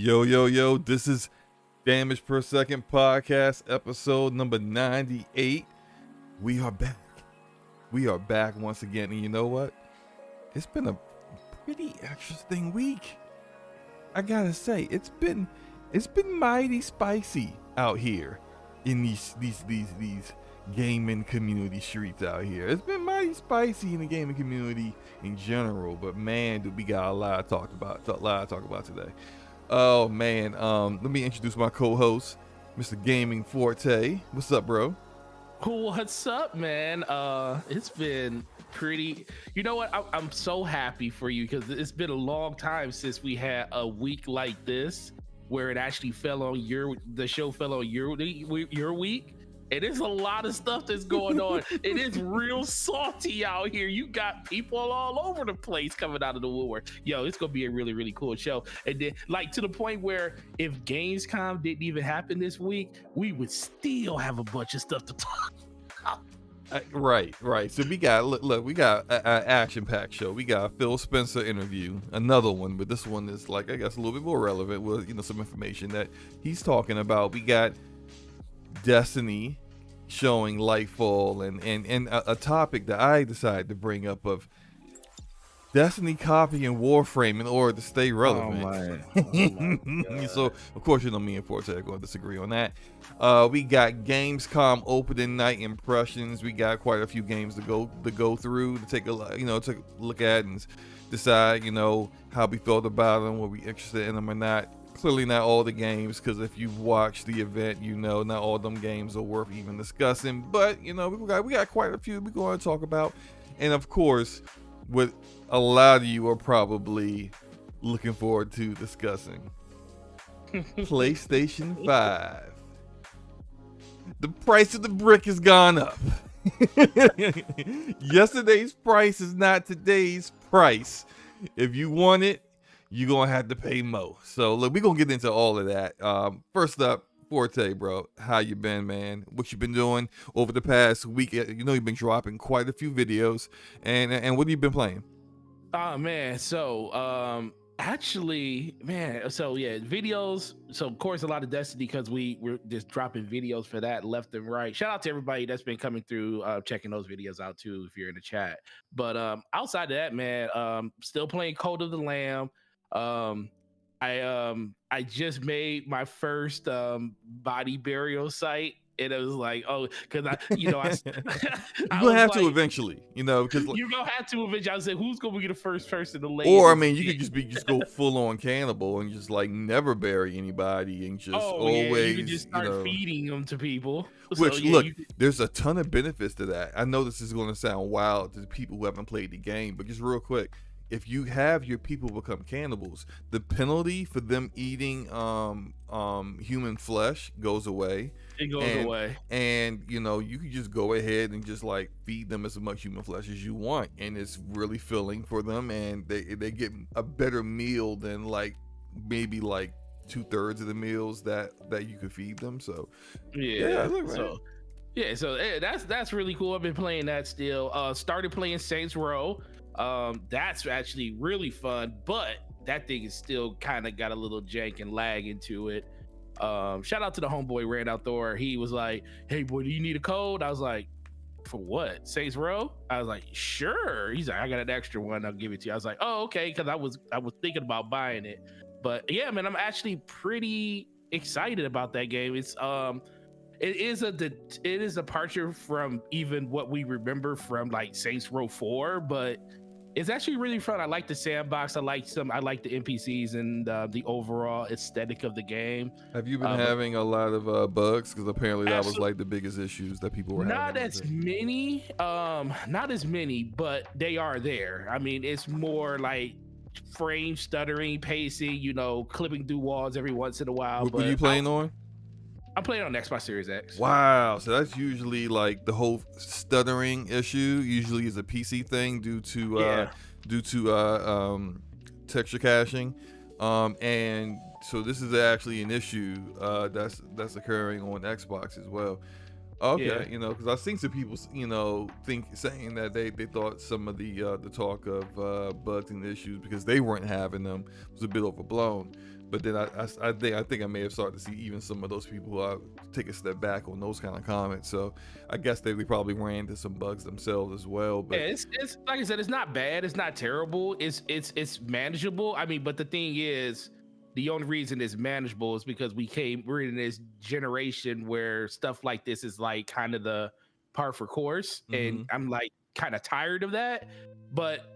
Yo, this is Damage Per Second Podcast, episode number 98. We are back. We are back once again, and you know what? It's been a pretty interesting week. I gotta say, it's been mighty spicy out here in these gaming community streets out here. It's been mighty spicy in the gaming community in general, but man, do we got a lot to talk about today. Oh man, let me introduce my co-host, Mr. Gaming Forte. What's up, bro? What's up, man? It's been pretty. You know what? I'm so happy for you because it's been a long time since we had a week like this where it actually fell on the show fell on your week. And there's a lot of stuff that's going on. It is real salty out here. You got people all over the place coming out of the woodwork. Yo, it's gonna be a really, really cool show. And then, like, to the point where if Gamescom didn't even happen this week, we would still have a bunch of stuff to talk about. Right. So we got we got an action-packed show. We got a Phil Spencer interview, another one, but this one is like I guess a little bit more relevant with some information that he's talking about. We got Destiny showing Lightfall and a topic that I decided to bring up of Destiny copying Warframe in order to stay relevant. Oh my So of course me and Forte are going to disagree on that. We got Gamescom opening night impressions. We got quite a few games to go through to take a look at and decide how we felt about them, were we interested in them or not. Clearly not all the games, because if you've watched the event, not all them games are worth even discussing. But we got quite a few we're going to talk about, and of course, what a lot of you are probably looking forward to discussing: PlayStation 5. The price of the brick has gone up. Yesterday's price is not today's price. If you want it, you're going to have to pay more. So, look, we're going to get into all of that. First up, Forte, bro. How you been, man? What you been doing over the past week? You've been dropping quite a few videos. And what have you been playing? Oh, man. So, actually, man. So, yeah, videos. So, of course, a lot of Destiny because we're just dropping videos for that left and right. Shout out to everybody that's been coming through, checking those videos out, too, if you're in the chat. But outside of that, man, still playing Code of the Lamb. I just made my first body burial site, and it was like, oh, because you're gonna have to eventually, because you're gonna have to eventually. I was like, who's gonna be the first person to lay? Or I mean, you could just go full on cannibal and just like never bury anybody and just always you can just start feeding them to people. Which look, there's a ton of benefits to that. I know this is going to sound wild to people who haven't played the game, but just real quick. If you have your people become cannibals, the penalty for them eating human flesh goes away. It goes away. And you can just go ahead and just like feed them as much human flesh as you want, and it's really filling for them, and they get a better meal than like maybe like 2/3 of the meals that you could feed them. So that's really cool. I've been playing that still. Started playing Saints Row. That's actually really fun, but that thing is still kind of got a little jank and lag into it. Shout out to the homeboy Rand Outdoor. He was like, hey boy, do you need a code? I was like, for what? Saints Row? I was like, sure. He's like, I got an extra one, I'll give it to you. I was like, oh, okay, because I was thinking about buying it. But yeah, man, I'm actually pretty excited about that game. It's it is a departure from even what we remember from like Saints Row 4, but it's actually really fun. I like the sandbox. I like the NPCs and the overall aesthetic of the game. Have you been having a lot of bugs? Because apparently that was like the biggest issues that people were having. Not as many, but they are there. I mean, it's more like frame stuttering, pacing, clipping through walls every once in a while. What are you playing on? I'm playing on Xbox Series X. Wow, so that's usually like the whole stuttering issue. Usually is a PC thing due to texture caching, and so this is actually an issue that's occurring on Xbox as well. Okay, because I've seen some people, saying that they thought some of the talk of bugs and issues because they weren't having them was a bit overblown. But then I think I may have started to see even some of those people take a step back on those kind of comments. So I guess they probably ran into some bugs themselves as well. But yeah, it's like I said, it's not bad, it's not terrible, it's manageable. I mean, but the thing is, the only reason it's manageable is because we're in this generation where stuff like this is like kind of the par for course, and I'm like kind of tired of that. But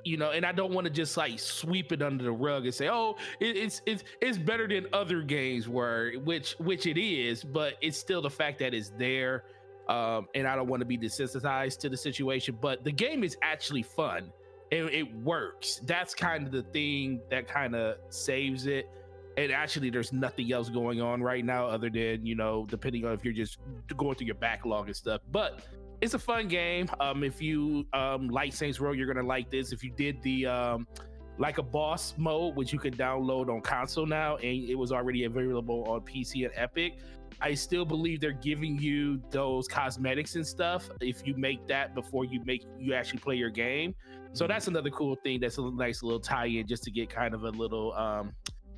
you know, and I don't want to just like sweep it under the rug and say, oh, it's better than other games were, which it is, but it's still the fact that it's there. And I don't want to be desensitized to the situation, but the game is actually fun and it works. That's kind of the thing that kind of saves it. And actually, there's nothing else going on right now other than, you know, depending on if you're just going through your backlog and stuff. But it's a fun game. If you like Saints Row, you're gonna like this. If you did the like a boss mode, which you can download on console now, and it was already available on PC and Epic, I still believe they're giving you those cosmetics and stuff if you make that before you actually play your game. So that's another cool thing. That's a nice little tie-in just to get kind of a little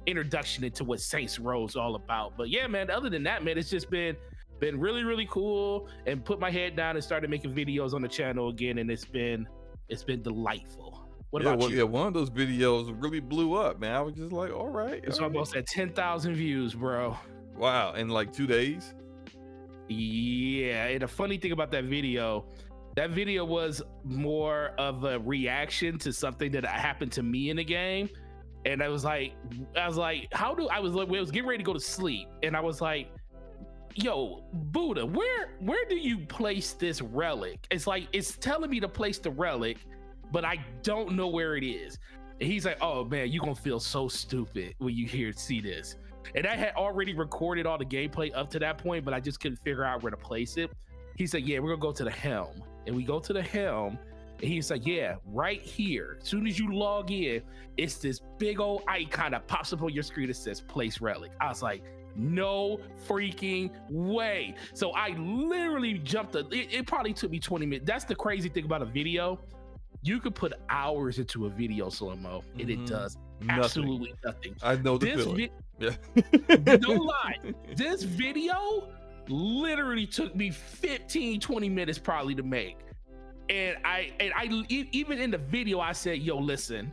introduction into what Saints Row is all about. But yeah, man, other than that, man, it's just been really, really cool, and put my head down and started making videos on the channel again, and it's been delightful. What about you? Yeah, one of those videos really blew up, man. I was just like, all right. It's almost at 10,000 views, bro. Wow, in like 2 days? Yeah, and the funny thing about that video was more of a reaction to something that happened to me in the game. And I was like, I was getting ready to go to sleep, and I was like, yo, Buddha, where do you place this relic? It's like, it's telling me to place the relic, but I don't know where it is. And he's like, oh man, you're gonna feel so stupid when you see this. And I had already recorded all the gameplay up to that point, but I just couldn't figure out where to place it. He said, yeah, we're gonna go to the helm. And we go to the helm, and he's like, yeah, right here. As soon as you log in, it's this big old icon that pops up on your screen that says place relic. I was like, no freaking way. So I literally jumped. It probably took me 20 minutes. That's the crazy thing about a video. You could put hours into a video, slow-mo, and it does absolutely nothing. I know the feeling. Yeah. No lie. This video literally took me 15-20 minutes probably to make. And I even in the video, I said, yo, listen,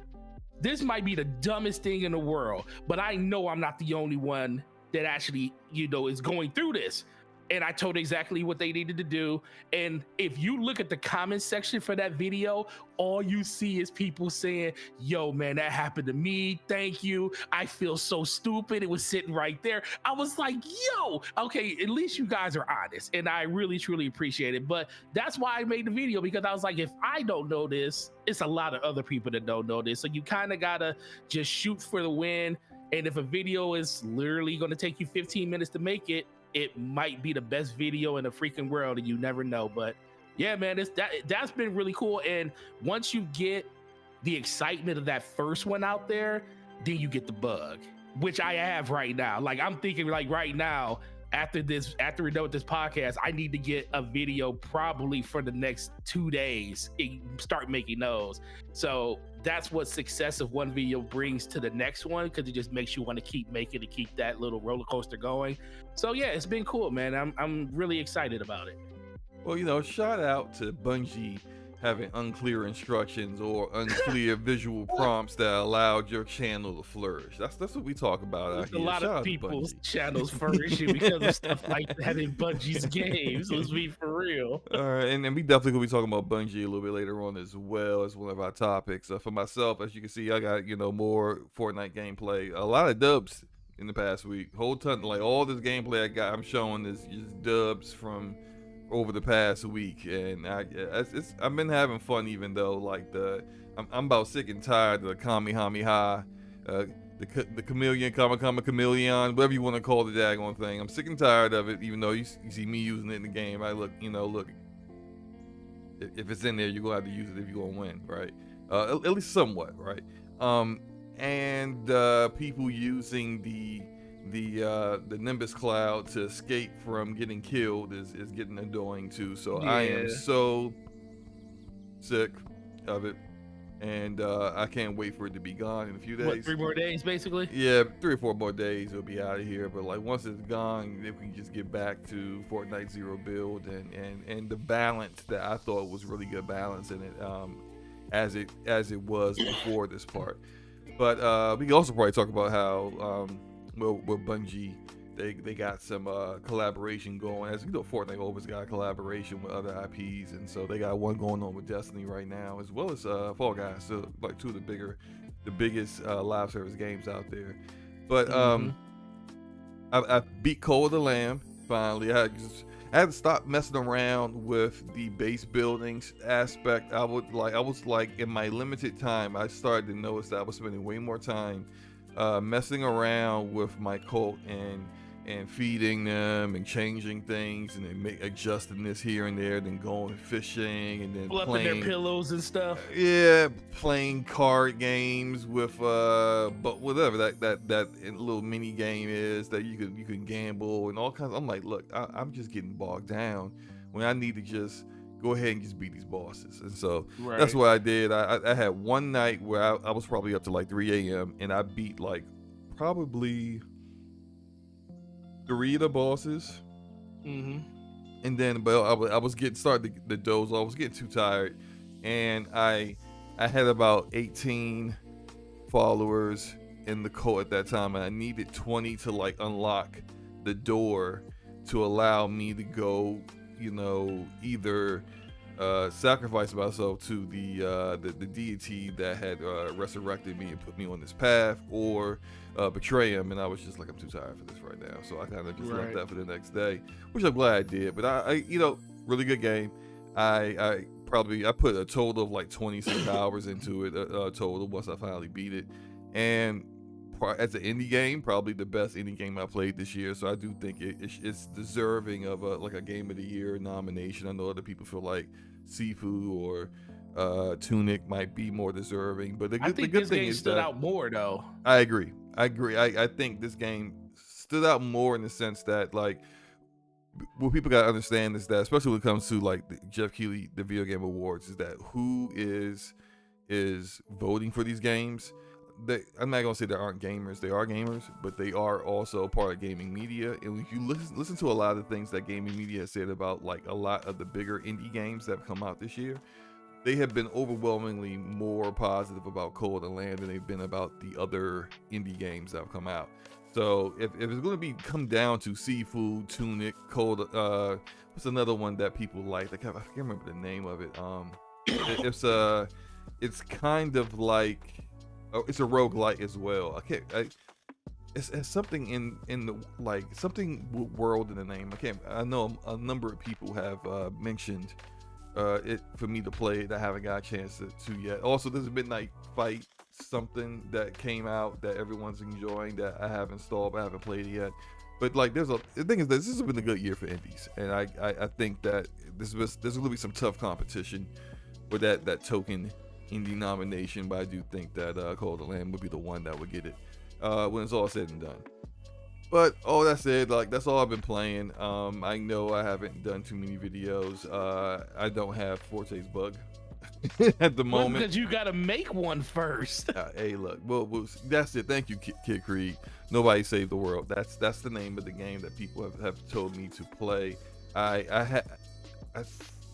this might be the dumbest thing in the world, but I know I'm not the only one that actually, you know, is going through this. And I told exactly what they needed to do. And if you look at the comment section for that video, all you see is people saying, yo, man, that happened to me. Thank you. I feel so stupid. It was sitting right there. I was like, yo, okay, at least you guys are honest. And I really, truly appreciate it. But that's why I made the video, because I was like, if I don't know this, it's a lot of other people that don't know this. So you kind of got to just shoot for the win. And if a video is literally going to take you 15 minutes to make it, it might be the best video in the freaking world, and you never know. But yeah, man, that's been really cool. And once you get the excitement of that first one out there, then you get the bug, which I have right now. Like, I'm thinking, like, right now, after we're done with this podcast, I need to get a video probably for the next 2 days and start making those. So that's what success of one video brings to the next one, because it just makes you want to keep making it, keep that little roller coaster going. So yeah, it's been cool, man. I'm really excited about it. Well, you know, shout out to Bungie having unclear instructions or unclear visual prompts that allowed your channel to flourish. That's what we talk about out here. A lot of people's channels flourishing because of stuff like that in Bungie's games. Let's be for real. All right, and we definitely gonna be talking about Bungie a little bit later on as well as one of our topics. For myself, as you can see, I got, you know, more Fortnite gameplay. A lot of dubs in the past week. Whole ton, like all this gameplay I'm showing is just dubs from over the past week, and I've been having fun, even though like I'm about sick and tired of the Kamehameha, the chameleon, chameleon, whatever you want to call the daggone thing. I'm sick and tired of it, even though you see me using it in the game. I look, if it's in there, you're gonna have to use it if you're gonna win, right? At least somewhat, right? And people using the Nimbus cloud to escape from getting killed is getting annoying too. So yeah. I am so sick of it. and I can't wait for it to be gone in a few days. What, 3 more days, basically? Yeah, 3 or 4 more days it'll be out of here. But like once it's gone, if we can just get back to Fortnite Zero build and the balance that I thought was really good balance in it, as it was before this part. But we can also probably talk about how with Bungie they got some collaboration going. As you know, Fortnite always got a collaboration with other IPs, and so they got one going on with Destiny right now, as well as Fall Guys. So like two of the biggest live service games out there. But I beat Call of the Lamb finally. I had to stop messing around with the base buildings aspect. I was like in my limited time, I started to notice that I was spending way more time messing around with my cult and feeding them and changing things and then adjusting this here and there, then going fishing and then Fluffing their pillows and stuff. Yeah, playing card games with but whatever that little mini game is that you can gamble and all kinds. I'm like, look, I'm just getting bogged down when I need to just go ahead and just beat these bosses. And so that's what I did. I had one night where I was probably up to like 3 a.m. and I beat like probably 3 of the bosses. And then but I was getting started to doze. I was getting too tired, and I had about 18 followers in the cult at that time, and I needed 20 to like unlock the door to allow me to go, either sacrifice myself to the deity that had resurrected me and put me on this path, or betray him. And I was just like, I'm too tired for this right now, so I kind of just left that for the next day, which I'm glad I did. But I really good game. I put a total of like 26 hours into it total once I finally beat it, and as an indie game, probably the best indie game I played this year. So I do think it's deserving of a Game of the Year nomination. I know other people feel like Sifu or Tunic might be more deserving, but the good thing is stood out more though. I agree. I think this game stood out more in the sense that, like, what people gotta understand is that, especially when it comes to like the Jeff Keighley, the Video Game Awards, is that who is voting for these games. I'm not gonna say there aren't gamers. They are gamers, but they are also part of gaming media. And if you listen to a lot of the things that gaming media has said about like a lot of the bigger indie games that have come out this year, they have been overwhelmingly more positive about Call of the Lamb than they've been about the other indie games that have come out. So if it's going to come down to Seafood, Tunic, what's another one that people like? I can't remember the name of it. It's kind of like, it's a roguelike as well. It's something in the like something world in the name. I know a number of people have mentioned it for me to play it. I haven't got a chance to yet. Also, there's a Midnight Fight something that came out that everyone's enjoying that I haven't installed, but I haven't played it yet. But like, the thing is that this has been a good year for indies, and I think that there's going to be some tough competition with that token indie nomination, but I do think that Call of the Lamb would be the one that would get it when it's all said and done. But all that said, like, that's all I've been playing. I know I haven't done too many videos. I don't have Forte's bug at the moment. Because you gotta make one first. Hey, look, well, that's it. Thank you, Kid Creed. Nobody saved the world. That's the name of the game that people have told me to play. I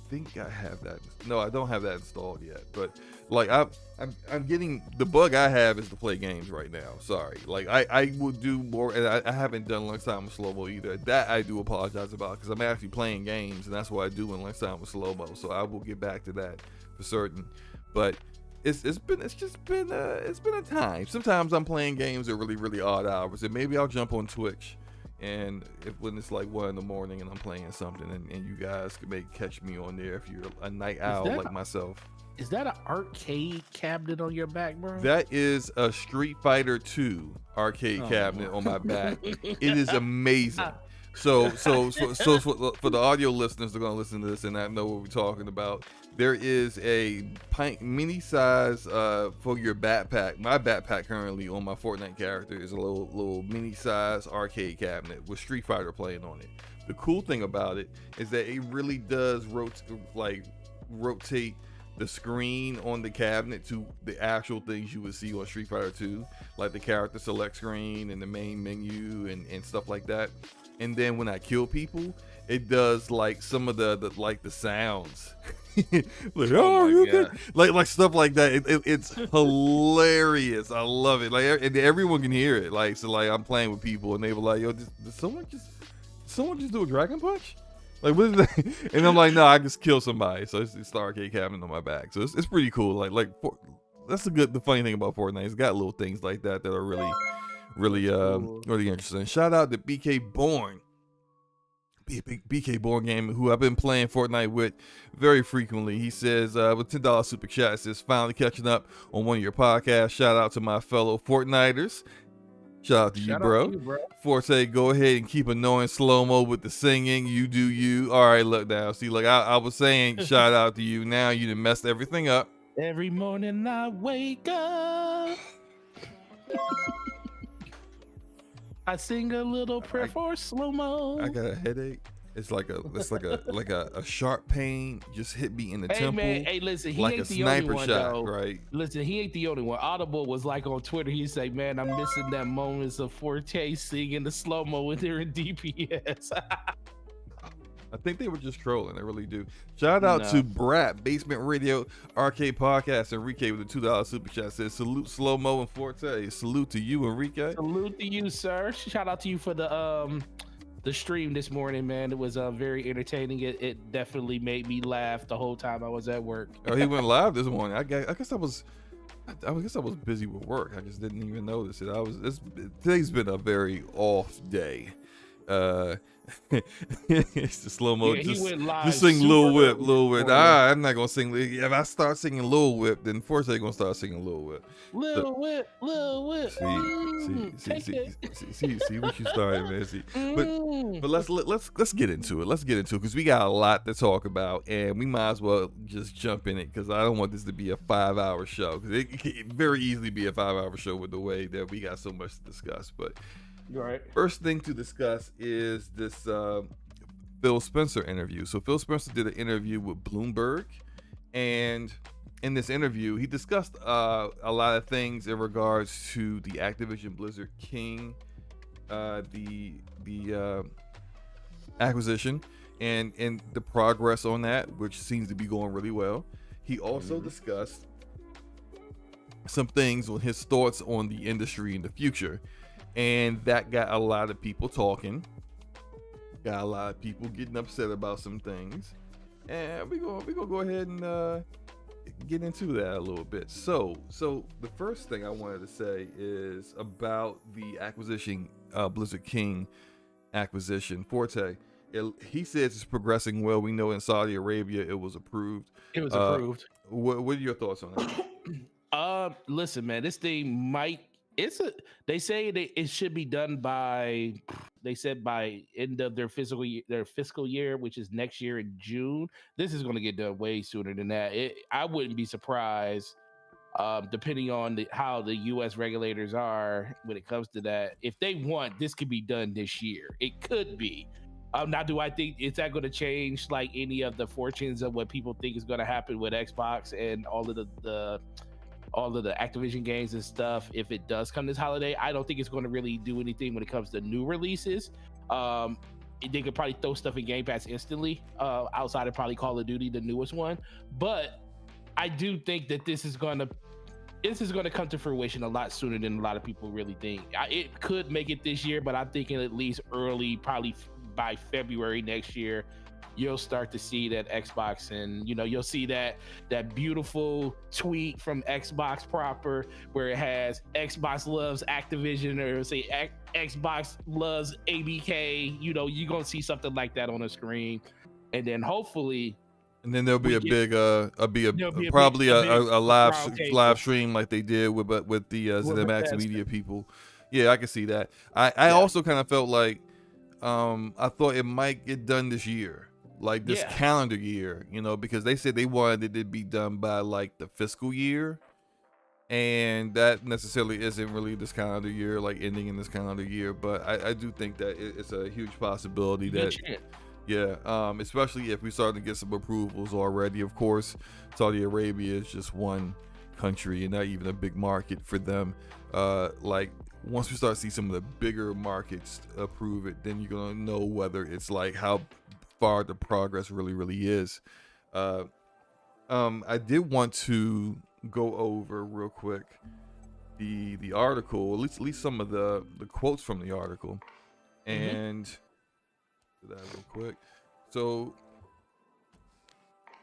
think I have that. No, I don't have that installed yet. But like, I'm getting, the bug I have is to play games right now. Sorry. Like, I will do more, and I haven't done Lunchtime with Slow-Mo either. That I do apologize about, because I'm actually playing games, and that's what I do in Lunchtime with Slow-Mo. So I will get back to that for certain. But it's been a time. Sometimes I'm playing games at really, really odd hours, and maybe I'll jump on Twitch. And when it's like 1 a.m. and I'm playing something, and you guys can catch me on there if you're a night owl like myself. Is that an arcade cabinet on your back, bro? That is a Street Fighter 2 arcade cabinet on my back. It is amazing. So for the audio listeners, they're gonna listen to this and not know what we're talking about. There is a mini size for your backpack. My backpack currently on my Fortnite character is a little mini size arcade cabinet with Street Fighter playing on it. The cool thing about it is that it really does rotate the screen on the cabinet to the actual things you would see on Street Fighter 2, like the character select screen and the main menu and stuff like that. And then when I kill people, it does like some of the like the sounds. Like, oh, you good? Like stuff like that. It's hilarious. I love it. Like, and everyone can hear it. Like, so like I'm playing with people and they were like, yo, did someone just do a dragon punch? Like, what is that? And I'm like, no, I just killed somebody. So it's the arcade cabinet on my back. So it's pretty cool. That's the funny thing about Fortnite. It's got little things like that that are really interesting. Shout out to BK Born. BK Born Gaming, who I've been playing Fortnite with very frequently. He says, with $10 super chat, says, finally catching up on one of your podcasts. Shout out to my fellow Fortniters. Shout out to you, bro. Forte, go ahead and keep annoying slow-mo with the singing. You do you. All right, look now. See, look, I was saying shout out to you. Now you done messed everything up. Every morning I wake up. I sing a little prayer for slow-mo. I got a headache. It's like a sharp pain just hit me in the temple. Man, hey, listen, he like ain't a the sniper only one, shot, though. right? Listen, he ain't the only one. Audible was like on Twitter. He say, "Man, I'm missing that moments of Forte singing the slow-mo when they're in DPS." I think they were just trolling. They really do. Shout out to Brat, Basement Radio Arcade Podcast. Enrique with the $2 super chat says, salute Slow Mo and Forte. Salute to you, Enrique. Salute to you, sir. Shout out to you for the stream this morning, man. It was very entertaining. It definitely made me laugh the whole time I was at work. Oh, he went live this morning. I guess I was busy with work. I just didn't even notice it. Today's been a very off day. It's the slow mo. Just sing Lil Whip. I'm not gonna sing. If I start singing Lil Whip, then Forte gonna start singing Lil Whip. Lil Whip. See what you started, man. See, but let's get into it. Let's get into it because we got a lot to talk about, and we might as well just jump in it because I don't want this to be a 5-hour show because it can very easily be a 5-hour show with the way that we got so much to discuss, but. Right. First thing to discuss is this Phil Spencer interview. So Phil Spencer did an interview with Bloomberg, and in this interview, he discussed a lot of things in regards to the Activision Blizzard King, the acquisition, and the progress on that, which seems to be going really well. He also discussed some things on his thoughts on the industry in the future. And that got a lot of people talking, got a lot of people getting upset about some things, and we're gonna go ahead and get into that a little bit. So the first thing I wanted to say is about the acquisition, Blizzard King acquisition. Forte, he says it's progressing well. We know in Saudi Arabia it was approved. It was approved. What are your thoughts on that? Listen, man, this thing might. They say it should be done by. They said by end of their fiscal year, which is next year in June. This is going to get done way sooner than that. I wouldn't be surprised, depending on how the U.S. regulators are when it comes to that. If they want, this could be done this year. It could be. Now, do I think is that going to change like any of the fortunes of what people think is going to happen with Xbox and all of the Activision games and stuff? If it does come this holiday, I don't think it's going to really do anything when it comes to new releases. They could probably throw stuff in Game Pass instantly, outside of probably Call of Duty, the newest one. But I do think that this is going to come to fruition a lot sooner than a lot of people really think. It could make it this year, but I'm thinking at least early, probably by February next year, you'll start to see that Xbox, and you'll see that beautiful tweet from Xbox proper where it has Xbox loves Activision, or say Xbox loves ABK. You're gonna see something like that on the screen, and then hopefully, and then there'll be probably a live stream like they did with the ZeniMax Media people. Yeah, I can see that. I also kind of felt like I thought it might get done this year. Like this calendar year, because they said they wanted it to be done by like the fiscal year, and that necessarily isn't really this calendar year, like ending in this calendar year. But I do think that it's a huge possibility Yeah, especially if we starting to get some approvals already. Of course, Saudi Arabia is just one country and not even a big market for them. Like once we start to see some of the bigger markets approve it, then you're gonna know whether it's like how far the progress really is. Uh, I did want to go over real quick the article, at least some of the quotes from the article, and do that real quick. So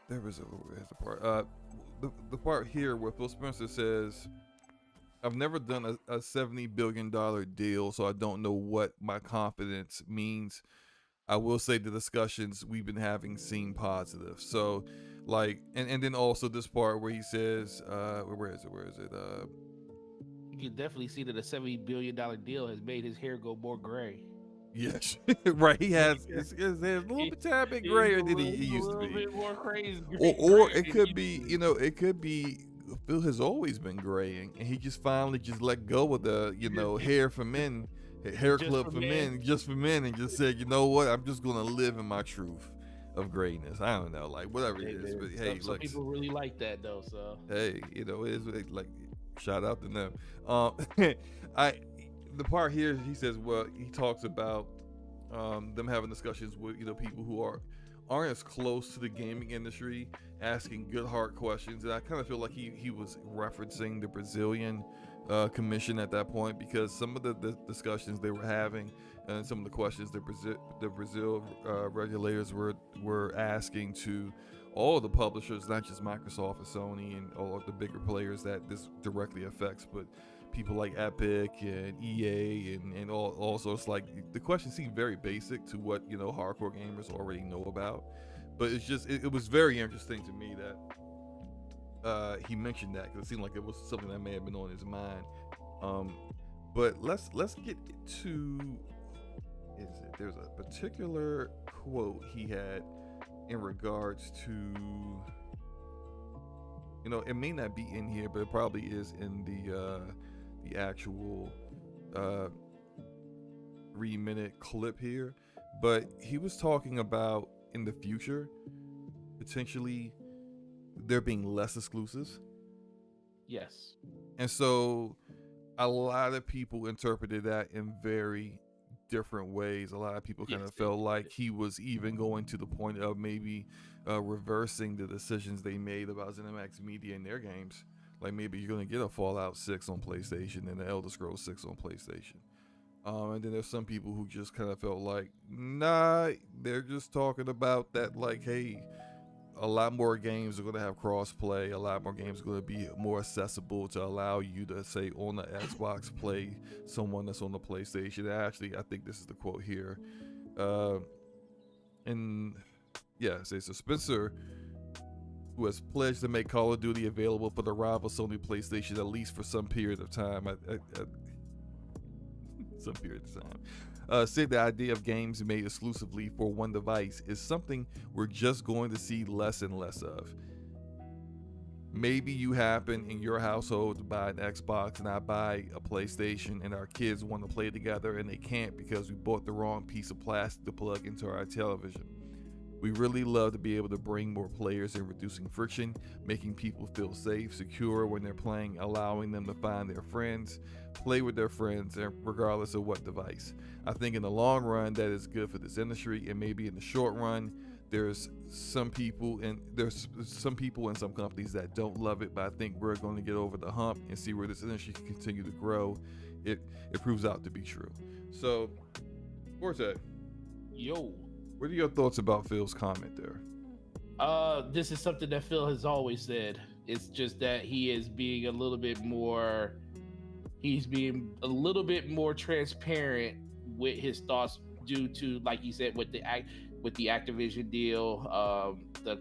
there's a part. The part here where Phil Spencer says, "I've never done a $70 billion deal, so I don't know what my confidence means. I will say the discussions we've been having seem positive." So, like, and then also this part where he says, where is it? You can definitely see that a $70 billion deal has made his hair go more gray. Yes, right. He has his hair a little bit tad bit grayer than he used to A little be. bit more crazy. Or it could be, it could be Phil has always been graying, and he just finally just let go of the, hair for men, hair Just clip for for men. men, just for men, and just said, you know what, I'm just gonna live in my truth of grayness. I don't know, like whatever it is, but hey, Some look, people really like that though. So hey, like shout out to them. I the part here he says, well, he talks about them having discussions with people who aren't as close to the gaming industry, asking good hard questions, and I kind of feel like he was referencing the Brazilian commission at that point, because some of the discussions they were having and some of the questions the Brazil regulators were asking to all of the publishers, not just Microsoft and Sony and all of the bigger players that this directly affects, but people like Epic and EA and also it's like the questions seem very basic to what hardcore gamers already know about, but it's just it was very interesting to me that he mentioned that, because it seemed like it was something that may have been on his mind. But let's get to there's a particular quote he had in regards to, it may not be in here, but it probably is in the actual 3-minute clip here. But he was talking about in the future potentially there being less exclusives. yes, And so a lot of people interpreted that in very different ways. A lot of people kind of felt like he was even going to the point of maybe reversing the decisions they made about ZeniMax Media in their games. Like maybe you're going to get a Fallout 6 on PlayStation and an Elder Scrolls 6 on PlayStation. And then there's some people who just kind of felt like, nah, they're just talking about that, like, hey, a lot more games are going to have cross-play. A lot more games are going to be more accessible to allow you to, say, on the Xbox, play someone that's on the PlayStation. Actually, I think this is the quote here. And yeah, it says, so Spencer, who has pledged to make Call of Duty available for the rival Sony PlayStation at least for some period of time. Some period of time. Said the idea of games made exclusively for one device is something we're just going to see less and less of. Maybe you happen in your household to buy an Xbox and I buy a PlayStation, and our kids want to play together and they can't because we bought the wrong piece of plastic to plug into our television. We really love to be able to bring more players in, reducing friction, making people feel safe, secure when they're playing, allowing them to find their friends, play with their friends, and regardless of what device. I think in the long run that is good for this industry, and maybe in the short run there's some people and some companies that don't love it, but I think we're going to get over the hump and see where this industry can continue to grow. It proves out to be true. So, Forte, yo, what are your thoughts about Phil's comment there? This is something that Phil has always said. It's just that he is being a little bit more. He's being a little bit more transparent with his thoughts due to, like he said, with the Activision deal, the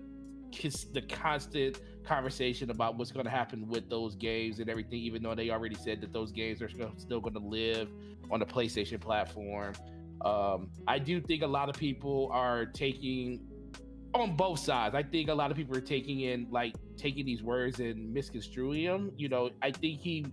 constant conversation about what's going to happen with those games and everything. Even though they already said that those games are still going to live on the PlayStation platform. I do think a lot of people are taking on both sides. I think a lot of people are taking these words and misconstruing them. I think he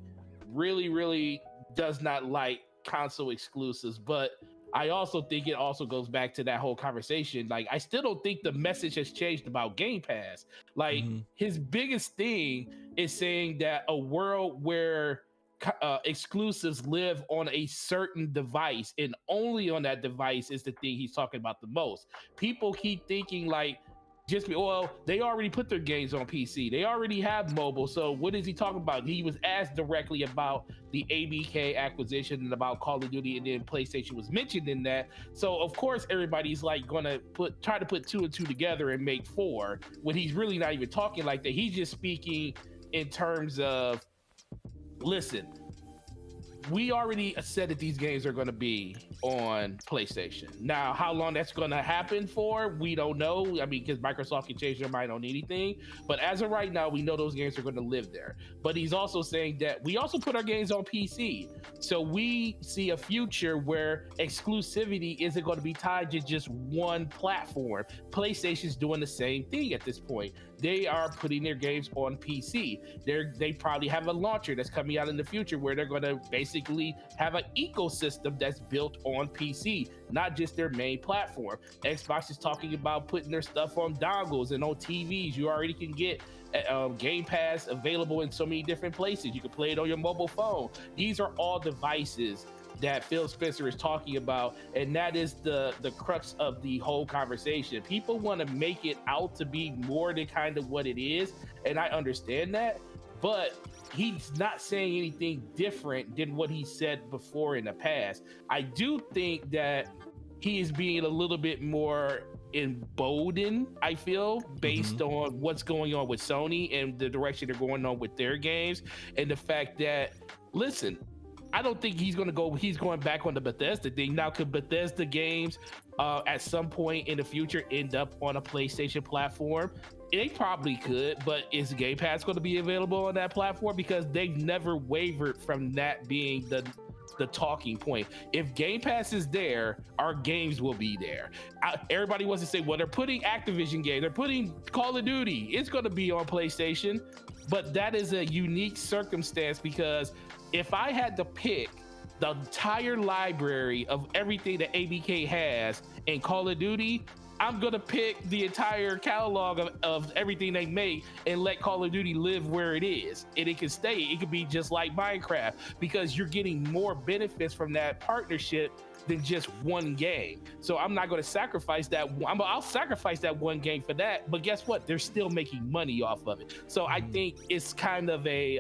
really, really does not like console exclusives, but I also think it also goes back to that whole conversation. Like, I still don't think the message has changed about Game Pass. Like, his biggest thing is saying that a world where exclusives live on a certain device and only on that device is the thing he's talking about the most. People keep thinking like, well, they already put their games on PC. They already have mobile. So what is he talking about? He was asked directly about the ABK acquisition and about Call of Duty, and then PlayStation was mentioned in that. So of course everybody's like gonna try to put two and two together and make four, when he's really not even talking like that. He's just speaking in terms of, listen, we already said that these games are going to be on PlayStation. Now, how long that's going to happen for, we don't know. I mean, because Microsoft can change their mind on anything. But as of right now, we know those games are going to live there. But he's also saying that we also put our games on PC. So we see a future where exclusivity isn't going to be tied to just one platform. PlayStation's doing the same thing at this point. They are putting their games on PC. They probably have a launcher that's coming out in the future where they're going to basically have an ecosystem that's built on PC, not just their main platform. Xbox is talking about putting their stuff on dongles and on TVs. You already can get Game Pass available in so many different places. You can play it on your mobile phone. These are all devices that Phil Spencer is talking about, and that is the crux of the whole conversation. People want to make it out to be more than kind of what it is, and I understand that, but he's not saying anything different than what he said before in the past. I do think that he is being a little bit more emboldened, I feel, based on what's going on with Sony and the direction they're going on with their games, and the fact that, listen, I don't think he's going back on the Bethesda thing. Now, could Bethesda games at some point in the future end up on a PlayStation platform? They probably could, but is Game Pass going to be available on that platform? Because they've never wavered from that being the talking point. If Game Pass is there, our games will be there. Everybody wants to say, well, they're putting Activision games, they're putting Call of Duty, it's going to be on PlayStation. But that is a unique circumstance, because if I had to pick the entire library of everything that ABK has in Call of Duty, I'm gonna pick the entire catalog of everything they make and let Call of Duty live where it is, and it can stay. It could be just like Minecraft, because you're getting more benefits from that partnership than just one game. So I'm not going to sacrifice that. I'll sacrifice that one game for that, but guess what? They're still making money off of it. So I think it's kind of a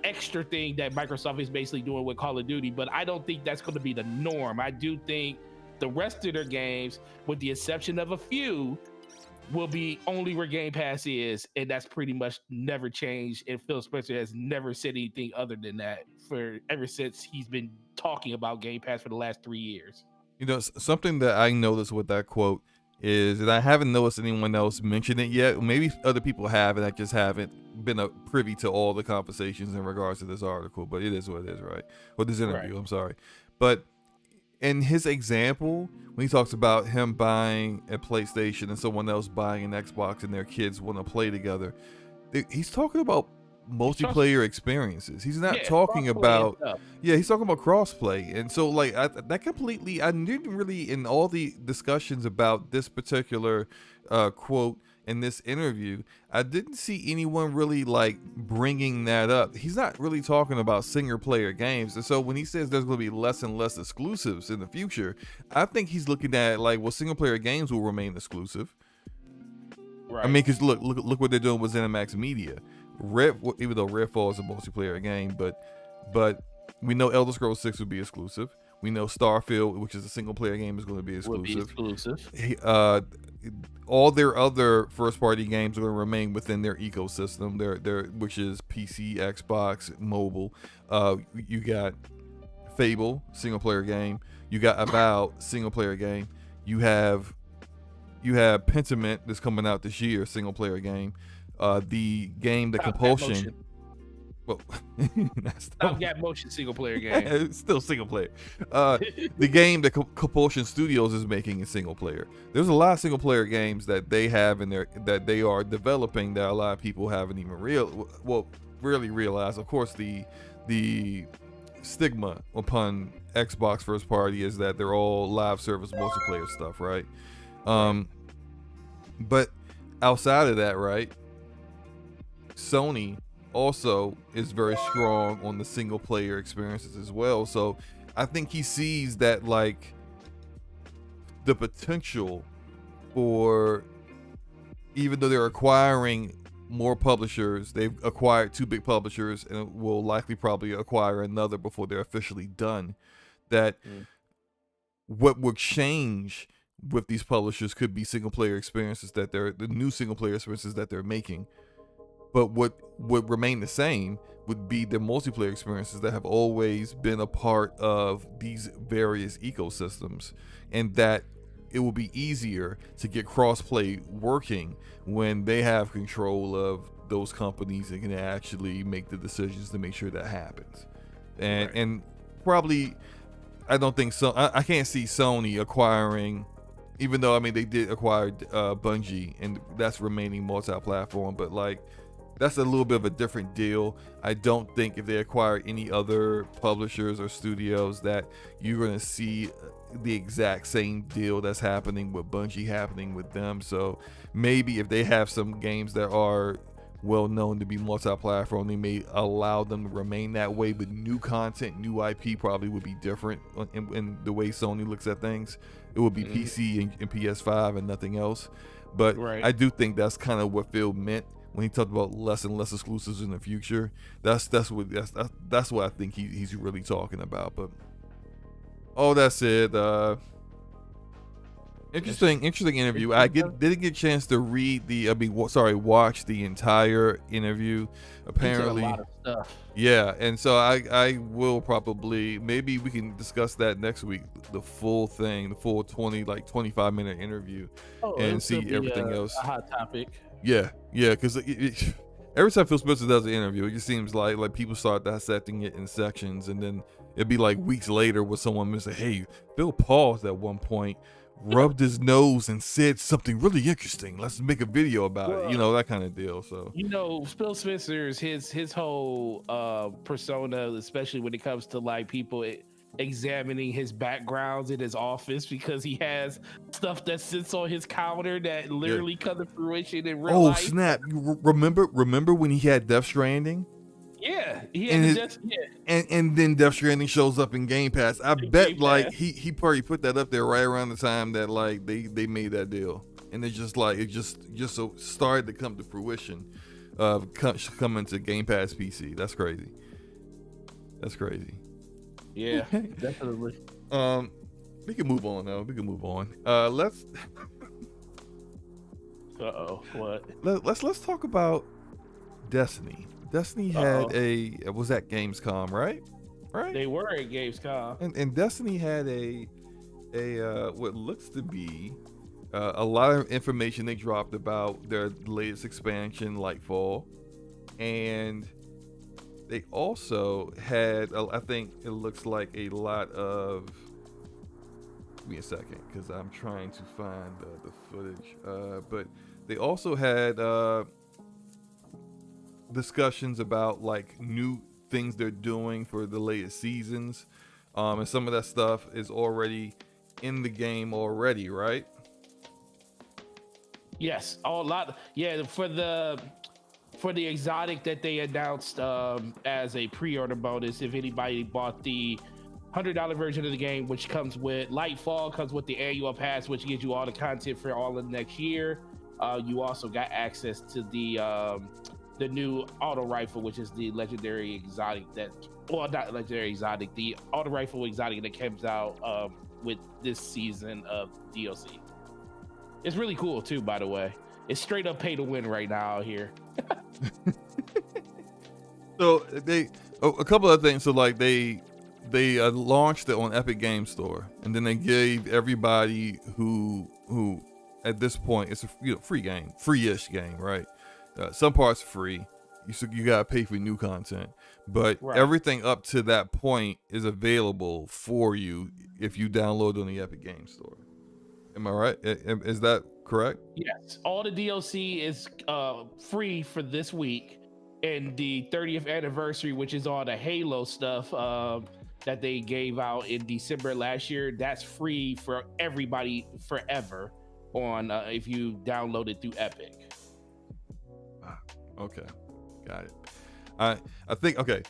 extra thing that Microsoft is basically doing with Call of Duty, but I don't think that's going to be the norm. I do think the rest of their games, with the exception of a few, will be only where Game Pass is, and that's pretty much never changed. And Phil Spencer has never said anything other than that ever since he's been talking about Game Pass for the last 3 years. You know, something that I noticed with that quote is that I haven't noticed anyone else mention it yet. Maybe other people have, and I just haven't been privy to all the conversations in regards to this article, but it is what it is, right? Or this interview, right. I'm sorry. But in his example, when he talks about him buying a PlayStation and someone else buying an Xbox and their kids want to play together, he's talking about multiplayer experiences. He's not talking about he's talking about crossplay. And so like I didn't really, in all the discussions about this particular quote in this interview, I didn't see anyone really like bringing that up. He's not really talking about single player games. And so when he says there's going to be less and less exclusives in the future, I think he's looking at like, well, single player games will remain exclusive. Right. I mean, because look what they're doing with ZeniMax Media. Even though Redfall is a multiplayer game, but we know Elder Scrolls 6 will be exclusive. We know Starfield, which is a single player game, is going to be exclusive. All their other first party games are going to remain within their ecosystem, which is PC, Xbox, mobile. You got Fable, single player game. You got Avowed, single player game. You have Pentiment that's coming out this year, single player game. The game, the Compulsion. Well, Got Motion single player game. It's still single player. The game that Compulsion Studios is making is single player. There's a lot of single player games that they have in there that they are developing that a lot of people haven't even really realized. Of course, the stigma upon Xbox first party is that they're all live service multiplayer stuff, right? But outside of that, right, Sony also is very strong on the single player experiences as well. So I think he sees that, like, the potential for, even though they're acquiring more publishers, they've acquired 2 big publishers and will likely probably acquire another before they're officially done, that what would change with these publishers could be single player experiences that they're the new single player experiences that they're making. But what would remain the same would be the multiplayer experiences that have always been a part of these various ecosystems, and that it will be easier to get crossplay working when they have control of those companies and can actually make the decisions to make sure that happens. And probably, I don't think so. I can't see Sony acquiring, even though, I mean, they did acquire Bungie, and that's remaining multi-platform, but like, that's a little bit of a different deal. I don't think if they acquire any other publishers or studios that you're going to see the exact same deal that's happening with Bungie happening with them. So maybe if they have some games that are well known to be multi-platform, they may allow them to remain that way, but new content, new IP probably would be different in the way Sony looks at things. It would be PC and PS5 and nothing else. But I do think that's kind of what Phil meant when he talked about less and less exclusives in the future. That's what I think he's really talking about. But that's it. Interesting interview. I didn't get a chance to watch the entire interview. Apparently, a lot of stuff. Yeah, and so I will probably, maybe we can discuss that next week. The full thing, the full 25-minute interview, and see everything else. A hot topic. Yeah, because every time Phil Spencer does an interview, it just seems like people start dissecting it in sections, and then it'd be like weeks later where someone would say, "Hey, Phil paused at one point, rubbed his nose, and said something really interesting. Let's make a video about it." You know, that kind of deal. So Phil Spencer's his whole persona, especially when it comes to like people examining his backgrounds in his office, because he has stuff that sits on his counter that literally come to fruition in real life. Oh snap! Remember when he had Death Stranding? Yeah, he had and then Death Stranding shows up in Game Pass. I bet like he probably put that up there right around the time that like they made that deal, and it's just like it just so started to come to fruition, coming to Game Pass PC. That's crazy. Yeah, definitely. We can move on though. Let's. What? Let's talk about Destiny. Destiny had was at Gamescom, right? They were at Gamescom, and Destiny had a what looks to be a lot of information they dropped about their latest expansion, Lightfall, and they also had, I think it looks like a lot of. Give me a second, because I'm trying to find the footage. But they also had discussions about like new things they're doing for the latest seasons, and some of that stuff is already in the game already, right? Yes, a lot. Yeah, for the exotic that they announced as a pre-order bonus, if anybody bought the $100 version of the game, which comes with Lightfall, comes with the annual pass, which gives you all the content for all of next year. You also got access to the new auto rifle, which is the legendary exotic not legendary exotic, the auto rifle exotic that comes out with this season of DLC. It's really cool too, by the way. It's straight up pay to win right now out here. So a couple of things. So like they launched it on Epic Game Store, and then they gave everybody who at this point it's a free game, free-ish game, right? Some parts free. You gotta pay for new content, but everything up to that point is available for you if you download on the Epic Game Store. Am I right? Is that correct? Yes. All the DLC is free for this week, and the 30th anniversary, which is all the Halo stuff, that they gave out in December last year, that's free for everybody forever on if you download it through Epic. Okay, got it. I think okay,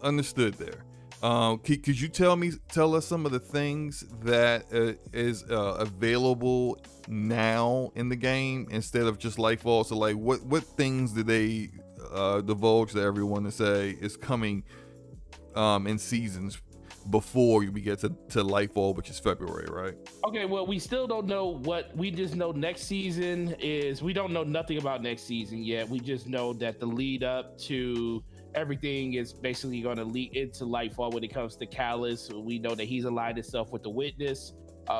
understood there. Could you tell us some of the things that is available now in the game instead of just Lightfall? So like, what things did they divulge to everyone to say is coming in seasons before we get to Lightfall, which is February, right? Okay, well, we still don't know we just know next season is, we don't know nothing about next season yet. We just know that the lead up to everything is basically going to lead into Lightfall when it comes to Callus. We know that he's aligned himself with the Witness.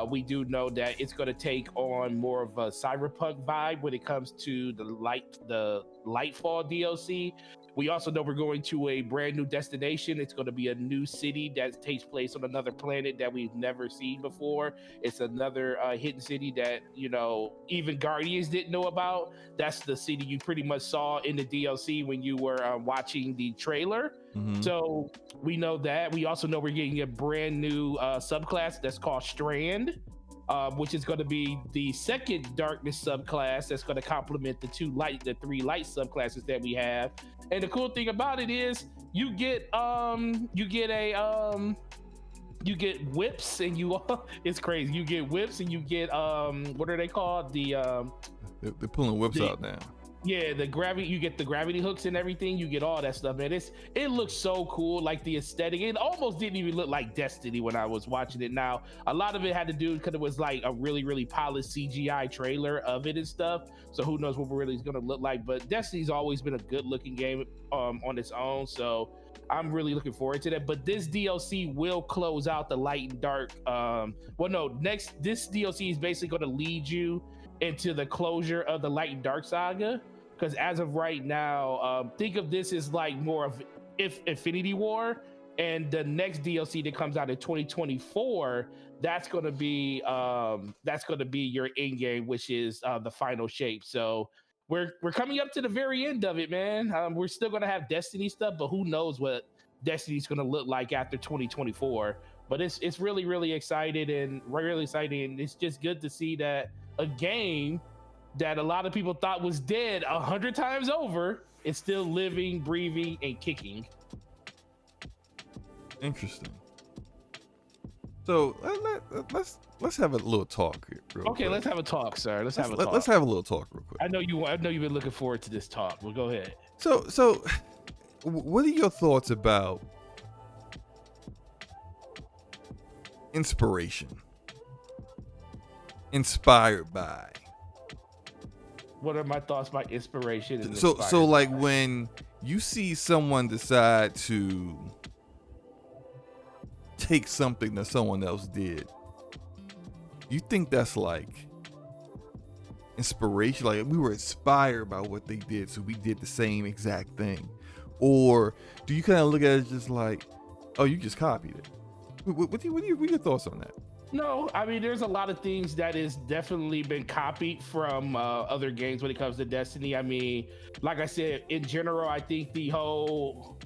We do know that it's going to take on more of a cyberpunk vibe when it comes to the Lightfall DLC. We also know we're going to a brand new destination. It's going to be a new city that takes place on another planet that we've never seen before. It's another hidden city that, you know, even Guardians didn't know about. That's the city you pretty much saw in the DLC when you were watching the trailer. Mm-hmm. So we know that. We also know we're getting a brand new subclass that's called Strand, which is going to be the second darkness subclass that's going to complement the three light subclasses that we have. And the cool thing about it is you get whips, and it's crazy. You get whips, and you get what are they called? They're pulling whips out now. Yeah, the gravity, you get the gravity hooks and everything. You get all that stuff, man. It looks so cool, like the aesthetic. It almost didn't even look like Destiny when I was watching it. Now, a lot of it had to do because it was like a really, really polished CGI trailer of it and stuff. So who knows what really is going to look like. But Destiny's always been a good-looking game on its own. So I'm really looking forward to that. But this DLC will close out the light and dark. This DLC is basically going to lead you into the closure of the Light and Dark saga, because as of right now, think of this as like more of Infinity War, and the next DLC that comes out in 2024, that's going to be your end game, which is the final shape. So we're coming up to the very end of it, man. We're still going to have Destiny stuff, but who knows what Destiny's going to look like after 2024. But it's really, really exciting, and it's just good to see that a game that a lot of people thought was dead 100 times over is still living, breathing, and kicking. Interesting. So let's have a little talk here. Okay, quick. Let's have a talk, sir. Let's have a little talk real quick. I know you've been looking forward to this talk. Well, go ahead. So what are your thoughts about inspiration? Inspired by. What are my thoughts by inspiration? And so like when you see someone decide to take something that someone else did, you think that's like inspiration? Like we were inspired by what they did, so we did the same exact thing? Or do you kind of look at it just like, oh, you just copied it? What are your thoughts on that? No, I mean, there's a lot of things that is definitely been copied from other games when it comes to Destiny. I mean, like I said, in general, I think the whole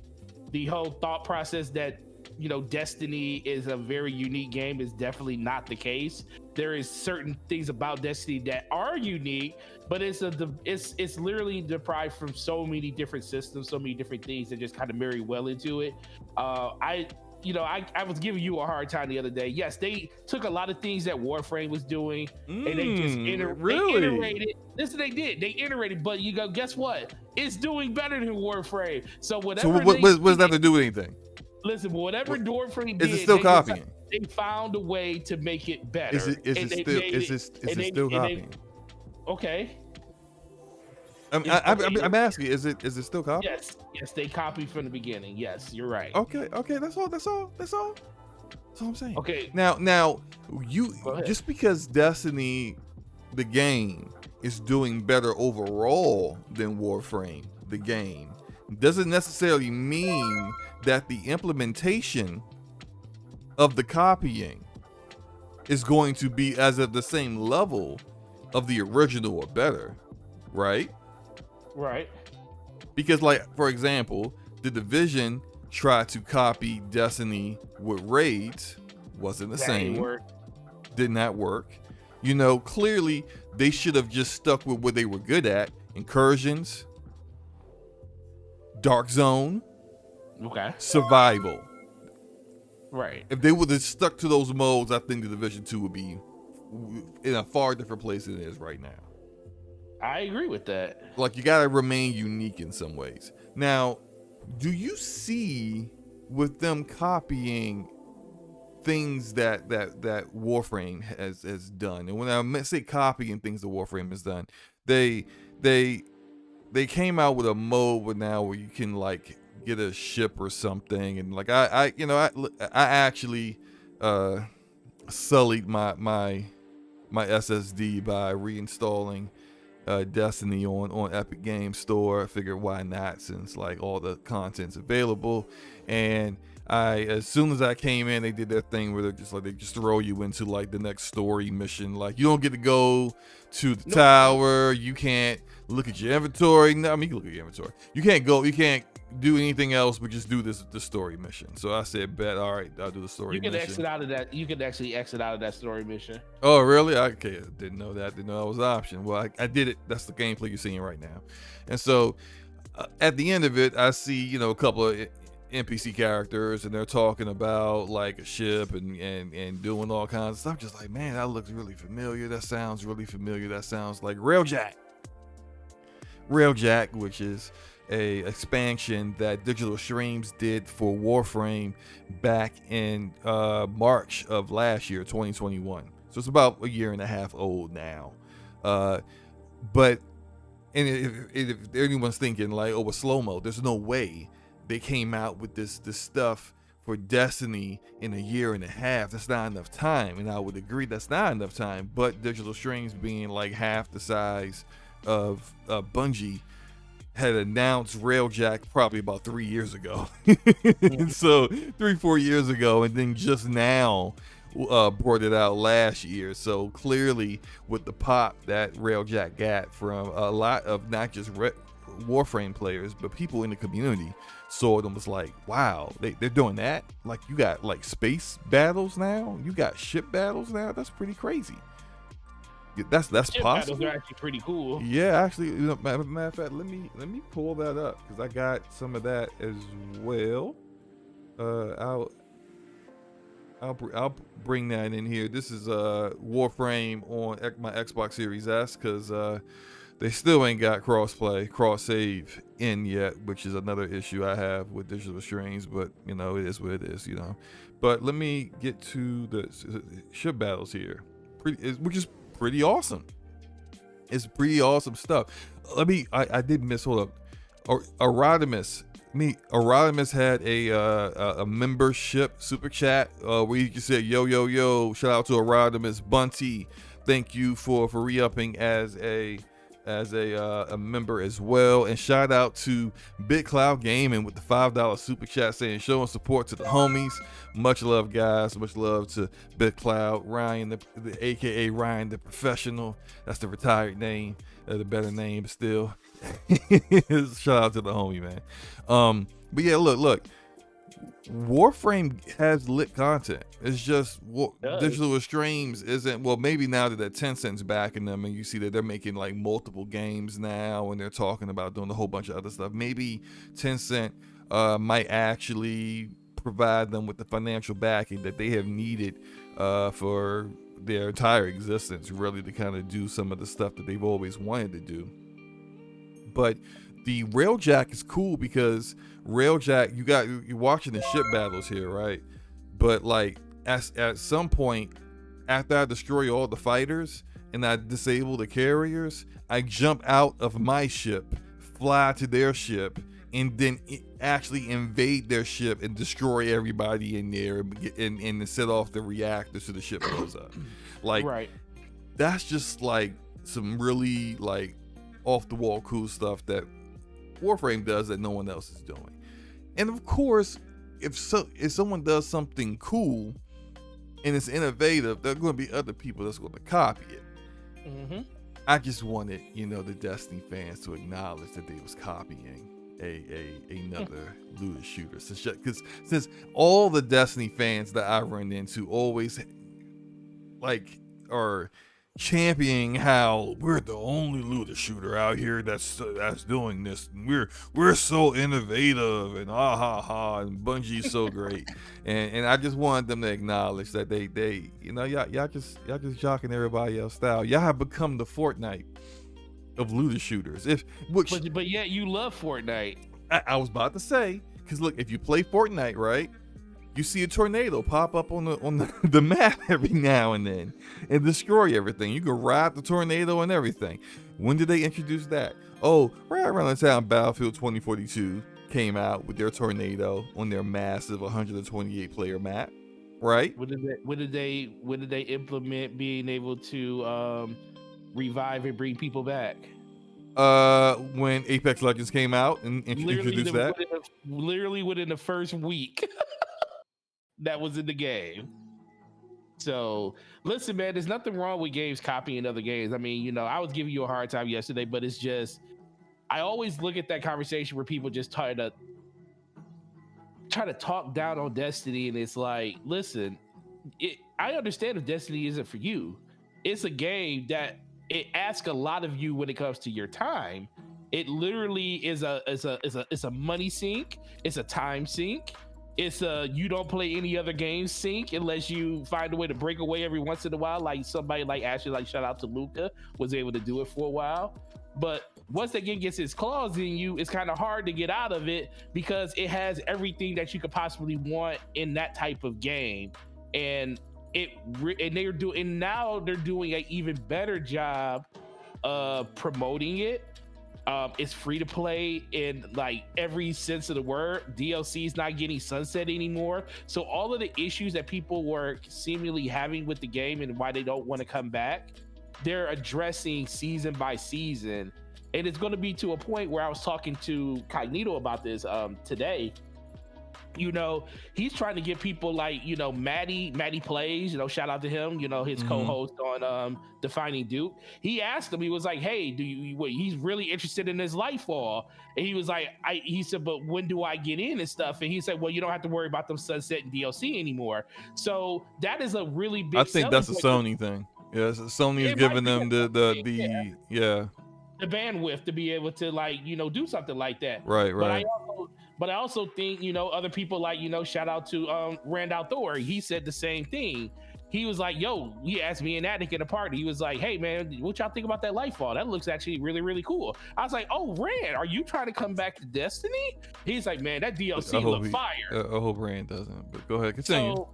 thought process that, you know, Destiny is a very unique game is definitely not the case. There is certain things about Destiny that are unique, but it's literally deprived from so many different systems, so many different things that just kind of marry well into it. I was giving you a hard time the other day. Yes, they took a lot of things that Warframe was doing and they just iterated. Listen, they did. They iterated, but you go, guess what? It's doing better than Warframe. So whatever. So what does that have to do with anything? Listen, whatever Warframe did, is it still copying? They found a way to make it better. Is it still copying? Okay. I'm asking, is it still copying? Yes, they copied from the beginning. Yes, you're right. Okay, that's all I'm saying. Okay. Now you just because Destiny the game is doing better overall than Warframe the game doesn't necessarily mean that the implementation of the copying is going to be as at the same level of the original or better, right? Right. Because, like, for example, The Division tried to copy Destiny with raids. Wasn't the same. Did not work. You know, clearly they should have just stuck with what they were good at. Incursions, Dark Zone, survival. Right. If they would have stuck to those modes, I think the Division 2 would be in a far different place than it is right now. I agree with that. Like, you gotta remain unique in some ways. Now, do you see with them copying things that Warframe has done? And when I say copying things that Warframe has done, they came out with a mode where you can like get a ship or something, and like I actually sullied my SSD by reinstalling Destiny on Epic Games Store. I figured why not, since like all the content's available. And as soon as I came in, they did that thing where they just throw you into like the next story mission. Like, you don't get to go to the tower, you can't look at your inventory. No, I mean, you can look at your inventory. You can't do anything else but just do the story mission. So I said, bet, all right, I'll do the story mission. Exit out of that. You can actually exit out of that story mission. Oh, really? Okay, didn't know that. Didn't know that was an option. Well, I did it. That's the gameplay you're seeing right now. And so at the end of it, I see, a couple of NPC characters, and they're talking about like a ship and doing all kinds of stuff. Just like, man, that looks really familiar. That sounds really familiar. That sounds like Railjack, which is a expansion that Digital Extremes did for Warframe back in March of last year, 2021. So it's about a year and a half old now. But if anyone's thinking like, oh, a slow-mo, there's no way they came out with this stuff for Destiny in a year and a half. That's not enough time. And I would agree that's not enough time. But Digital Extremes, being like half the size of Bungie, had announced Railjack probably about 3 years ago. So 3-4 years ago, and then just now brought it out last year. So clearly with the pop that Railjack got from a lot of not just Warframe players, but people in the community, saw it and was like, wow, they're doing that? Like, you got like space battles now? You got ship battles now? That's pretty crazy. That's possible. Battles are actually pretty cool. Yeah, actually, matter of fact, let me pull that up, because I got some of that as well. I'll bring that in here. This is Warframe on my Xbox Series S, because they still ain't got cross save in yet, which is another issue I have with Digital Extremes. But it is what it is. But let me get to the ship battles here, which is pretty awesome. It's pretty awesome stuff. I did miss. Hold up, Erodimus. Erodimus had a membership super chat where you just said, yo, shout out to Erodimus Bunty. Thank you for re-upping as a member as well, and shout out to Big Cloud Gaming with the $5 super chat, saying showing support to the homies. Much love, guys. Much love to Big Cloud. Ryan, the aka Ryan the Professional. That's the retired name, the better name, but still. Shout out to the homie, man. But yeah, look. Warframe has lit content. It's just Digital Extremes isn't. Well, maybe now that Tencent's backing them, and you see that they're making like multiple games now, and they're talking about doing a whole bunch of other stuff. Maybe Tencent might actually provide them with the financial backing that they have needed for their entire existence, really, to kind of do some of the stuff that they've always wanted to do. But the Railjack is cool because Railjack, you're watching the ship battles here, right? But like at some point, after I destroy all the fighters and I disable the carriers, I jump out of my ship, fly to their ship, and then actually invade their ship and destroy everybody in there, and set off the reactors so the ship blows up. Like, right. That's just like some really like off the wall cool stuff that Warframe does that no one else is doing. And of course, if someone does something cool and it's innovative, there are going to be other people that's going to copy it. Mm-hmm. I just wanted, the Destiny fans to acknowledge that they was copying another looter shooter. Since all the Destiny fans that I run into always like are championing how we're the only looter shooter out here that's doing this. We're so innovative and and Bungie's so great. and I just wanted them to acknowledge that they y'all just jocking everybody else's style. Y'all have become the Fortnite of looter shooters. But yet you love Fortnite. I was about to say, because look, if you play Fortnite, right, you see a tornado pop up on the map every now and then and destroy everything. You can ride the tornado and everything. When did they introduce that? Oh, right around the time Battlefield 2042 came out with their tornado on their massive 128 player map, right? When did they implement being able to revive and bring people back? When Apex Legends came out and introduced that. Literally within the first week. That was in the game. So listen, man, there's nothing wrong with games copying other games. I mean, I was giving you a hard time yesterday, but it's just, I always look at that conversation where people just try to talk down on Destiny, and it's like, listen, I understand if Destiny isn't for you. It's a game that it asks a lot of you when it comes to your time. It literally is a money sink. It's a time sink. It's you don't play any other game sink unless you find a way to break away every once in a while, like somebody like Ashley, like shout out to Luca, was able to do it for a while. But once that game gets its claws in you, it's kind of hard to get out of it because it has everything that you could possibly want in that type of game. And they're doing an even better job of promoting it. It's free to play in like every sense of the word. DLC is not getting sunset anymore. So all of the issues that people were seemingly having with the game and why they don't want to come back, they're addressing season by season. And it's going to be to a point where I was talking to Cognito about this today. He's trying to get people like, Maddie Plays, shout out to him, his co-host on Defining Duke. He asked him, he was like, hey, he's really interested in this Lightfall. And he was like, he said, but when do I get in and stuff? And he said, well, you don't have to worry about them sunsetting DLC anymore. So that is a really big, I think that's a Sony thing. Yeah, Sony is giving them the bandwidth to be able to do something like that. Right. But I also think, other people like, shout out to Randall Thor. He said the same thing. He was like, he asked me and Attic at a party. He was like, hey, man, what y'all think about that Lightfall? That looks actually really, really cool. I was like, oh, Rand, are you trying to come back to Destiny? He's like, man, that DLC look fire. I hope Rand doesn't, but go ahead, continue.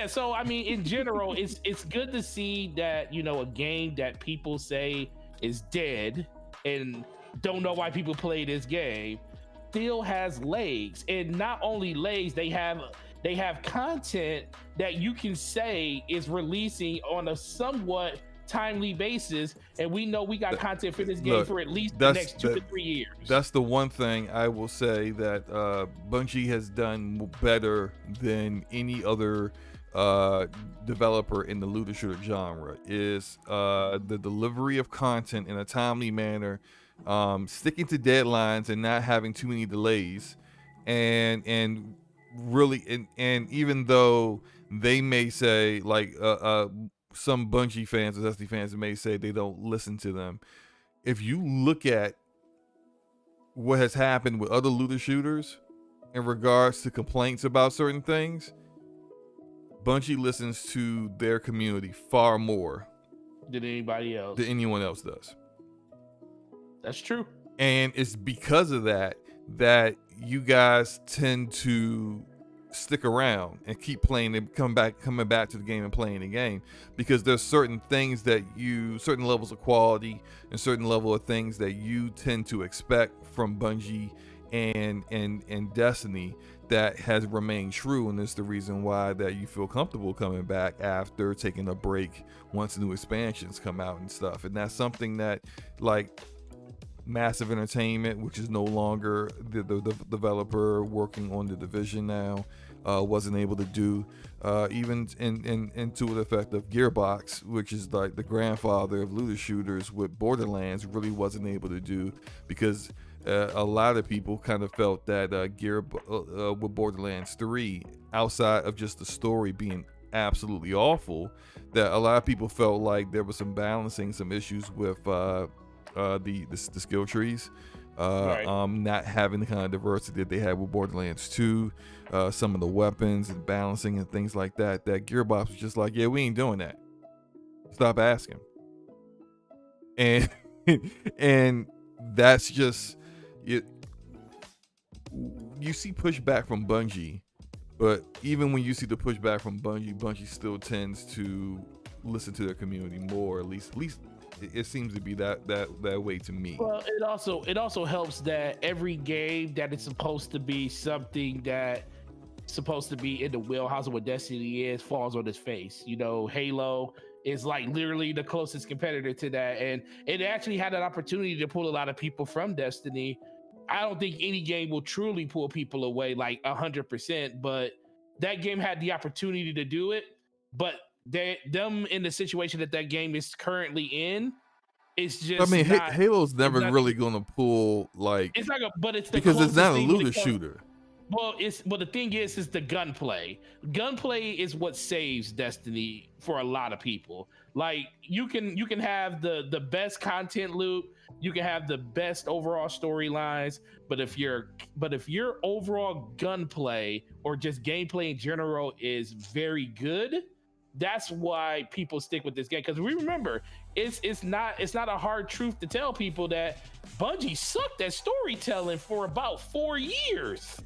So I mean, in general, it's good to see that, a game that people say is dead and don't know why people play this game still has legs. And not only legs, they have content that you can say is releasing on a somewhat timely basis, and we know we got content for this game for at least the next 2 to 3 years. That's the one thing I will say that Bungie has done better than any other developer in the looter shooter genre is the delivery of content in a timely manner, sticking to deadlines and not having too many delays, and really, and even though they may say like some Bungie fans or Destiny fans may say they don't listen to them, if you look at what has happened with other looter shooters in regards to complaints about certain things, Bungie listens to their community far more than anybody else, than anyone else does. That's true. And it's because of that you guys tend to stick around and keep playing and coming back to the game and playing the game, because there's certain things certain levels of quality and certain level of things that you tend to expect from Bungie and Destiny that has remained true, and it's the reason why that you feel comfortable coming back after taking a break once new expansions come out and stuff. And that's something that like Massive Entertainment, which is no longer the developer working on the Division now, wasn't able to do. Even into the effect of Gearbox, which is like the grandfather of looter shooters with Borderlands, really wasn't able to do, because a lot of people kind of felt that with Borderlands 3, outside of just the story being absolutely awful, that a lot of people felt like there was some balancing, some issues with the skill trees. Not having the kind of diversity that they had with Borderlands 2, some of the weapons and balancing and things like that. That Gearbox was just like, yeah, we ain't doing that. Stop asking. And and that's just it. You see pushback from Bungie, but even when you see the pushback from Bungie still tends to listen to their community more. At least it seems to be that way to me. Well, it also helps that every game that is supposed to be something that supposed to be in the wheelhouse of what Destiny is falls on its face. You know, Halo is like literally the closest competitor to that, and it actually had an opportunity to pull a lot of people from Destiny. I don't think any game will truly pull people away like 100%, but that game had the opportunity to do it. But them in the situation that game is currently in, it's just. I mean, Halo's never really gonna pull like. It's like but it's because it's not a looter shooter. Well, the thing is the gunplay. Gunplay is what saves Destiny for a lot of people. Like you can have the best content loop, you can have the best overall storylines, but if your overall gunplay or just gameplay in general is very good, that's why people stick with this game. Because we remember, it's not a hard truth to tell people that Bungie sucked at storytelling for about 4 years.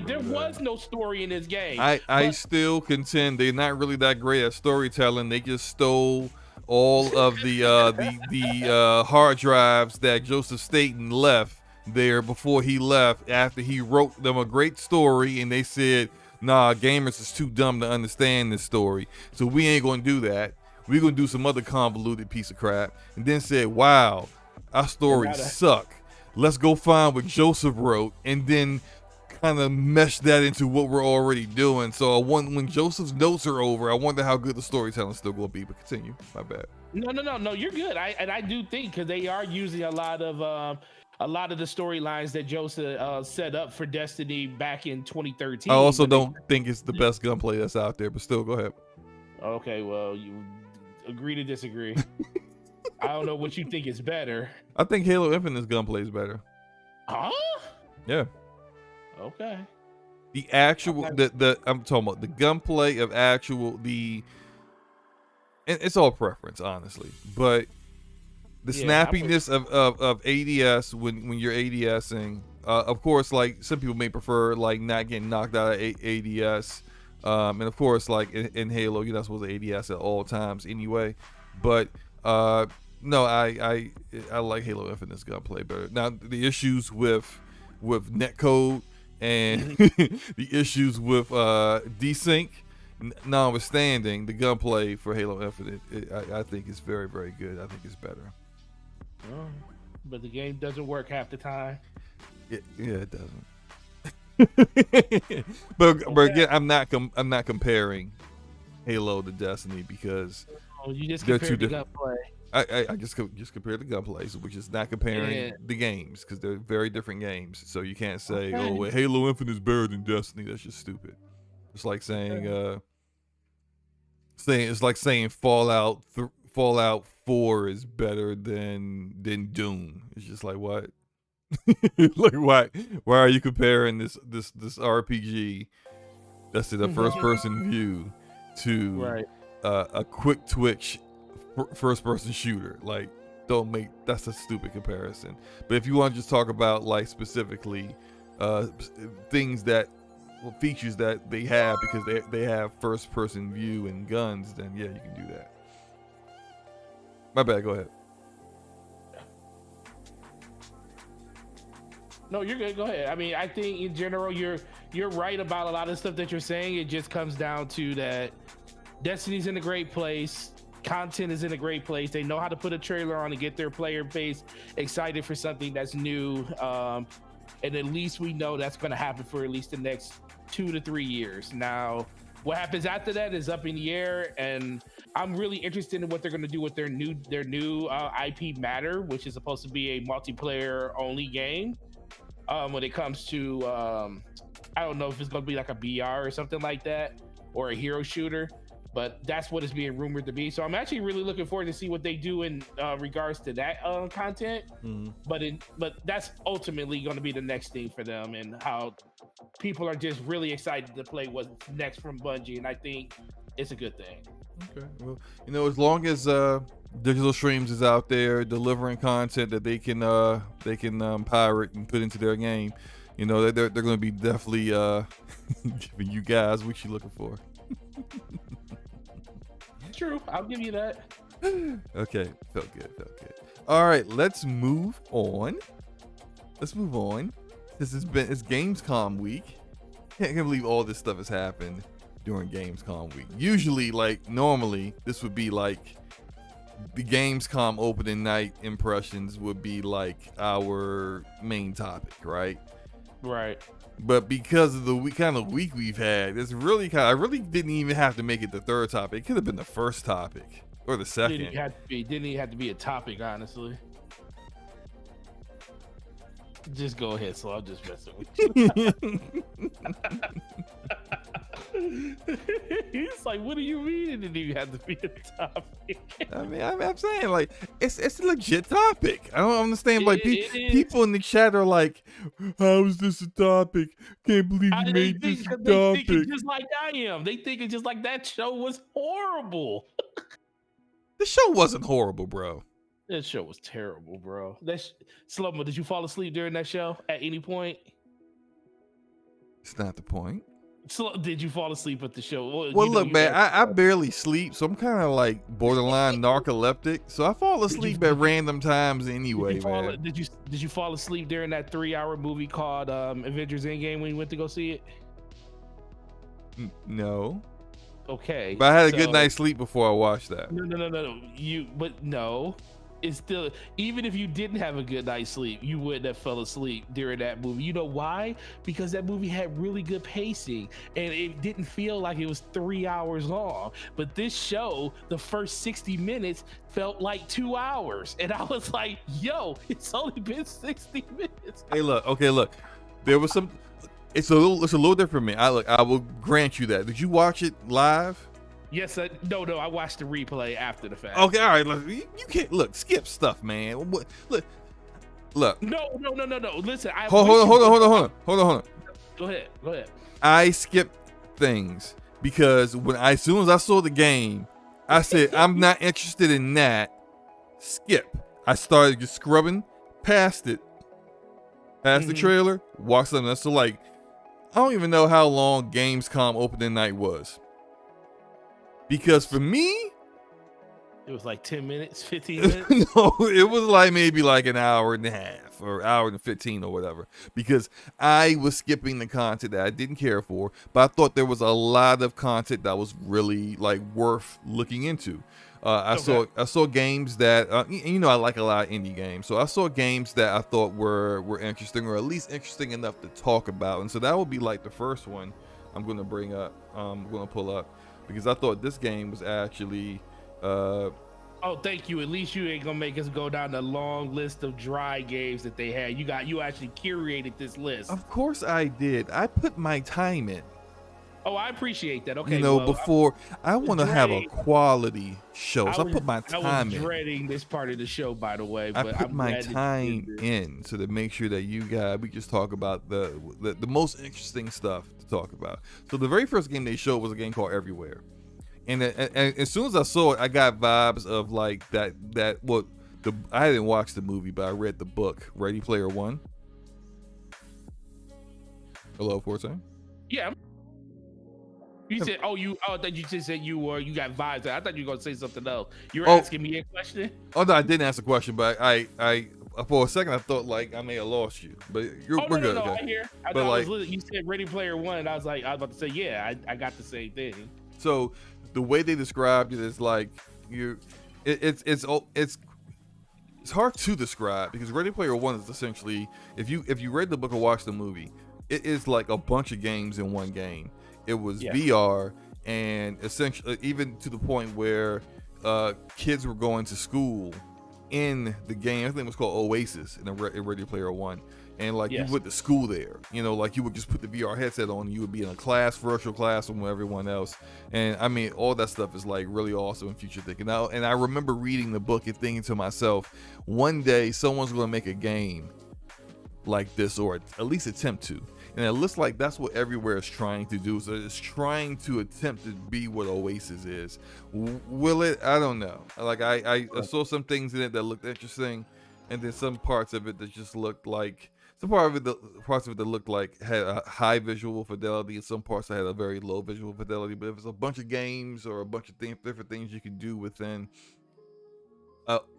There was no story in this game. I still contend they're not really that great at storytelling. They just stole all of the hard drives that Joseph Staten left there before he left, after he wrote them a great story, and they said, nah, gamers is too dumb to understand this story, so we ain't gonna do that. We're gonna do some other convoluted piece of crap. And then said, wow, our stories suck. Let's go find what Joseph wrote and then kind of mesh that into what we're already doing. So when Joseph's notes are over, I wonder how good the storytelling's still gonna be. But continue. My bad. No, you're good. I do think, because they are using a lot of the storylines that Joseph set up for Destiny back in 2013. I also don't think it's the best gunplay that's out there, but still, go ahead. Okay, well, you agree to disagree. I don't know what you think is better. I think Halo Infinite's gunplay is better. Huh? Yeah. Okay. The actual I'm talking about the gunplay of it's all preference, honestly, but the snappiness of ADS when you're ADSing, of course, like some people may prefer like not getting knocked out of ADS, and of course, like in Halo, you're not supposed to ADS at all times anyway. But no, I like Halo Infinite's gunplay better. Now the issues with netcode and the issues with desync, notwithstanding, the gunplay for Halo Infinite, I think is very, very good. I think it's better. But the game doesn't work half the time. It doesn't. but again, I'm not comparing Halo to Destiny, because you just they're two different. I just compare the gunplays, which is not comparing the games, because they're very different games. So you can't say, oh, Halo Infinite is better than Destiny. That's just stupid. It's like saying saying Fallout 4 is better than Dune. It's just like, what? Like, why are you comparing this RPG that's in a first person view to a quick twitch first person shooter? Like, that's a stupid comparison. But if you want to just talk about like specifically things features that they have, because they have first person view and guns, then yeah, you can do that. My bad, go ahead. No, you're good. Go ahead. I mean, I think in general, you're right about a lot of stuff that you're saying. It just comes down to that Destiny's in a great place. Content is in a great place. They know how to put a trailer on and get their player base excited for something that's new. And at least we know that's going to happen for at least the next 2 to 3 years. Now, what happens after that is up in the air, and I'm really interested in what they're going to do with their new IP Matter, which is supposed to be a multiplayer only game. when it comes to I don't know if it's gonna be like a BR or something like that, or a hero shooter, but that's what it's being rumored to be. So I'm actually really looking forward to see what they do in regards to that content. But that's ultimately going to be the next thing for them, and how people are just really excited to play what's next from Bungie, and I think it's a good thing. Okay, well, as long as Digital Streams is out there delivering content that they can pirate and put into their game, they're going to be definitely giving you guys what you're looking for. True, I'll give you that. Okay, felt good. All right, let's move on. It's Gamescom week. Can't believe all this stuff has happened during Gamescom week. Usually, normally, this would be like the Gamescom opening night impressions would be like our main topic, right? Right. But because of the kind of week we've had, I really didn't even have to make it the third topic. It could have been the first topic or the second. Didn't even have to be a topic, honestly. Just go ahead, so I'll just mess with you. He's like, what do you mean it didn't even have to be a topic? I'm saying it's a legit topic. I don't understand people in the chat are like, how is this a topic? Can't believe you made this a topic. They thinking just like I am. They thinking just like that show was horrible. The show wasn't horrible, bro. That show was terrible, bro. Slow-mo, did you fall asleep during that show at any point? It's not the point. Did you fall asleep at the show? Well, look, man, I barely sleep, so I'm kind of like borderline narcoleptic. So I fall asleep at random times anyway, man. Did you fall asleep during that 3-hour movie called Avengers Endgame when you went to go see it? No. Okay. But I had a good night's sleep before I watched that. No. It's still, even if you didn't have a good night's sleep, you wouldn't have fell asleep during that movie. You know why? Because that movie had really good pacing and it didn't feel like it was 3 hours long. But this show, the first 60 minutes felt like 2 hours. And I was like, yo, it's only been 60 minutes. Hey, look. There was some, it's a little different for me. I will grant you that. Did you watch it live? Yes, no, I watched the replay after the fact. Okay, all right. Look, you can't skip stuff, man. Look. No. Listen, hold on. Go ahead. I skipped things because as soon as I saw the game, I said I'm not interested in that. Skip. I started just scrubbing past the trailer, watched something else. So I don't even know how long Gamescom opening night was. Because for me, it was like 10 minutes, 15 minutes. No, it was maybe an hour and a half or hour and 15 or whatever. Because I was skipping the content that I didn't care for, but I thought there was a lot of content that was really worth looking into. I saw games that I like a lot of indie games, so I saw games that I thought were interesting, or at least interesting enough to talk about. And so that would be the first one I'm going to bring up. I'm going to pull up. Because I thought this game was actually oh, thank you. At least you ain't gonna make us go down the long list of dry games that they had. You actually curated this list. Of course I did. I put my time in. Oh, I appreciate that. Okay. Before I want to have a quality show, so I put my time in. I was dreading this part of the show, by the way. But I put my time in so to make sure that we just talk about the most interesting stuff to talk about. So the very first game they showed was a game called Everywhere, and as soon as I saw it, I got vibes of that. Well, I didn't watch the movie, but I read the book, Ready Player One. Hello, Forte. Yeah. You said, you just said you got vibes. I thought you were gonna say something else. You were asking me a question. Oh no, I didn't ask a question, but I for a second I thought I may have lost you, but we're good. No, okay. I hear. You said Ready Player One, and I was about to say, yeah, I got the same thing. So the way they described it is it's hard to describe because Ready Player One is essentially, if you read the book or watched the movie, it is like a bunch of games in one game. It was VR, and essentially even to the point where kids were going to school in the game. I think it was called Oasis in Ready Player One. And like Yes. you went to school there, you know, like you would just put the VR headset on and you would be in a class, virtual classroom with everyone else. And I mean, all that stuff is like really awesome and future thinking. Now, and I remember reading the book and thinking to myself, one day someone's going to make a game like this, or at least attempt to. And it looks like that's what everywhere is trying to do. So it's trying to attempt to be what Oasis is. Will it? I don't know. Like I saw some things in it that looked interesting, and then some parts of it that just looked like parts of it that looked like had a high visual fidelity, and some parts that had a very low visual fidelity. But if it's a bunch of games or a bunch of different things you can do within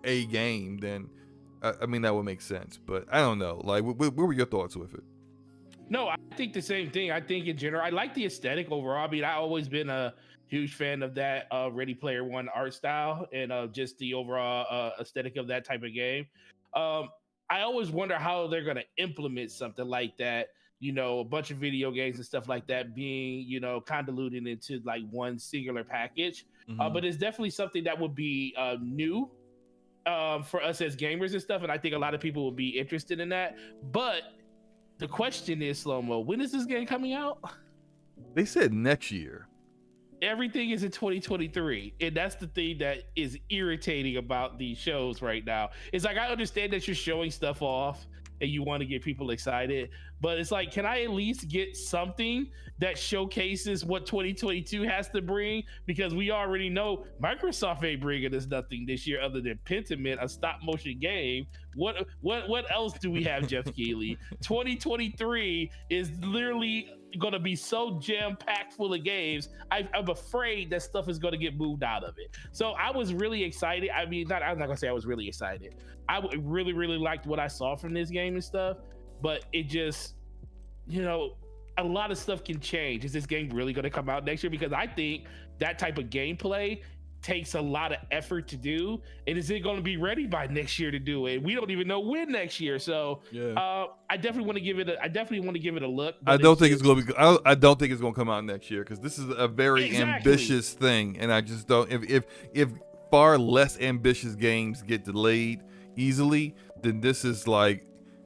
a game, then I mean that would make sense. But I don't know. Like, what were your thoughts with it? No, I think the same thing. I think in general, I like the aesthetic overall. I mean, I've always been a huge fan of that Ready Player One art style and just the overall aesthetic of that type of game. I always wonder how they're going to implement something like that, you know, a bunch of video games and stuff like that being, you know, convoluted into like one singular package. But it's definitely something that would be new for us as gamers and stuff. And I think a lot of people will be interested in that. But the question is, Slow-Mo, when is this game coming out? They said next year. Everything is in 2023, and that's the thing that is irritating about these shows right now. It's like, I understand that you're showing stuff off and you want to get people excited, but it's like, can I at least get something that showcases what 2022 has to bring? Because we already know Microsoft ain't bringing us nothing this year other than Pentiment, a stop motion game. What else do we have, Jeff Keighley? 2023 is literally going to be so jam-packed full of games. I'm afraid that stuff is going to get moved out of it. So I was really excited. I mean, I'm not going to say I was really excited. I really, really liked what I saw from this game and stuff, but it just, you know, a lot of stuff can change. Is this game really going to come out next year? Because I think that type of gameplay takes a lot of effort to do, and is it going to be ready by next year to do it? We don't even know when next year. So yeah. I definitely want to give it a look. I don't think it's going to come out next year, because this is a very ambitious thing, and I just don't. If far less ambitious games get delayed easily, then this is like,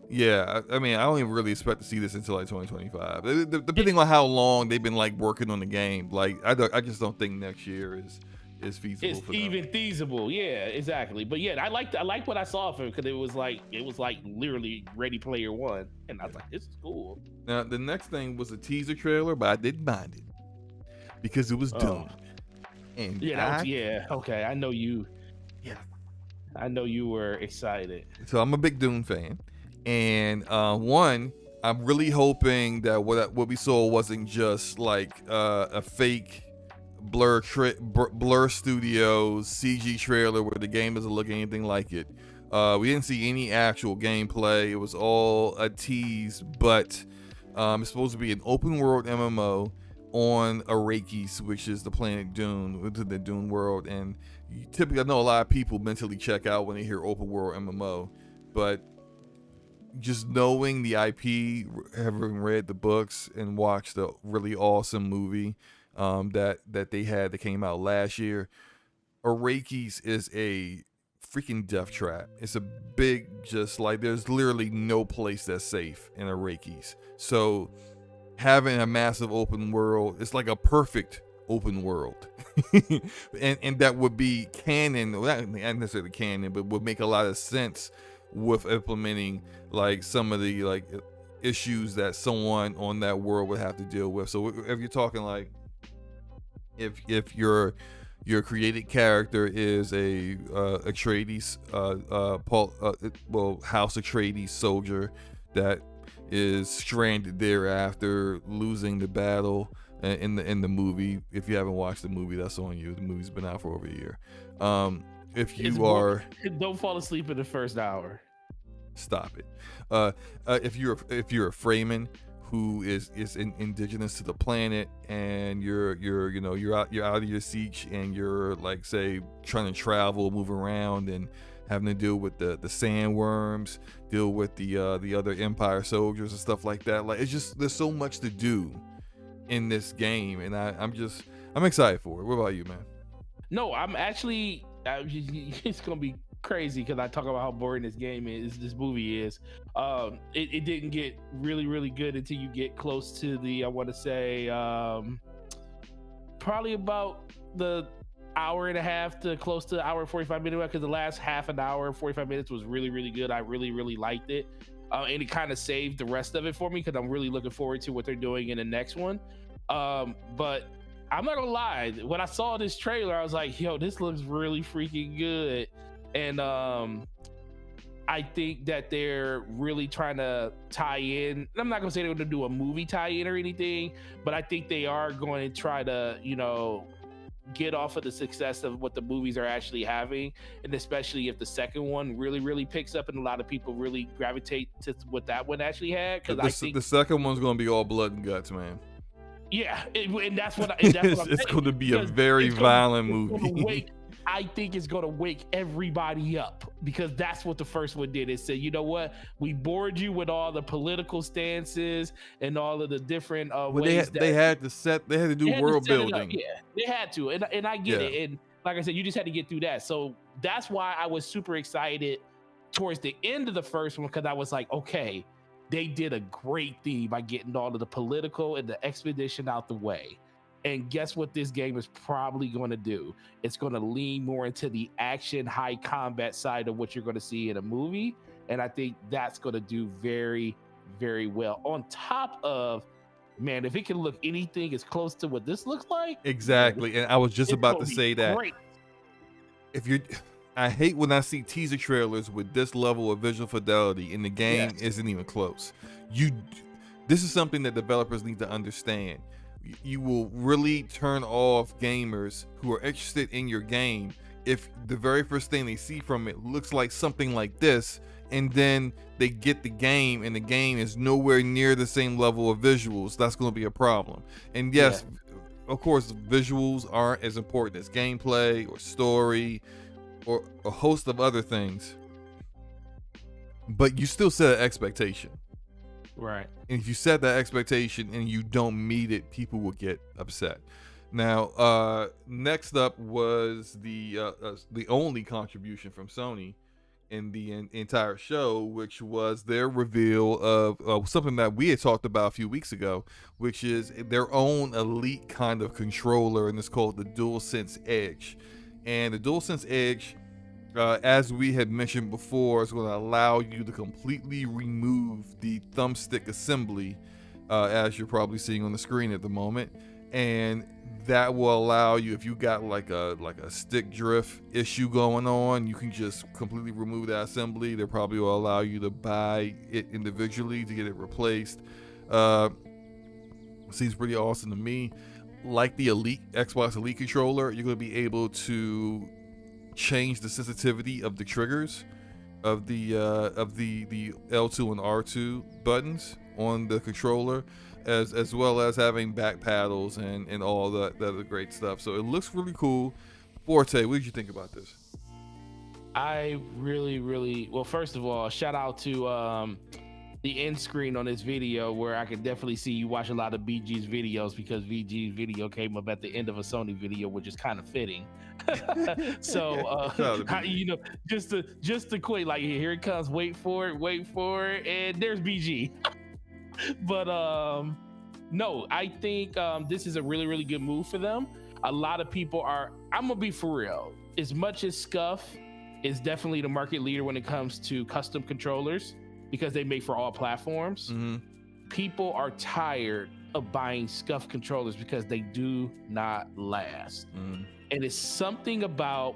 yeah, I mean, I don't even really expect to see this until like 2025, depending on how long they've been like working on the game. Like, I just don't think next year is feasible. It's for even them. feasible, yeah, exactly. But yeah, I liked what I saw of it, because it was like literally Ready Player One, and I was like, this is cool. Now the next thing was a teaser trailer, but I didn't mind it because it was Dune. And okay, I know you. Yeah, I know you were excited. So I'm a big Dune fan, and I'm really hoping that what we saw wasn't just like a fake Blur Studios CG trailer where the game doesn't look anything like it. We didn't see any actual gameplay. It was all a tease, but it's supposed to be an open world MMO on Arrakis, which is the planet Dune, within the Dune world. And typically, I know a lot of people mentally check out when they hear open world MMO, but just knowing the IP, having read the books and watched the really awesome movie that they had that came out last year, Arrakis is a freaking death trap. It's a big, just like, there's literally no place that's safe in Arrakis. So having a massive open world, it's like a perfect open world. and that would be canon, well, not necessarily canon, but would make a lot of sense with implementing like some of the like issues that someone on that world would have to deal with. So if you're talking like, if your created character is a Atreides, House Atreides soldier that is stranded there after losing the battle in the movie. If you haven't watched the movie, that's on you. The movie's been out for over a year. If you don't fall asleep in the first hour. Stop it. If you're a Fremen who is indigenous to the planet, and you're out of your siege, and you're like, say, trying to travel, move around, and having to deal with the sandworms, deal with the other Empire soldiers and stuff like that. Like, it's just, there's so much to do in this game, and I'm excited for it. What about you, man? No, it's gonna be crazy because I talk about how boring this movie is. It didn't get really, really good until you get close to the, I want to say, probably about the hour and a half to close to hour and 45 minutes, because the last half an hour, 45 minutes was really, really good. I really, really liked it. And it kind of saved the rest of it for me because I'm really looking forward to what they're doing in the next one. But I'm not gonna lie, when I saw this trailer, I was like, yo, this looks really freaking good. And I think that they're really trying to tie in. I'm not gonna say they're gonna do a movie tie-in or anything, but I think they are going to try to, get off of the success of what the movies are actually having, and especially if the second one really, really picks up and a lot of people really gravitate to what that one actually had. Because I think the second one's gonna be all blood and guts, man. Yeah, and that's what it's going to be a very violent movie. I think it's going to wake everybody up, because that's what the first one did. It said, you know what, we bored you with all the political stances and all of the different ways. They had to do world building. Yeah, they had to, and I get it. And like I said, you just had to get through that. So that's why I was super excited towards the end of the first one, because I was like, okay, they did a great thing by getting all of the political and the expedition out the way. And guess what this game is probably going to do? It's going to lean more into the action, high combat side of what you're going to see in a movie. And I think that's going to do very, very well. On top of, man, if it can look anything as close to what this looks like. Exactly. And I was just about to say that. Great. I hate when I see teaser trailers with this level of visual fidelity and the game isn't even close. This is something that developers need to understand. You will really turn off gamers who are interested in your game if the very first thing they see from it looks like something like this, and then they get the game and the game is nowhere near the same level of visuals. That's going to be a problem. And yes, of course, visuals aren't as important as gameplay or story or a host of other things, but you still set an expectation, right? And if you set that expectation and you don't meet it, people will get upset. Now, next up was the only contribution from Sony in the entire show, which was their reveal of something that we had talked about a few weeks ago, which is their own elite kind of controller, and it's called the DualSense Edge. And the DualSense Edge, as we had mentioned before, is going to allow you to completely remove the thumbstick assembly, as you're probably seeing on the screen at the moment. And that will allow you, if you got like a stick drift issue going on, you can just completely remove that assembly. They probably will allow you to buy it individually to get it replaced. Seems pretty awesome to me. Like the Xbox Elite controller, you're going to be able to change the sensitivity of the triggers of the L2 and R2 buttons on the controller, as well as having back paddles and all that other great stuff. So it looks really cool. Forte, what did you think about this? I really, well, first of all, shout out to the end screen on this video, where I can definitely see you watch a lot of BG's videos, because VG's video came up at the end of a Sony video, which is kind of fitting. So just to quick, like, here it comes, wait for it, and there's BG. But no, I think this is a really, really good move for them. A lot of people are, I'm gonna be for real, as much as Scuff is definitely the market leader when it comes to custom controllers, because they make for all platforms. Mm-hmm. People are tired of buying Scuff controllers because they do not last. Mm-hmm. And it's something about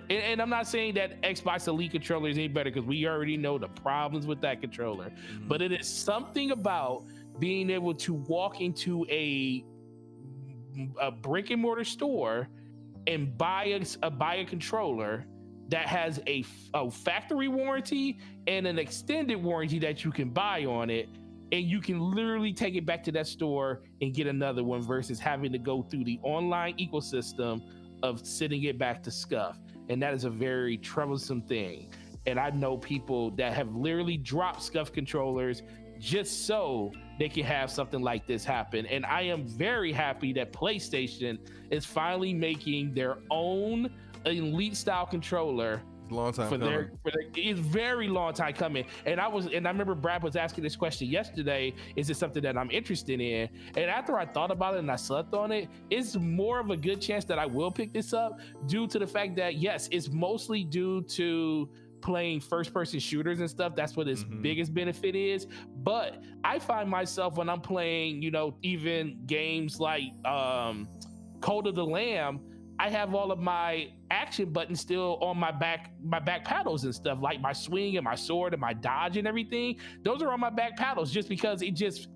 and I'm not saying that Xbox Elite controller is any better, because we already know the problems with that controller. Mm-hmm. But it is something about being able to walk into a brick and mortar store and buy a controller that has a factory warranty and an extended warranty that you can buy on it, and you can literally take it back to that store and get another one, versus having to go through the online ecosystem of sending it back to Scuff. And that is a very troublesome thing. And I know people that have literally dropped Scuff controllers just so they can have something like this happen. And I am very happy that PlayStation is finally making their own Elite style controller long time coming. It's very long time coming. And I remember Brad was asking this question yesterday. Is it something that I'm interested in? And after I thought about it and I slept on it, it's more of a good chance that I will pick this up due to the fact that yes, it's mostly due to playing first-person shooters and stuff. That's what its biggest benefit is. But I find myself when I'm playing, even games like Code of the Lamb, I have all of my action buttons still on my back paddles and stuff, like my swing and my sword and my dodge and everything. Those are on my back paddles just because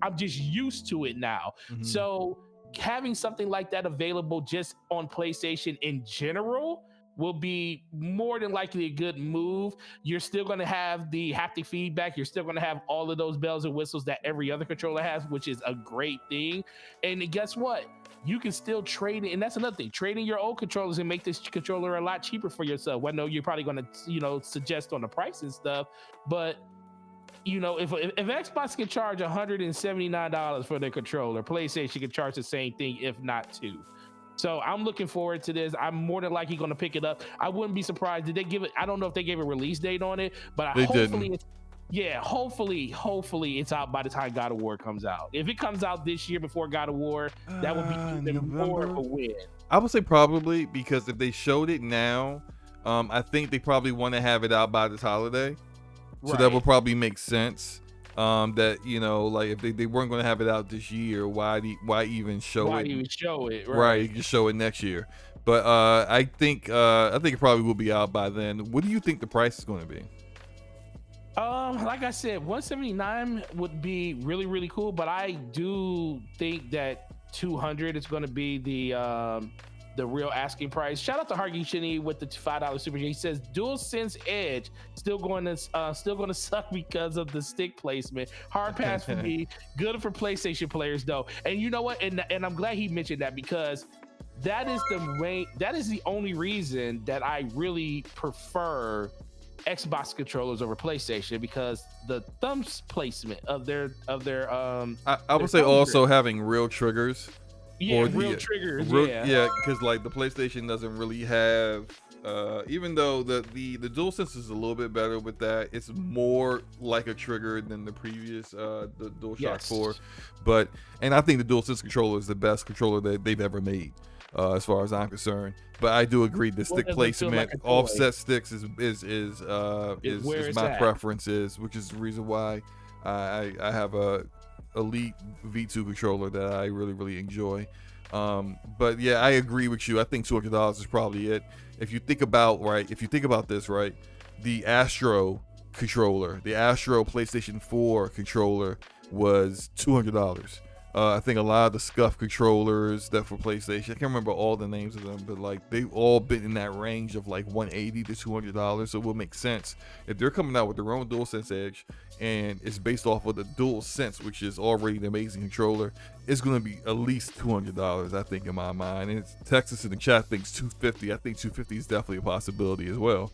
I'm just used to it now. So having something like that available just on PlayStation in general will be more than likely a good move. You're still going to have the haptic feedback. You're still going to have all of those bells and whistles that every other controller has, which is a great thing. And guess what? You can still trade it. And that's another thing. Trade in your old controllers and make this controller a lot cheaper for yourself. I know you're probably going to, suggest on the price and stuff, but if Xbox can charge $179 for their controller, PlayStation can charge the same thing, if not two. So I'm looking forward to this. I'm more than likely going to pick it up. I wouldn't be surprised. Did they give it? I don't know if they gave a release date on it, but hopefully it's out by the time God of War comes out. If it comes out this year before God of War, that would be even more of a win. I would say probably, because if they showed it now, I think they probably want to have it out by this holiday. So that would probably make sense. That like if they weren't going to have it out this year, why even show it? Why even show it? Right, you can show it next year. But I think it probably will be out by then. What do you think the price is going to be? Like I said, $179 would be really, really cool. But I do think that $200 is going to be the real asking price. Shout out to Hargy Shinny with the $5 super chat. He says DualSense Edge still going to suck because of the stick placement. Hard pass for me. Good for PlayStation players though. And you know what? And I'm glad he mentioned that, because that is the only reason that I really prefer Xbox controllers over PlayStation, because the thumb placement of their I would say also having real triggers. Yeah, real triggers. Yeah, because like the PlayStation doesn't really have. Even though the DualSense is a little bit better with that, it's more like a trigger than the previous the DualShock 4. And I think the DualSense controller is the best controller that they've ever made, as far as I'm concerned. But I do agree, the stick placement, like offset sticks is my preferences, which is the reason why I have a Elite V2 controller that I really, really enjoy. But yeah, I agree with you. I think $200 is probably it. If you think about this, right, the Astro controller, the Astro PlayStation 4 controller was $200. I think a lot of the scuff controllers that for PlayStation, I can't remember all the names of them, but like they've all been in that range of like $180 to $200. So it will make sense if they're coming out with their own DualSense Edge and it's based off of the DualSense, which is already an amazing controller. It's going to be at least $200, I think, in my mind. And Texas in the chat thinks $250. I think $250 is definitely a possibility as well.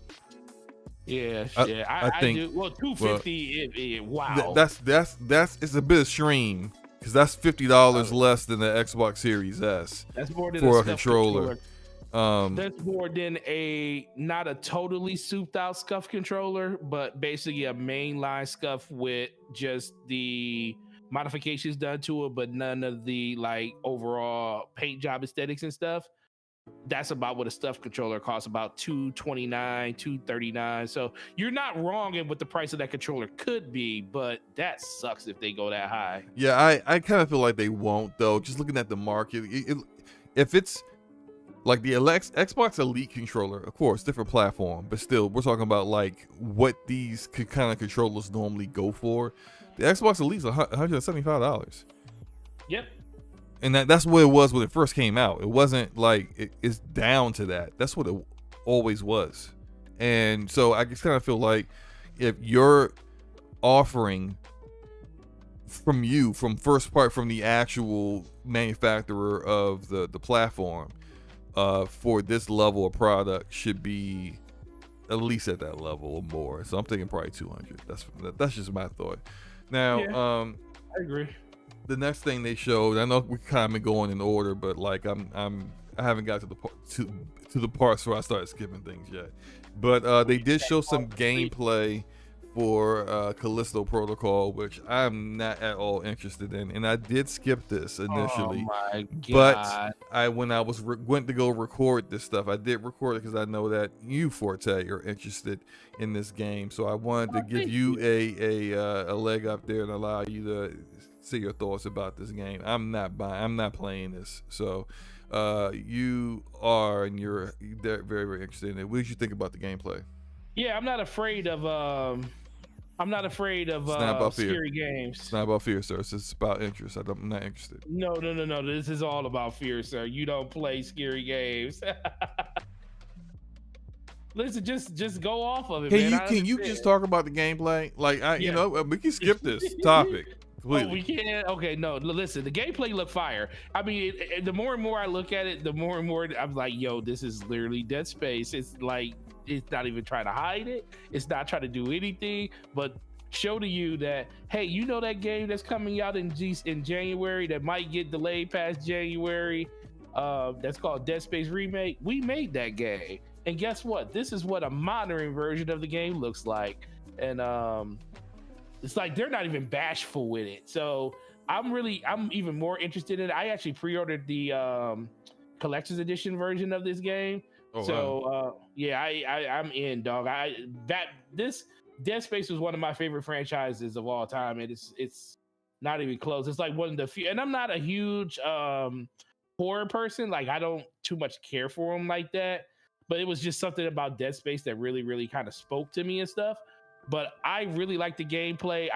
Yeah, I think. Do. Well, $250. Wow. That's it's a bit extreme. Because that's $50 less than the Xbox Series S. That's more than for a controller. That's more than not a totally souped out scuff controller, but basically a mainline scuff with just the modifications done to it, but none of the like overall paint job aesthetics and stuff. That's about what a stuff controller costs, about $229, $239. So you're not wrong in what the price of that controller could be, but that sucks if they go that high. Yeah, I kind of feel like they won't, though. Just looking at the market, if it's like the Xbox Elite controller, of course, different platform, but still, we're talking about like what these kind of controllers normally go for. The Xbox Elite is $175. Yep. And that's what it was when it first came out. It wasn't like it's down to that. That's what it always was. And so I just kind of feel like if you're offering from the actual manufacturer of the platform for this level of product should be at least at that level or more. So I'm thinking probably $200. That's just my thought. Now, I agree. The next thing they showed, I know we kind of been going in order, but like I'm I haven't got to the parts where I started skipping things yet. But they did show some gameplay for Callisto Protocol, which I'm not at all interested in, and I did skip this initially. Oh my But God. when I was went to go record this stuff, I did record it because I know that you, Forte, are interested in this game. So I wanted to give you a leg up there and allow you to see your thoughts about this game. I'm not playing this. So you are, and you're very, very interested in it. What did you think about the gameplay? Yeah, I'm not afraid of It's not about fear. scary games. It's not about fear, sir. It's about interest. I'm not interested. No. This is all about fear, sir. You don't play scary games. Listen, just go off of it, man. Can you just talk about the gameplay? Like, you know, we can skip this topic completely. Oh, we can? Okay, no. Listen, the gameplay look fire. I mean, the more and more I look at it, the more and more I'm like, yo, this is literally Dead Space. It's like, it's not even trying to hide it. It's not trying to do anything, but show to you that, hey, you know that game that's coming out in January that might get delayed past January? That's called Dead Space Remake. We made that game. And guess what? This is what a modern version of the game looks like. And it's like they're not even bashful with it. So I'm even more interested in it. I actually pre-ordered the collector's edition version of this game. Oh, so wow. yeah, I'm in, dog. This Dead Space was one of my favorite franchises of all time, and it's not even close. It's like one of the few, and I'm not a huge horror person. Like, I don't too much care for them like that. But it was just something about Dead Space that really, really kind of spoke to me and stuff. But I really like the gameplay.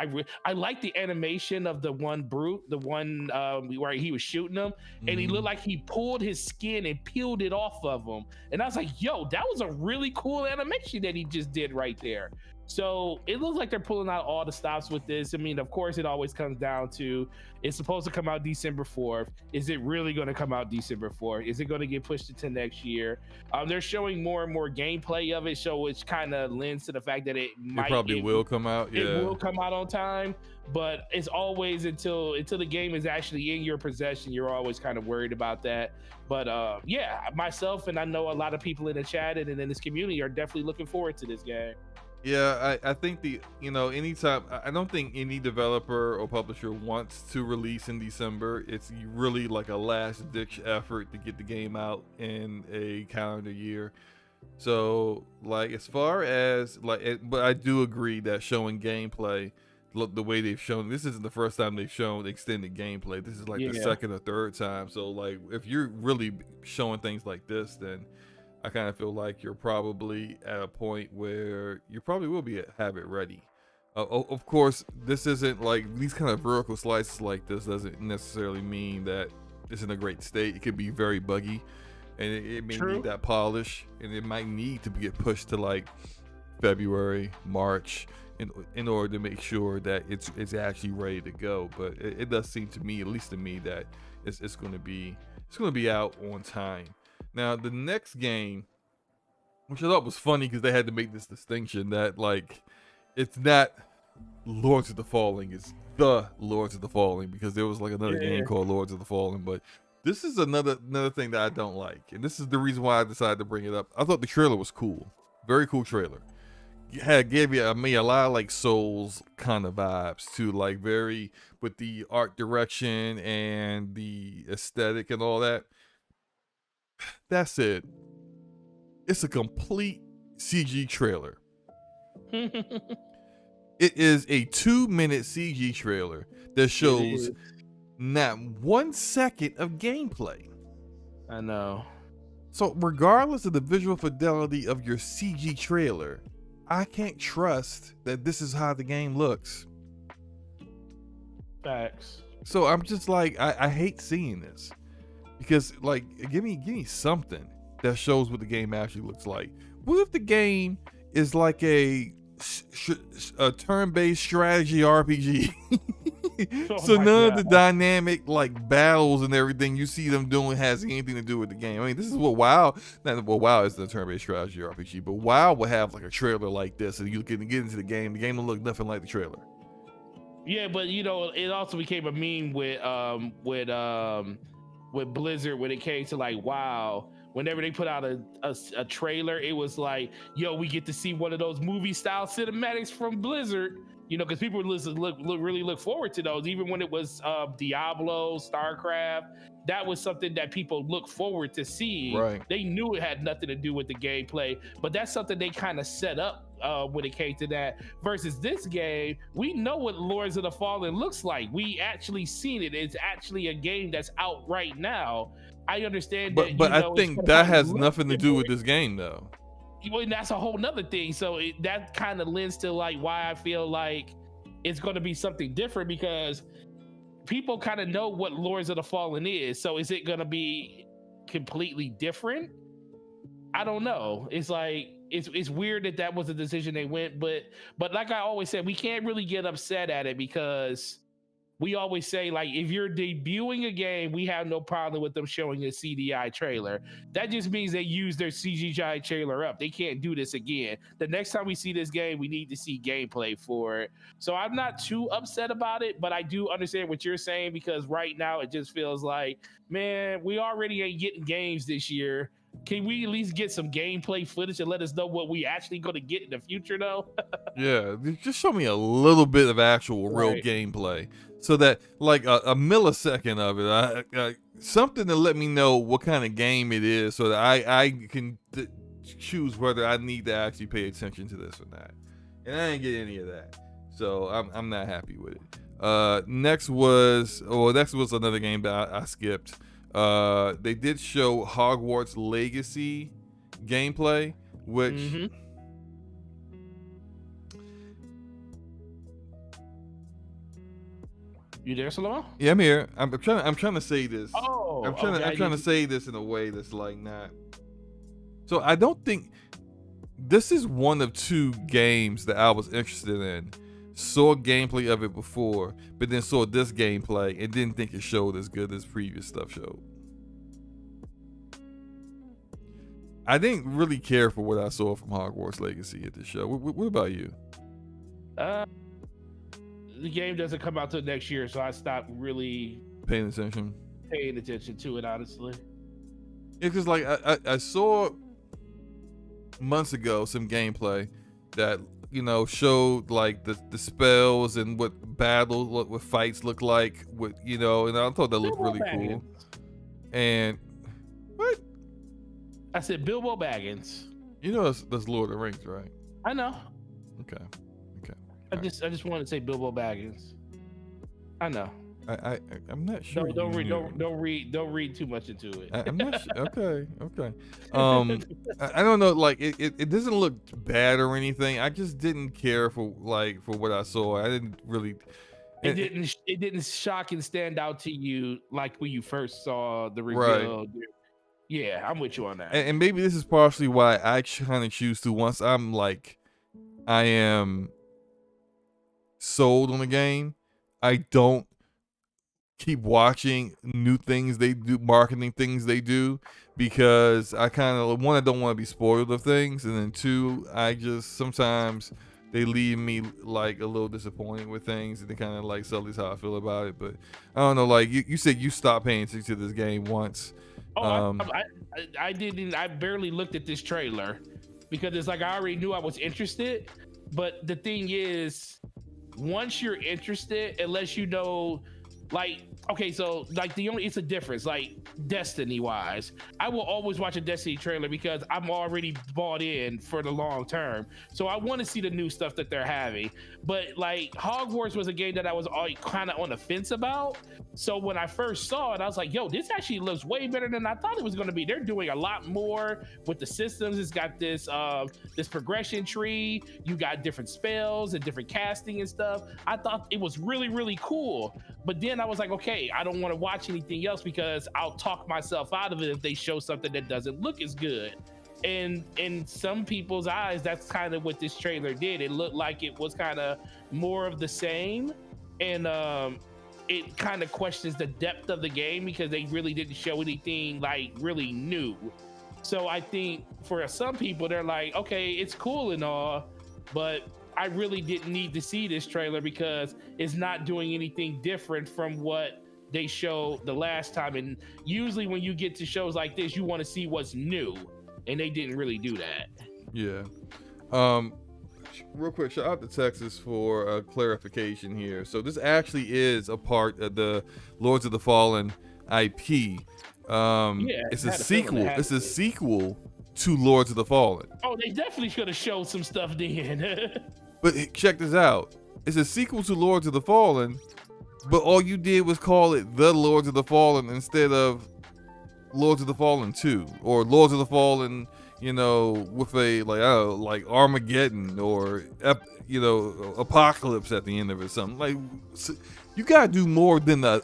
I like the animation of the one brute, the one where he was shooting him, and he looked like he pulled his skin and peeled it off of him. And I was like, yo, that was a really cool animation that he just did right there. So it looks like they're pulling out all the stops with this. I mean, of course, it always comes down to, it's supposed to come out December 4th. Is it really going to come out December 4th? Is it going to get pushed into next year? They're showing more and more gameplay of it, so which kind of lends to the fact that it will come out. Yeah, it will come out on time. But it's always until the game is actually in your possession, you're always kind of worried about that. But yeah, myself and I know a lot of people in the chat and in this community are definitely looking forward to this game. Yeah, I think anytime, I don't think any developer or publisher wants to release in December. It's really like a last ditch effort to get the game out in a calendar year. So like, as far as but I do agree that showing gameplay, look, the way they've shown, this isn't the first time they've shown extended gameplay. This is like the second or third time. So like, if you're really showing things like this, then I kind of feel like you're probably at a point where you probably will have it ready. Of course, this isn't like, these kind of vertical slices like this doesn't necessarily mean that it's in a great state. It could be very buggy, and it may need that polish, and it might need to get pushed to like February, March, in order to make sure that it's actually ready to go. But it does seem to me, at least to me, that it's going to be out on time. Now, the next game, which I thought was funny because they had to make this distinction that, like, it's not Lords of the Fallen, it's the Lords of the Fallen, because there was like another game called Lords of the Fallen. But this is another thing that I don't like, and this is the reason why I decided to bring it up. I thought the trailer was cool, very cool trailer. Gave me a lot of like Souls kind of vibes too, like very with the art direction and the aesthetic and all that. That's it. It's a complete CG trailer. It is a 2-minute CG trailer that shows not 1 second of gameplay. I know. So regardless of the visual fidelity of your CG trailer, I can't trust that this is how the game looks. Facts. So I'm just like, I hate seeing this. Because, like, give me something that shows what the game actually looks like. What if the game is like a turn-based strategy RPG? So none of the dynamic, like, battles and everything you see them doing has anything to do with the game. I mean, this is what WoW is the turn-based strategy RPG, but WoW would have like a trailer like this, and you can get into the game will look nothing like the trailer. Yeah, but you know, it also became a meme with with Blizzard when it came to like, wow, whenever they put out a trailer, it was like, yo, we get to see one of those movie style cinematics from Blizzard, you know, because people really look forward to those. Even when it was Diablo, StarCraft, that was something that people look forward to seeing. Right. They knew it had nothing to do with the gameplay, but that's something they kind of set up when it came to that. Versus this game, we know what Lords of the Fallen looks like. We actually seen it. It's actually a game that's out right now. I understand that, but I think that has nothing to do with this game, though. Well, and that's a whole nother thing. So that kind of lends to like why I feel like it's going to be something different, because people kind of know what Lords of the Fallen is. So is it going to be completely different? I don't know. It's like it's weird that was a decision they went, but like I always said, we can't really get upset at it, because we always say, like, if you're debuting a game, we have no problem with them showing a CGI trailer. That just means they use their CGI trailer up. They can't do this again. The next time we see this game, we need to see gameplay for it. So I'm not too upset about it, but I do understand what you're saying, because right now it just feels like, man, we already ain't getting games this year. Can we at least get some gameplay footage and let us know what we actually going to get in the future, though? Yeah, just show me a little bit of actual real gameplay, so that like a millisecond of it, something to let me know what kind of game it is, so that I can choose whether I need to actually pay attention to this or not. And I didn't get any of that, so I'm not happy with it. Next was another game that I skipped. They did show Hogwarts Legacy gameplay, which You there, Solomon? Yeah, I'm here. I'm trying to say this. Oh, I'm trying to say this in a way that's like not. So I don't think this is one of two games that I was interested in. Saw gameplay of it before, but then saw this gameplay and didn't think it showed as good as previous stuff showed. I didn't really care for what I saw from Hogwarts Legacy at the show. What about you? The game doesn't come out till next year, so I stopped really paying attention to it, honestly. It's just like I saw months ago some gameplay that, you know, showed like the spells and what fights look like, with, you know, and I thought that looked really cool. And what? I said Bilbo Baggins. You know that's Lord of the Rings, right? I know. Okay. I just wanted to say Bilbo Baggins. I know. I'm not sure. Don't read too much into it. I'm not sure. Okay. I don't know. Like it doesn't look bad or anything. I just didn't care for what I saw. I didn't really. It didn't shock and stand out to you like when you first saw the reveal. Right. Yeah, I'm with you on that. And maybe this is partially why I kind of choose to, once I'm like, I am sold on the game, I don't keep watching new things they do, marketing things they do, because I kind of, one, I don't want to be spoiled of things, and then two, I just sometimes they leave me like a little disappointed with things, and they kind of like sullies how I feel about it. But I don't know, like you said you stopped paying attention to this game once. I didn't. I barely looked at this trailer because it's like I already knew I was interested. But the thing is, once you're interested, unless you know, like, okay, so like it's a difference. Like Destiny wise, I will always watch a Destiny trailer because I'm already bought in for the long term. So I want to see the new stuff that they're having. But like Hogwarts was a game that I was kind of on the fence about. So when I first saw it, I was like, yo, this actually looks way better than I thought it was going to be. They're doing a lot more with the systems. It's got this this progression tree. You got different spells and different casting and stuff. I thought it was really, really cool. But then I was like, okay, I don't want to watch anything else because I'll talk myself out of it if they show something that doesn't look as good. And in some people's eyes, that's kind of what this trailer did. It looked like it was kind of more of the same. And it kind of questions the depth of the game because they really didn't show anything like really new. So I think for some people, they're like, okay, it's cool and all, but I really didn't need to see this trailer because it's not doing anything different from what they showed the last time. And usually when you get to shows like this, you want to see what's new, and they didn't really do that. Yeah. Real quick, shout out to Texas for clarification here. So this actually is a part of the Lords of the Fallen IP. It's a sequel. It's a sequel to Lords of the Fallen. Oh, they definitely should have showed some stuff then. But check this out. It's a sequel to Lords of the Fallen, but all you did was call it The Lords of the Fallen instead of Lords of the Fallen 2 or Lords of the Fallen, you know, with a like Armageddon or Apocalypse at the end of it, something like. So you gotta do more than the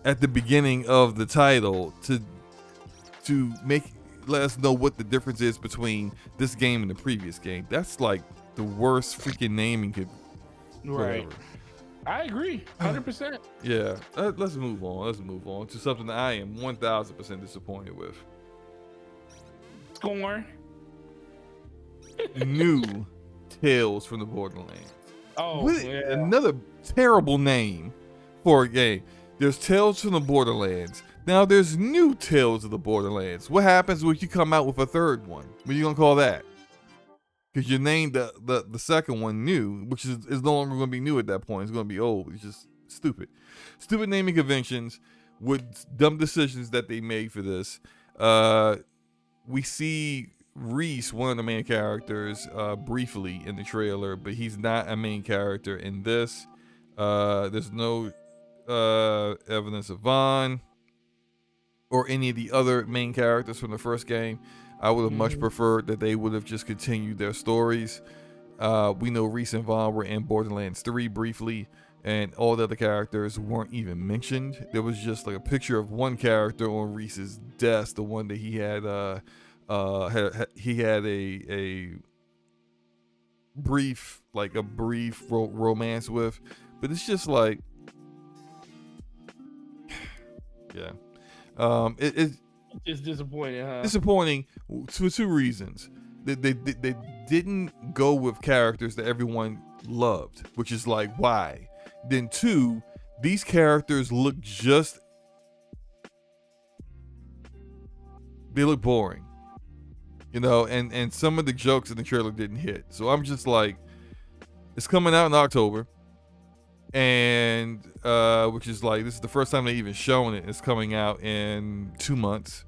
at the beginning of the title to let us know what the difference is between this game and the previous game. That's like the worst freaking naming could. Right. Whatever. I agree, 100%. Yeah. Let's move on. Let's move on to something that I am 1,000% disappointed with. Scorn. New Tales from the Borderlands. Oh, yeah. Another terrible name for a game. There's Tales from the Borderlands. Now there's new Tales of the Borderlands. What happens when you come out with a third one? What are you gonna call that? Because you named the second one new, which is no longer gonna be new at that point. It's gonna be old. It's just stupid. Stupid naming conventions with dumb decisions that they made for this. We see Reese, one of the main characters, briefly in the trailer, but he's not a main character in this. There's no evidence of Vaughn or any of the other main characters from the first game. I would have much preferred that they would have just continued their stories. We know Reese and Vaughn were in Borderlands 3 briefly, and all the other characters weren't even mentioned. There was just like a picture of one character on Reese's desk, the one that he had a brief romance with. But it's just like, yeah. It's disappointing, huh? Disappointing for two reasons. They didn't go with characters that everyone loved, which is like, why? Then two, these characters look they look boring. You know, and some of the jokes in the trailer didn't hit. So I'm just like, it's coming out in October. And which is like, this is the first time they even shown it. It's coming out in 2 months.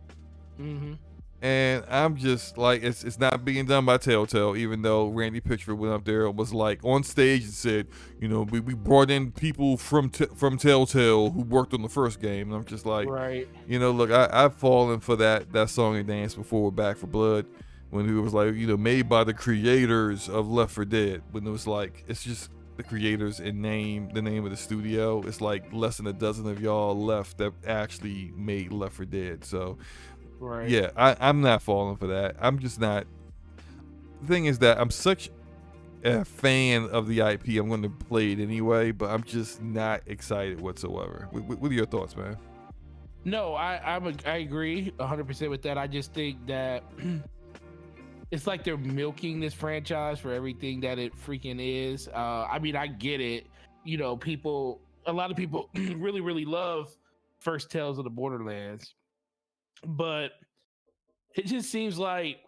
And I'm just like, it's not being done by Telltale, even though Randy Pitchford went up there and was like on stage and said, you know, we brought in people from Telltale who worked on the first game. And I'm just like, right. You know, look, I've fallen for that song and dance before with Back 4 Blood, when it was like, you know, made by the creators of Left 4 Dead. When it was like, it's just the creators and the name of the studio. It's like less than a dozen of y'all left that actually made Left 4 Dead. So right. Yeah, I'm not falling for that. I'm just not. The thing is that I'm such a fan of the IP, I'm going to play it anyway, but I'm just not excited whatsoever. What are your thoughts, man? No, I agree 100% with that. I just think that it's like they're milking this franchise for everything that it freaking is. I mean, I get it. You know, a lot of people really, really love first Tales of the Borderlands, but it just seems like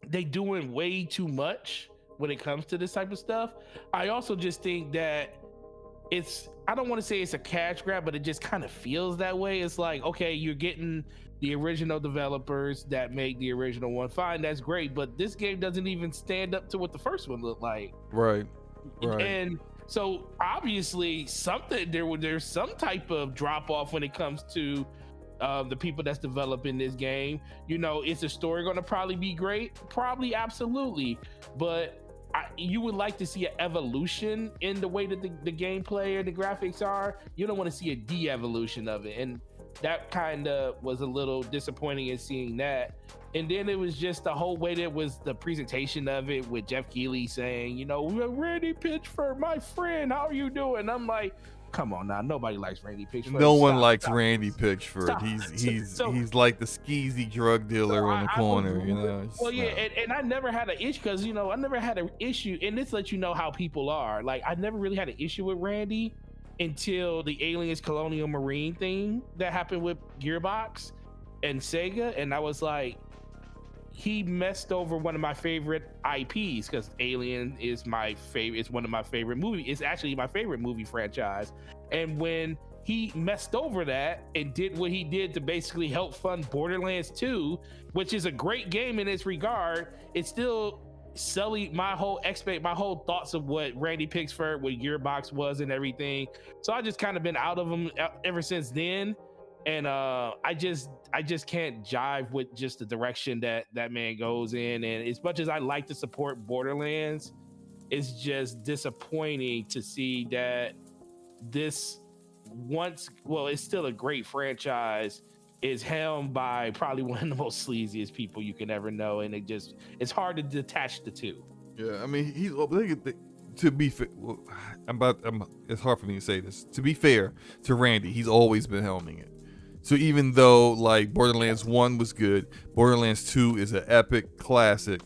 they doing way too much when it comes to this type of stuff. I also just think that I don't want to say it's a cash grab, but it just kind of feels that way. It's like, okay, you're getting the original developers that make the original one. Fine, that's great, but this game doesn't even stand up to what the first one looked like. Right. And so obviously there's some type of drop off when it comes to the people that's developing this game. You know, is the story going to probably be great? Probably, absolutely. But you would like to see an evolution in the way that the gameplay or the graphics are. You don't want to see a de-evolution of it. And that kind of was a little disappointing in seeing that. And then it was just the whole way that was the presentation of it with Jeff Keighley saying, you know, Randy Pitchford, my friend, how are you doing? I'm like, come on now, nobody likes Randy Pitchford. No one likes Randy Pitchford. He's like the skeezy drug dealer on the corner, you know. Well, yeah, and I never had an issue because, you know, I never had an issue, and this lets you know how people are. Like, I never really had an issue with Randy, until the Aliens Colonial Marine thing that happened with Gearbox and Sega, and I was like, he messed over one of my favorite IPs, because Alien is my favorite. It's one of my favorite movies. It's actually my favorite movie franchise. And when he messed over that and did what he did to basically help fund Borderlands 2, which is a great game in its regard, it still sullied my whole thoughts of what Randy Pitchford, what Gearbox was and everything. So I just kind of been out of him ever since then. And I just can't jive with just the direction that man goes in. And as much as I like to support Borderlands, it's just disappointing to see that this it's still a great franchise, is helmed by probably one of the most sleaziest people you can ever know. And it's hard to detach the two. Yeah, I mean, to be fair, it's hard for me to say this. To be fair to Randy, he's always been helming it. So even though like Borderlands 1 was good, Borderlands 2 is an epic classic.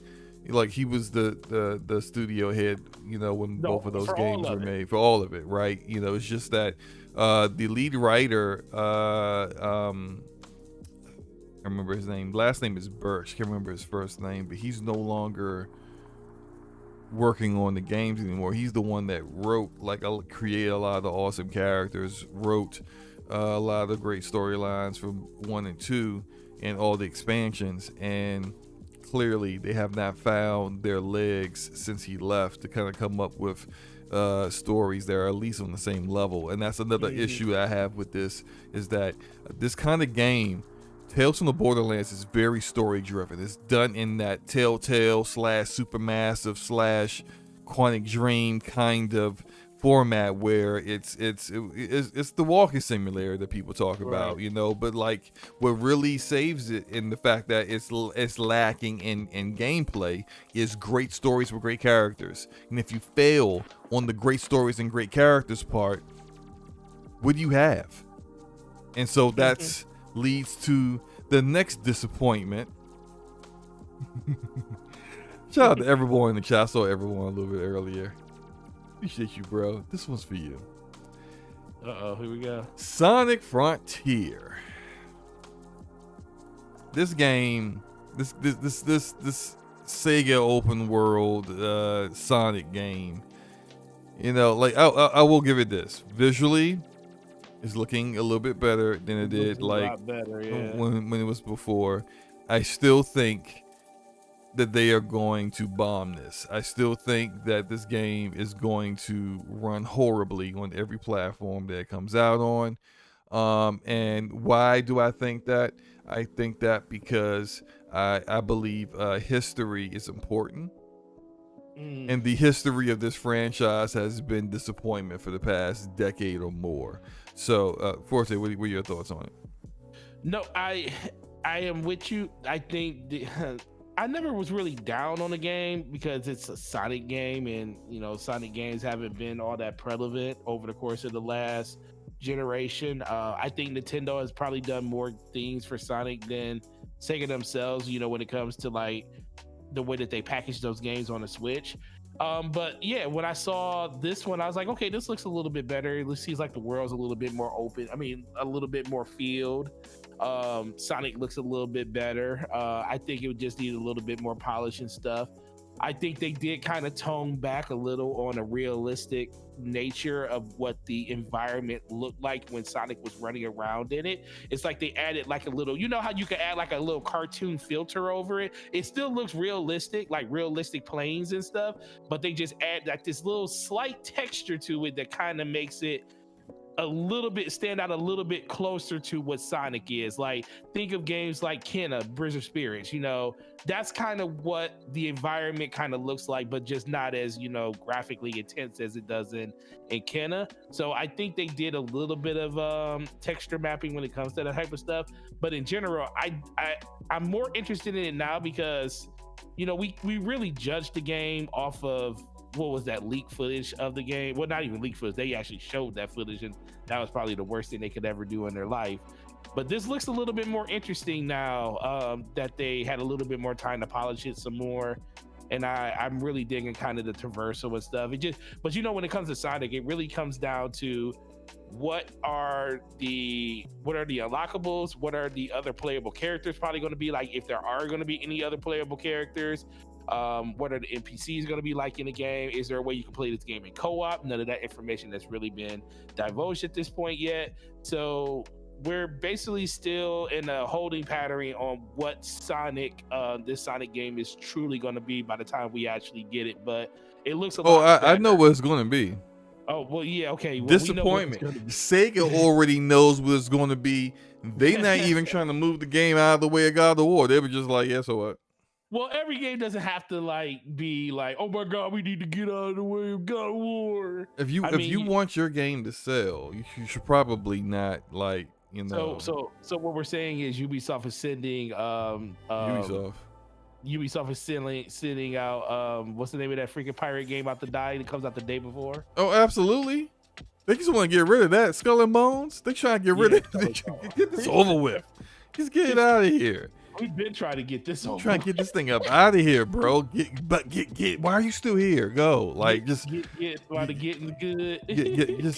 Like he was the studio head, when both of those games were made, for all of it, right? It's just that the lead writer, I remember his name. Last name is Birch. Can't remember his first name, but he's no longer working on the games anymore. He's the one that created a lot of the awesome characters, wrote a lot of the great storylines from 1 and 2 and all the expansions, and clearly they have not found their legs since he left to kind of come up with stories that are at least on the same level. And that's another issue I have with this, is that this kind of game, Tales from the Borderlands, is very story driven. It's done in that Telltale / Supermassive / Quantic Dream kind of format, where it's the walking simulator that people talk about, but like what really saves it in the fact that it's lacking in gameplay is great stories with great characters. And if you fail on the great stories and great characters part, what do you have? And so that's leads to the next disappointment. Shout out to everyone in the chat. I saw everyone a little bit earlier. Appreciate you, bro. This one's for you. Here we go. Sonic Frontier. This game, this Sega open world Sonic game. I will give it this. Visually, it's looking a little bit better than it did when it was before. I still think that they are going to bomb this. I still think that this game is going to run horribly on every platform that it comes out on. And why do I think that? I think that because I believe history is important. And the history of this franchise has been disappointment for the past decade or more. So, Forte, what are your thoughts on it? No, I am with you. I think I never was really down on the game because it's a Sonic game, and Sonic games haven't been all that prevalent over the course of the last generation. I think Nintendo has probably done more things for Sonic than Sega themselves, when it comes to like the way that they package those games on the Switch. But yeah, when I saw this one, I was like, okay, this looks a little bit better. It seems like the world's a little bit more open. I mean, a little bit more field. Sonic looks a little bit better. I think it would just need a little bit more polish and stuff. I think they did kind of tone back a little on a realistic nature of what the environment looked like when Sonic was running around in it. It's like they added like a little, how you can add like a little cartoon filter over it. It still looks realistic, like realistic planes and stuff, but they just add like this little slight texture to it that kind of makes it stand out a little bit closer to what Sonic is. Like, think of games like Kenna, Bridge of Spirits, that's kind of what the environment kind of looks like, but just not as, graphically intense as it does in Kenna. So I think they did a little bit of texture mapping when it comes to that type of stuff. But in general, I'm more interested in it now because, we really judged the game off of what was that leak footage of the game? Well, not even leak footage. They actually showed that footage, and that was probably the worst thing they could ever do in their life. But this looks a little bit more interesting now that they had a little bit more time to polish it some more. and I'm really digging kind of the traversal and stuff. But when it comes to Sonic, it really comes down to what are the unlockables, what are the other playable characters probably going to be like, if there are going to be any other playable characters. What are the NPCs going to be like in the game? Is there a way you can play this game in co-op? None of that information that's really been divulged at this point yet. So we're basically still in a holding pattern on what Sonic, this Sonic game is truly going to be by the time we actually get it. But it looks a lot. I know what it's going to be. Oh, well, yeah, okay. Well, Disappointment. Sega already knows what it's going to be. They not even trying to move the game out of the way of God of War. They were just like, yeah, so what? Well, every game doesn't have to be like, oh my God, we need to get out of the way of God of War. If you want your game to sell, you should probably not So what we're saying is Ubisoft is sending Ubisoft is sending out what's the name of that freaking pirate game out to die that comes out the day before? Oh, absolutely. They just want to get rid of that. Skull and Bones. They trying to get rid of it. Get this over with. Just get it out of here. We've been trying to get this over. Trying to get this thing up out of here, bro. Get. Why are you still here? Go. Like just while the getting good.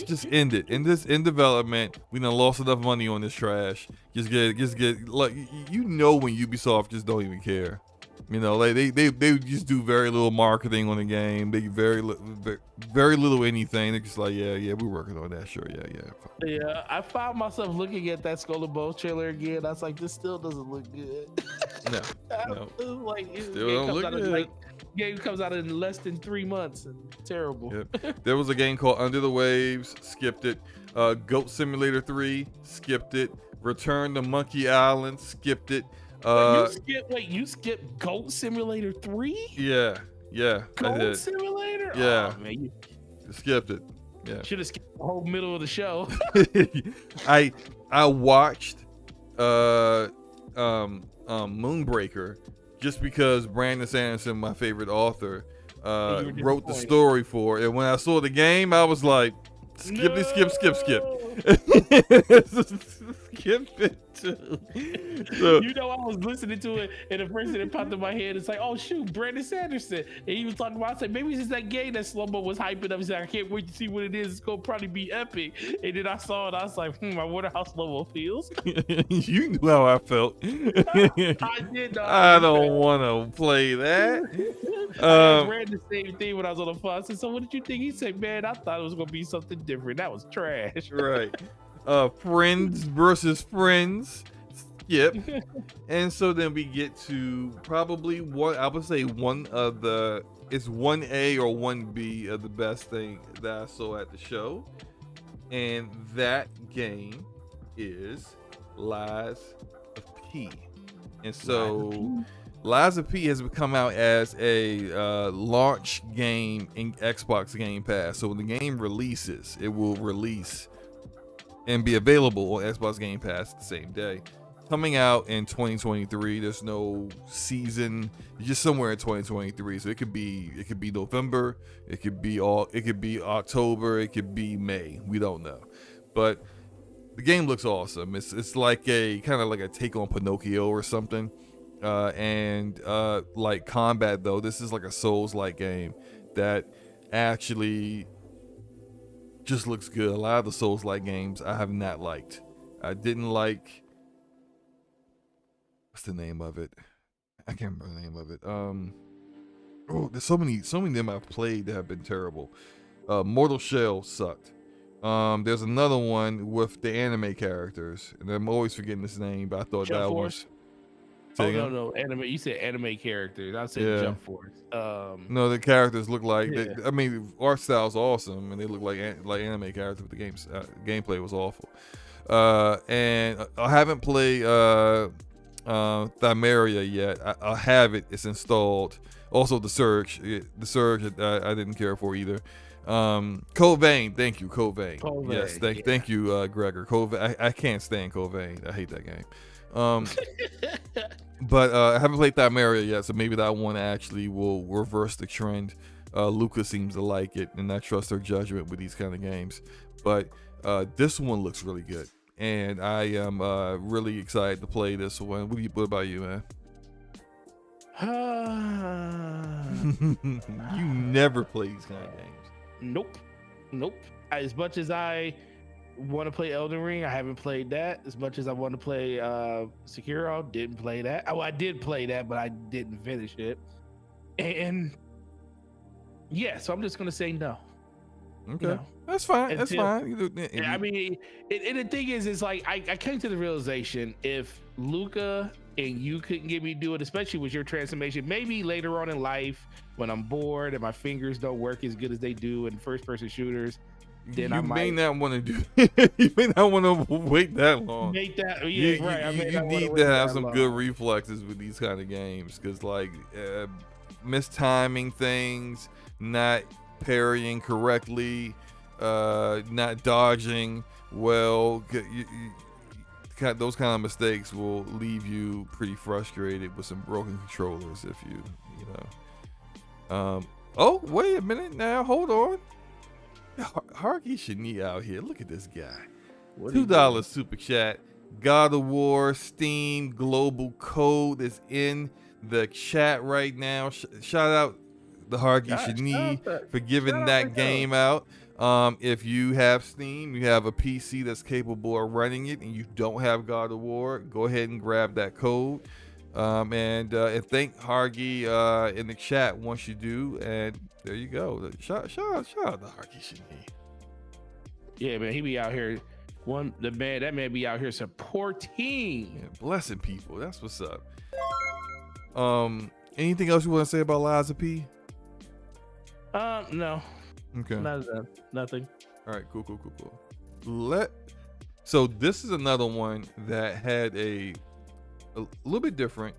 Just end it. In development. We done lost enough money on this trash. Just get. Like when Ubisoft just don't even care. Like they just do very little marketing on the game. They very little anything. They're just like, yeah, we're working on that. Sure, yeah. Yeah, I found myself looking at that Skull and Bones trailer again. I was like, this still doesn't look good. No. Still don't look good. Game comes out in less than 3 months. And terrible. Yep. There was a game called Under the Waves. Skipped it. Goat Simulator 3. Skipped it. Return to Monkey Island. Skipped it. You skipped Goat Simulator 3? Yeah. Goat Simulator? Yeah. Oh, man, you skipped it. Yeah. Should have skipped the whole middle of the show. I watched Moonbreaker just because Brandon Sanderson, my favorite author, wrote the story for it. And when I saw the game, I was like, skip. Skip it too. So, I was listening to it, and the first thing that popped in my head is like, oh shoot, Brandon Sanderson. And he was talking about, I said, maybe it's that game that Slumbo was hyping up. He said, I can't wait to see what it is. It's gonna probably be epic. And then I saw it, I was like, I wonder how Slumbo feels. You knew how I felt. I did not. I don't want to play that. I read the same thing when I was on the phone. I said, so what did you think? He said, man, I thought it was gonna be something different. That was trash. Right. Friends versus friends. Yep. And so then we get to probably it's 1A or 1B of the best thing that I saw at the show. And that game is Lies of P. And so Lies of P has come out as a launch game in Xbox Game Pass. So when the game releases, it will release and be available on Xbox Game Pass the same day. Coming out in 2023. There's no season. It's just somewhere in 2023. So it could be November. It could be October. It could be May. We don't know. But the game looks awesome. It's like a kind of like a take on Pinocchio or something. Like combat though, this is like a Souls-like game that actually just looks good. A lot of the Souls-like games I have not liked. I didn't like, what's the name of it? I can't remember the name of it. There's so many of them I've played that have been terrible. Mortal Shell sucked. There's another one with the anime characters, and I'm always forgetting this name, but I thought Jump that Force? was. No, anime. You said anime characters. I said Jump Force. No, the characters look like. Art style's awesome, and they look like anime characters. But the gameplay was awful. And I haven't played Thymeria yet. I have it. It's installed. Also, the Surge. I didn't care for either. Code Vein. Thank you, Code Vein. Yes, thank you, Gregor. Code Vein. I can't stand Code Vein. I hate that game. But I haven't played Thymeria yet, so maybe that one actually will reverse the trend. Luca seems to like it, and I trust her judgment with these kind of games. But this one looks really good, and I am really excited to play this one. What about you, man? You never play these kind of games. Nope. As much as I want to play Elden Ring, I haven't played that. As much as I want to play Sekiro, didn't play that. Oh, I did play that, but I didn't finish it. And yeah, so I'm just gonna say no. Okay, No. that's fine. That's fine. I mean, and the thing is like I came to the realization, if Luca and you couldn't get me to do it, especially with your transformation, maybe later on in life when I'm bored and my fingers don't work as good as they do in first-person shooters, then I may not want to do. You may not want to wait that long. Make that, You need to have some long. good reflexes with these kind of games, because like mistiming things, not parrying correctly, not dodging well, those kind of mistakes will leave you pretty frustrated with some broken controllers if you know. Oh, wait a minute now, hold on. Harky Shani out here. Look at this guy. $2 super chat. God of War Steam global code is in the chat right now. Shout out the Harky Shani for giving that game out. If you have Steam, you have a PC that's capable of running it, and you don't have God of War, go ahead and grab that code. And thank Hargy in the chat once you do, and there you go. Shout out to Hargy Shani. Yeah, man, he be out here. That man be out here supporting. Yeah, blessing people. That's what's up. Anything else you want to say about Liza P? No. Okay. Nothing. All right, cool. So this is another one that had a little bit different,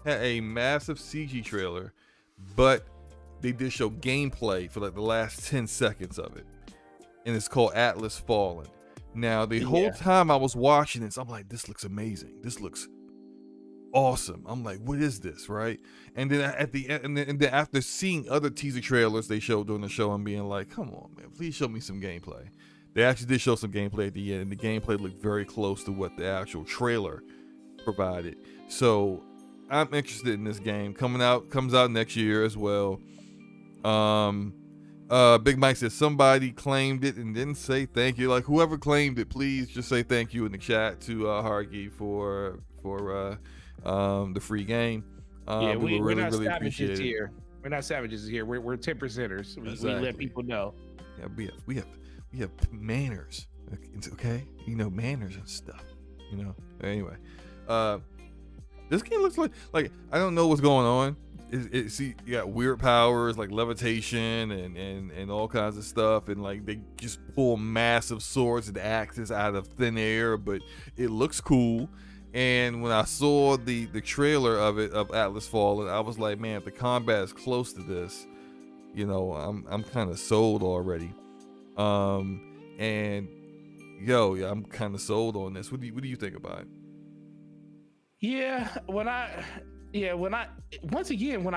had a massive CG trailer, but they did show gameplay for like the last 10 seconds of it, and it's called Atlas Fallen. Now the whole time I was watching this, I'm like, this looks amazing, this looks awesome. I'm like, what is this, right? And then at the end, and then after seeing other teaser trailers they showed during the show, I'm being like, come on, man, please show me some gameplay. They actually did show some gameplay at the end, and the gameplay looked very close to what the actual trailer provided. So I'm interested in this game. Comes out next year as well. Big Mike says somebody claimed it and didn't say thank you. Like, whoever claimed it, please just say thank you in the chat to Hargy for the free game. We're not savages here. We're not savages here. We're 10%ers. We let people know. Yeah, we have manners. It's okay, manners and stuff. Anyway, this game looks like I don't know what's going on. See, you got weird powers like levitation and all kinds of stuff, and like they just pull massive swords and axes out of thin air, but it looks cool. And when I saw the trailer of Atlas Fallen, I was like, man, if the combat is close to this, I'm kind of sold already. And I'm kind of sold on this. What do you think about it? When I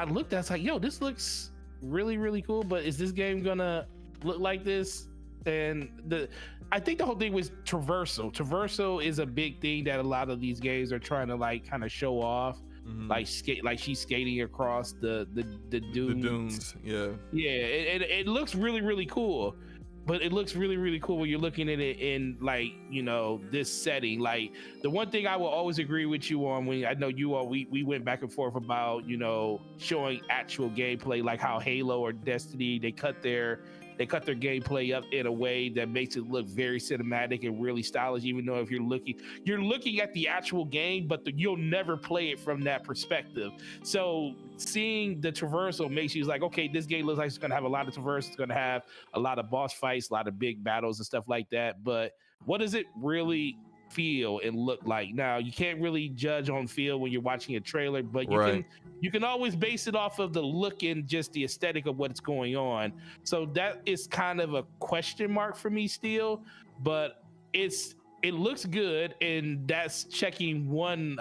looked, I was like, yo, this looks really, really cool, but is this game gonna look like this? And I think the whole thing was traversal. Traversal is a big thing that a lot of these games are trying to like kind of show off. Mm-hmm. Like she's skating across the dunes. The dunes, yeah. It looks really, really cool. But it looks really, really cool when you're looking at it in like, this setting. Like the one thing I will always agree with you on, when I know you all, we went back and forth about, showing actual gameplay, like how Halo or Destiny, they cut their gameplay up in a way that makes it look very cinematic and really stylish, even though if you're looking at the actual game, but you'll never play it from that perspective. So seeing the traversal makes you like, okay, this game looks like it's going to have a lot of traverse. It's going to have a lot of boss fights, a lot of big battles and stuff like that. But what does it really feel and look like? Now, you can't really judge on feel when you're watching a trailer, but you can always base it off of the look and just the aesthetic of what's going on. So that is kind of a question mark for me still, but it looks good, and that's checking one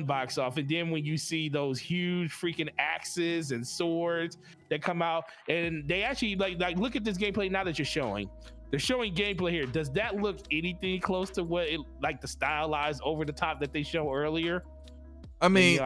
box off. And then when you see those huge freaking axes and swords that come out, and they actually like look at this gameplay now that you're showing. They're showing gameplay here. Does that look anything close to what it like the stylized over the top that they show earlier? I mean,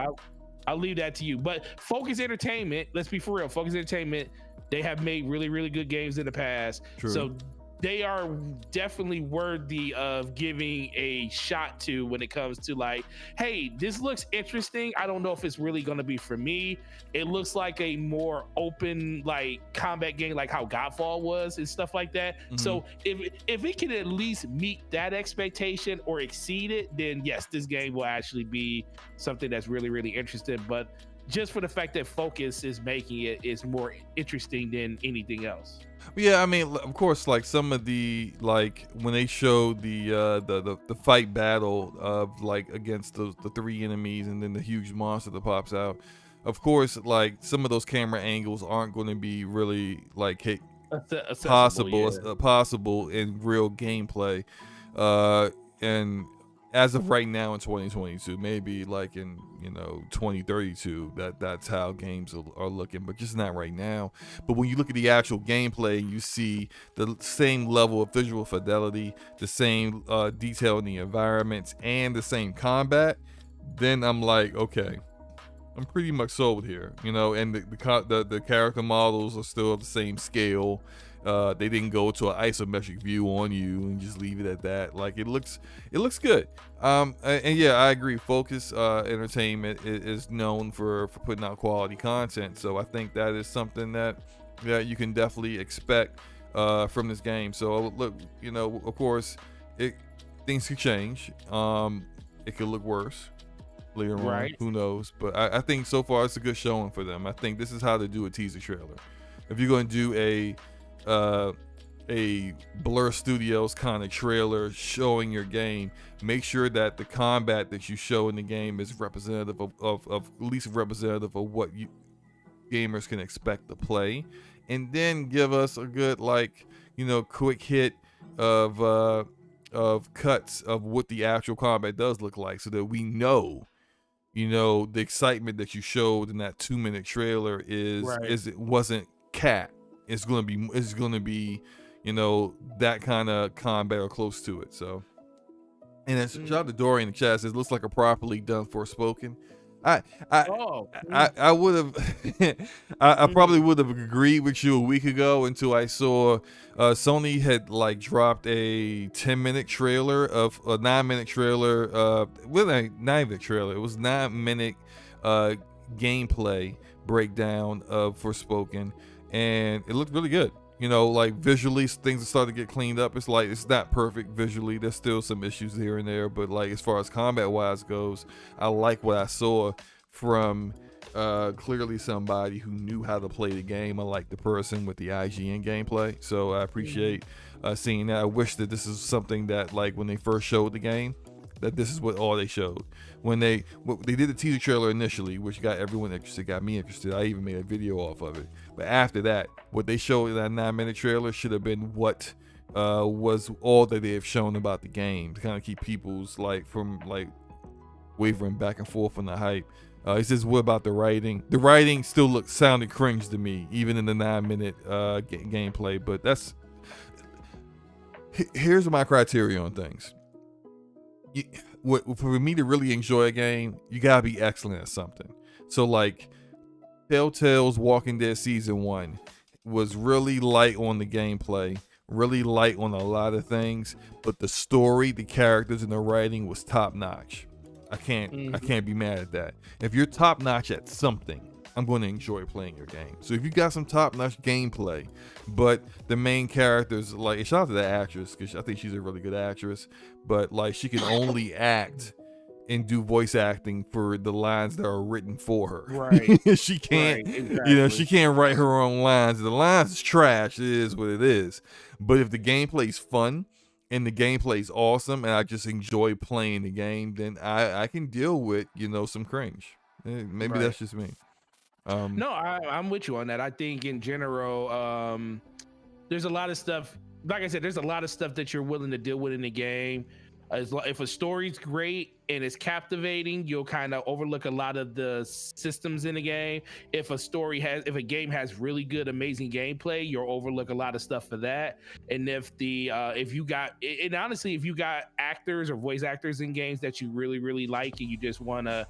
I'll leave that to you. But Focus Entertainment, let's be for real. Focus Entertainment, they have made really, really good games in the past. True. So they are definitely worthy of giving a shot to when it comes to like, hey, this looks interesting. I don't know if it's really going to be for me. It looks like a more open like combat game, like how Godfall was and stuff like that. Mm-hmm. So if it can at least meet that expectation or exceed it, then yes, this game will actually be something that's really, really interesting. But just for the fact that Focus is making it is more interesting than anything else. Yeah, I mean, of course, like some of the like when they showed the fight battle of like against the three enemies and then the huge monster that pops out. Of course, like some of those camera angles aren't going to be really like possible in real gameplay, and as of right now in 2022, maybe like in 2032, that's how games are looking, but just not right now. But when you look at the actual gameplay, you see the same level of visual fidelity, the same detail in the environments, and the same combat. Then I'm like, okay, I'm pretty much sold here, And the character models are still the same scale. They didn't go to an isometric view on you and just leave it at that. Like it looks good. And yeah, I agree. Focus Entertainment is known for putting out quality content. So I think that is something that you can definitely expect from this game. So look, of course, things could change. It could look worse later on. Who knows? But I think so far it's a good showing for them. I think this is how to do a teaser trailer. If you're going to do a Blur Studios kind of trailer showing your game, make sure that the combat that you show in the game is representative of at least representative of what gamers can expect to play, and then give us a good quick hit of cuts of what the actual combat does look like, so that we know the excitement that you showed in that 2-minute trailer it wasn't cat. It's gonna be that kind of combat or close to it. So, and it's shout out to Dory in the chat, says looks like a properly done Forspoken. I would have I probably would have agreed with you a week ago until I saw Sony had like dropped a 10-minute trailer of a 9-minute trailer, well, not even a trailer, it was 9-minute gameplay breakdown of Forspoken. And it looked really good. Like visually, things are starting to get cleaned up. It's like it's not perfect visually. There's still some issues here and there, but like as far as combat wise goes, I like what I saw from clearly somebody who knew how to play the game. I like the person with the IGN gameplay, so I appreciate seeing that. I wish that this is something that like when they first showed the game, that this is what all they showed. When they did the teaser trailer initially, which got everyone interested, got me interested. I even made a video off of it. But after that, what they showed in that 9-minute trailer should have been what was all that they have shown about the game, to kind of keep people's from wavering back and forth on the hype. He says, what about the writing? The writing still sounded cringe to me, even in the 9-minute gameplay. But here's my criteria on things. For me to really enjoy a game, you gotta be excellent at something. So like Telltale's Walking Dead Season 1 was really light on the gameplay, really light on a lot of things, but the story, the characters, and the writing was top notch. I can't be mad at that. If you're top notch at something, I'm going to enjoy playing your game. So if you got some top notch gameplay, but the main characters, like, shout out to the actress, because I think she's a really good actress, but like she can only act and do voice acting for the lines that are written for her. Right. She can't, exactly. She can't write her own lines. The lines is trash. It is what it is. But if the gameplay's fun and the gameplay's awesome and I just enjoy playing the game, then I can deal with, some cringe. Maybe that's just me. No, I'm with you on that. I think in general, there's a lot of stuff. Like I said, there's a lot of stuff that you're willing to deal with in the game. If a story's great and it's captivating, you'll kind of overlook a lot of the systems in the game. If a game has really good, amazing gameplay, you'll overlook a lot of stuff for that. And if you got actors or voice actors in games that you really, really like and you just want to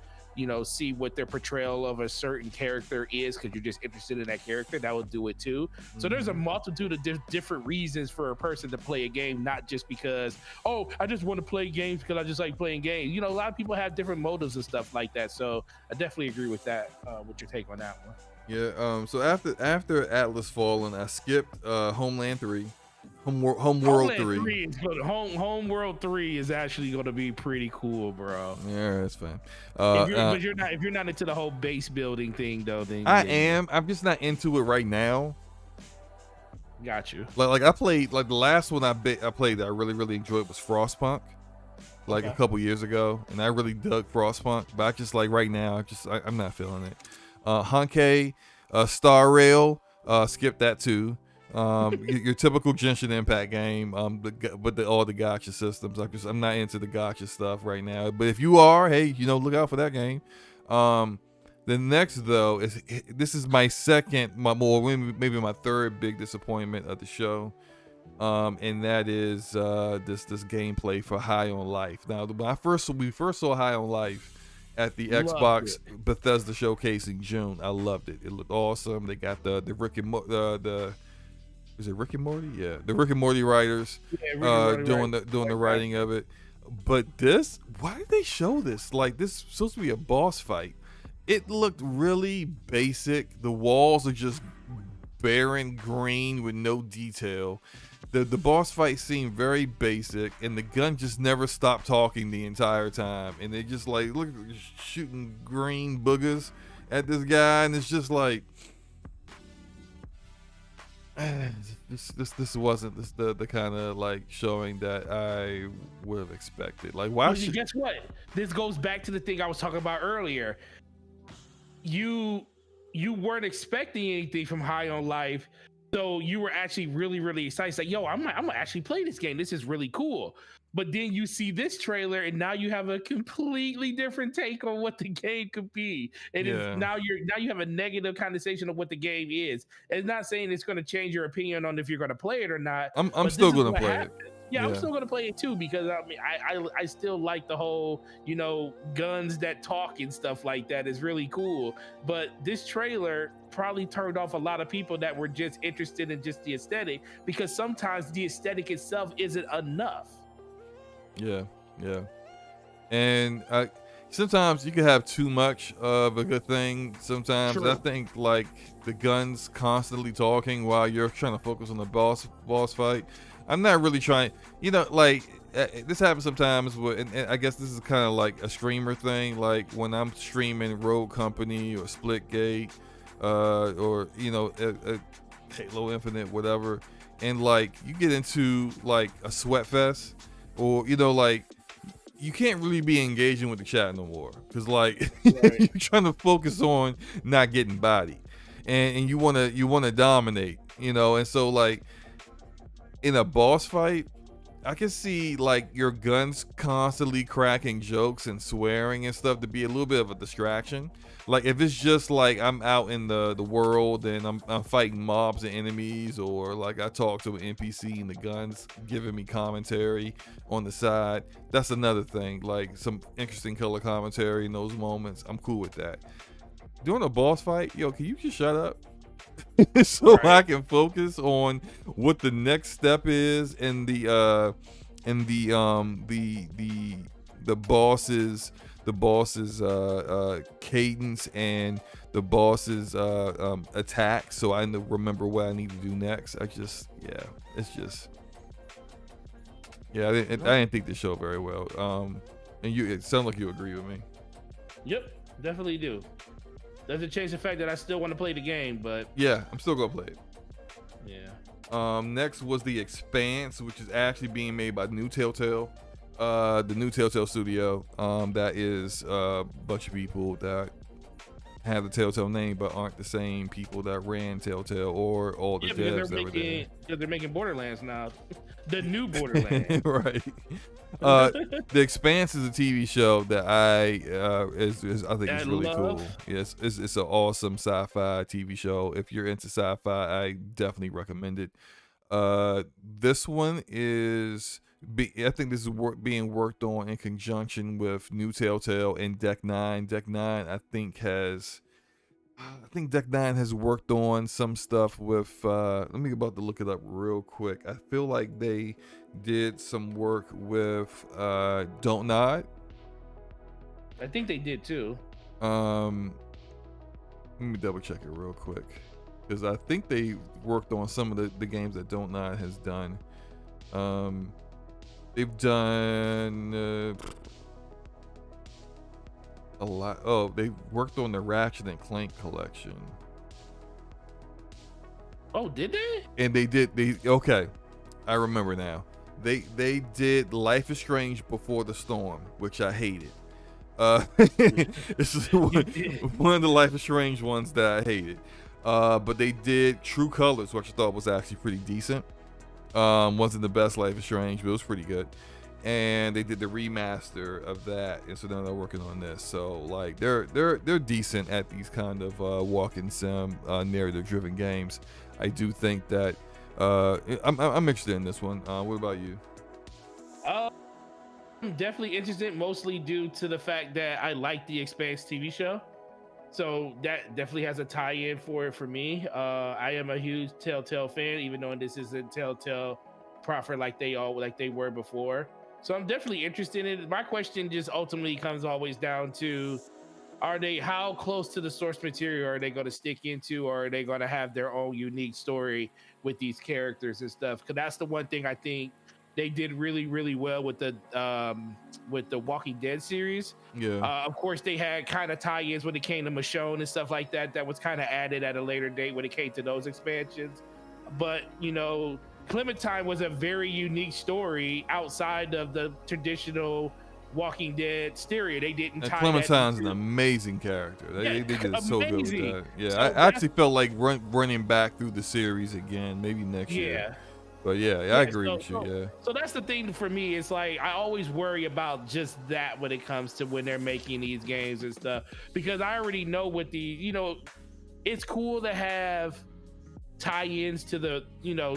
see what their portrayal of a certain character is because you're just interested in that character, that will do it too. So there's a multitude of different reasons for a person to play a game, not just because, oh, I just want to play games because I just like playing games. A lot of people have different motives and stuff like that. So I definitely agree with that, with your take on that one. Yeah. So after Atlas Fallen, I skipped Homeland 3. Homeworld 3. Homeworld 3 is actually going to be pretty cool, bro. Yeah, that's fine. If you're not into the whole base building thing, though, then I am. I'm just not into it right now. Got you. Like I played, like the last one I played that I really enjoyed was Frostpunk, like a couple years ago, and I really dug Frostpunk. But I just like right now, I'm not feeling it. Honkai, Star Rail, skip that too. Your typical Genshin Impact game, with all the gacha systems. I'm not into the gacha stuff right now. But if you are, hey, look out for that game. The next though this is my maybe my third big disappointment of the show, and that is this gameplay for High on Life. Now, when we first saw High on Life at the Xbox Bethesda showcase in June, I loved it. It looked awesome. They got the Rick and is it Rick and Morty? Yeah, the Rick and Morty writers doing the writing of it. But this, why did they show this? Like, this is supposed to be a boss fight. It looked really basic. The walls are just barren green with no detail. The boss fight seemed very basic, and the gun just never stopped talking the entire time. And they just like shooting green boogers at this guy, and it's just like, this wasn't the kind of like showing that I would have expected. Like, why? Guess what? This goes back to the thing I was talking about earlier. You weren't expecting anything from High on Life, so you were actually really excited. It's like, yo, I'm gonna actually play this game. This is really cool. But then you see this trailer, and now you have a completely different take on what the game could be. And now you have a negative connotation of what the game is. It's not saying it's going to change your opinion on if you're going to play it or not. I'm still going to play it. Yeah, I'm still going to play it too, because I still like the whole, guns that talk and stuff like that is really cool. But this trailer probably turned off a lot of people that were just interested in just the aesthetic, because sometimes the aesthetic itself isn't enough. Yeah. And sometimes you can have too much of a good thing. Sometimes I think like the guns constantly talking while you're trying to focus on the boss fight. I'm not really trying, this happens sometimes and I guess this is kind of like a streamer thing. Like when I'm streaming Rogue Company or Splitgate, or Halo Infinite, whatever, and like you get into like a sweat fest, or you can't really be engaging with the chat no more, because like you're trying to focus on not getting bodied, and you want to dominate, and so like in a boss fight, I can see like your guns constantly cracking jokes and swearing and stuff to be a little bit of a distraction. Like if it's just like I'm out in the world and I'm fighting mobs and enemies, or like I talk to an NPC and the gun's giving me commentary on the side, that's another thing. Like some interesting color commentary in those moments, I'm cool with that. During a boss fight, yo, can you just shut up? So I can focus on what the next step is in the boss's cadence and the boss's attack, so I remember what I need to do next. I didn't think the show very well. And it sounds like you agree with me. Yep, definitely do. Doesn't change the fact that I still want to play the game, but yeah, I'm still gonna play it. Yeah. Next was the Expanse, which is actually being made by New Telltale. The New Telltale studio, that is a bunch of people that have the Telltale name but aren't the same people that ran Telltale or all the devs that were there. Because they're making Borderlands now. The new Borderlands. Right. The Expanse is a TV show that I think is really cool. Yes, it's an awesome sci-fi TV show. If you're into sci-fi, I definitely recommend it. This one is I think this is being worked on in conjunction with New Telltale and Deck Nine. Deck Nine, I think Deck Nine has worked on some stuff with. Let me about to look it up real quick. I feel like they did some work with Don't Nod. I think they did too. Let me double check it real quick, because I think they worked on some of the games that Don't Nod has done. They've done a lot. Oh, they worked on the Ratchet and Clank collection. Oh, did they? And okay, I remember now. They did Life is Strange Before the Storm, which I hated. This is one of the Life is Strange ones that I hated. But they did True Colors, which I thought was actually pretty decent. Wasn't the best Life is Strange, but it was pretty good. And they did the remaster of that, and so now they're working on this. So like they're decent at these kind of walk-in sim narrative driven games. I do think that I'm interested in this one. What about you? I'm definitely interested, mostly due to the fact that I like the Expanse TV show. So that definitely has a tie-in for it for me. I am a huge Telltale fan, even though this isn't Telltale proper like they were before. So I'm definitely interested in it. My question just ultimately comes always down to, how close to the source material are they going to stick into, or are they going to have their own unique story with these characters and stuff? Because that's the one thing I think they did really, really well with the Walking Dead series. Yeah. Of course, they had kind of tie-ins when it came to Michonne and stuff like that. That was kind of added at a later date when it came to those expansions. But Clementine was a very unique story outside of the traditional Walking Dead stereo. They didn't tie Clementine's an amazing character. They did so good with that. Yeah, so I actually felt like running back through the series again, maybe next year. But yeah, I agree with you. Yeah. So that's the thing for me. It's like I always worry about just that when it comes to when they're making these games and stuff, because I already know what it's cool to have tie-ins to the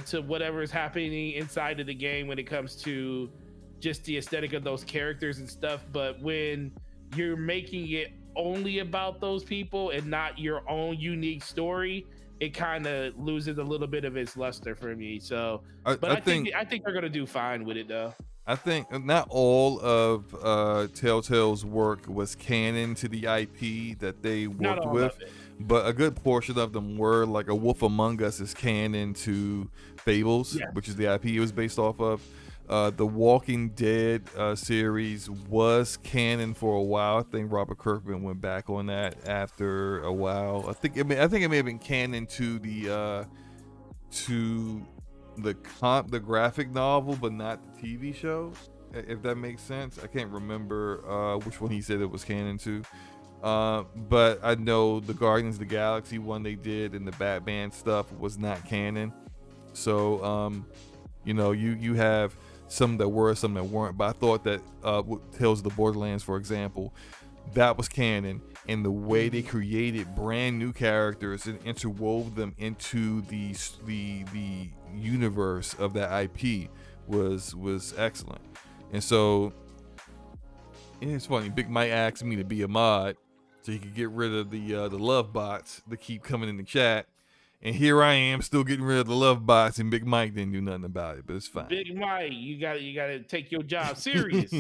to whatever is happening inside of the game when it comes to just the aesthetic of those characters and stuff. But when you're making it only about those people and not your own unique story, it kind of loses a little bit of its luster for me. So, I think they're gonna do fine with it though. I think not all of Telltale's work was canon to the IP that they worked with, but a good portion of them were. Like A Wolf Among Us is canon to Fables, which is the IP it was based off of. The Walking Dead series was canon for a while. I think Robert Kirkman went back on that after a while. I think it may have been canon to the graphic novel, but not the TV show. If that makes sense, I can't remember which one he said it was canon to. But I know the Guardians of the Galaxy one they did and the Batman stuff was not canon. So you have some that were, some that weren't. But I thought that Tales of the Borderlands, for example, that was canon, and the way they created brand new characters and interwove them into the universe of that IP was excellent. And so it's funny, Big Mike asked me to be a mod so he could get rid of the love bots that keep coming in the chat. And here I am still getting rid of the love bots, and Big Mike didn't do nothing about it, but it's fine. Big Mike, you gotta take your job serious.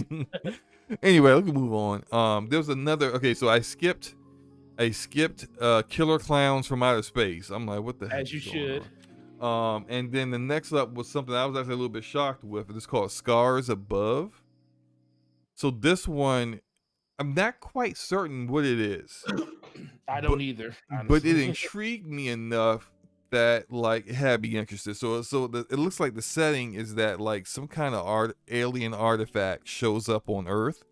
Anyway, let's move on. There was another. Okay, so I skipped Killer Clowns from Outer Space. I'm like, what the heck? As you should. And then the next up was something I was actually a little bit shocked with. It's called Scars Above. So this one, I'm not quite certain what it is. I don't either. Honestly. But it intrigued me enough that like it had me interested. So it looks like the setting is that like some kind of alien artifact shows up on Earth,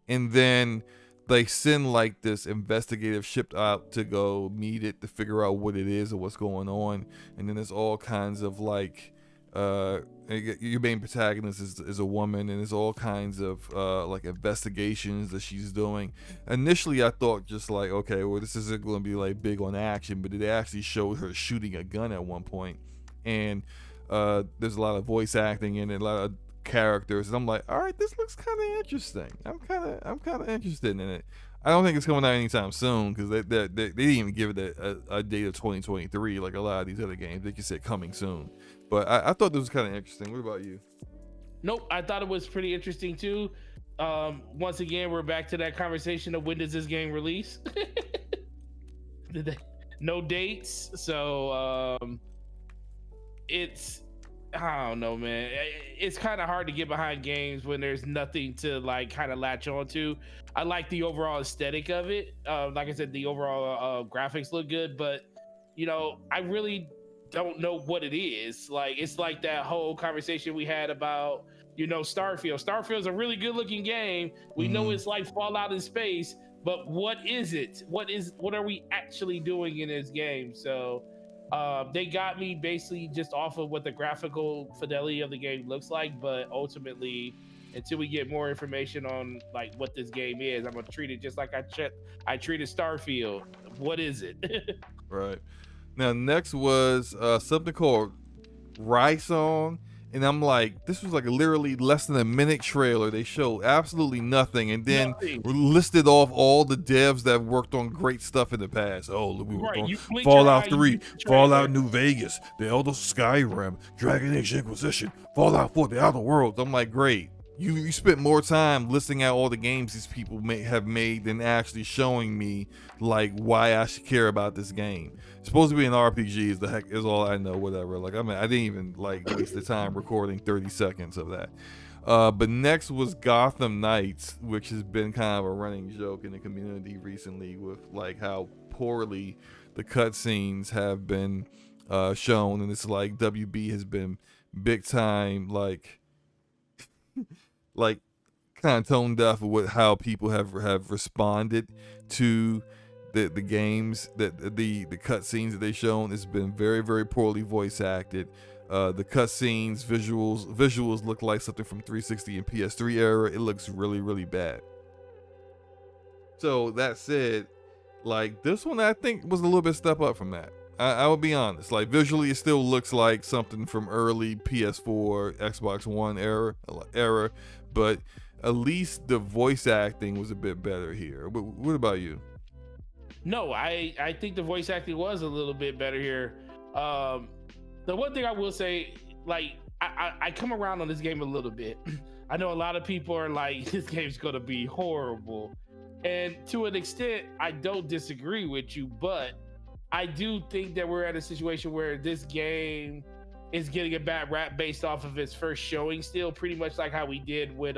and then they send like this investigative ship out to go meet it to figure out what it is or what's going on. And then there's all kinds of like your main protagonist is a woman, and there's all kinds of like investigations that she's doing. Initially I thought just like, okay, well, this isn't going to be like big on action, but it actually showed her shooting a gun at one point, and there's a lot of voice acting in it, a lot of characters, and I'm like, all right, this looks kind of interesting. I'm kind of interested in it. I don't think it's coming out anytime soon because they didn't even give it a date of 2023 like a lot of these other games. They just said coming soon. But I thought this was kind of interesting. What about you? Nope, I thought it was pretty interesting too. Once again, we're back to that conversation of when does this game release? No dates, so it's, I don't know, man. It's kind of hard to get behind games when there's nothing to like kind of latch onto. I like the overall aesthetic of it. Like I said, the overall graphics look good, but you know, I really don't know what it is. Like, it's like that whole conversation we had about, you know, Starfield. Starfield's a really good looking game. We know it's like Fallout in space, but what is it? What are we actually doing in this game? So they got me basically just off of what the graphical fidelity of the game looks like, but ultimately, until we get more information on like what this game is, I'm gonna treat it just like I treated Starfield. What is it? Right. Now, next was something called Rysong, and I'm like, this was like literally less than a minute trailer. They showed absolutely nothing, and then listed off all the devs that worked on great stuff in the past. Oh, we worked on Fallout 3, Fallout New Vegas, The Elder Skyrim, Dragon Age Inquisition, Fallout 4, The Outer Worlds. I'm like, great. You spent more time listing out all the games these people may have made than actually showing me like why I should care about this game. It's supposed to be an RPG is all I know, whatever. Like, I mean, I didn't even like waste the time recording 30 seconds of that. But next was Gotham Knights, which has been kind of a running joke in the community recently with like how poorly the cutscenes have been shown, and it's like WB has been big time like kind of tone deaf with how people have responded to the games, that the cutscenes that they shown. It's been very, very poorly voice acted. The cutscenes, visuals look like something from 360 and PS3 era. It looks really, really bad. So that said, like, this one I think was a little bit step up from that. I will be honest. Like, visually, it still looks like something from early PS4, Xbox One era, but at least the voice acting was a bit better here. What about you? No, I think the voice acting was a little bit better here. The one thing I will say, like, I come around on this game a little bit. I know a lot of people are like, this game's gonna be horrible, and to an extent, I don't disagree with you, but I do think that we're at a situation where this game is getting a bad rap based off of its first showing still, pretty much like how we did with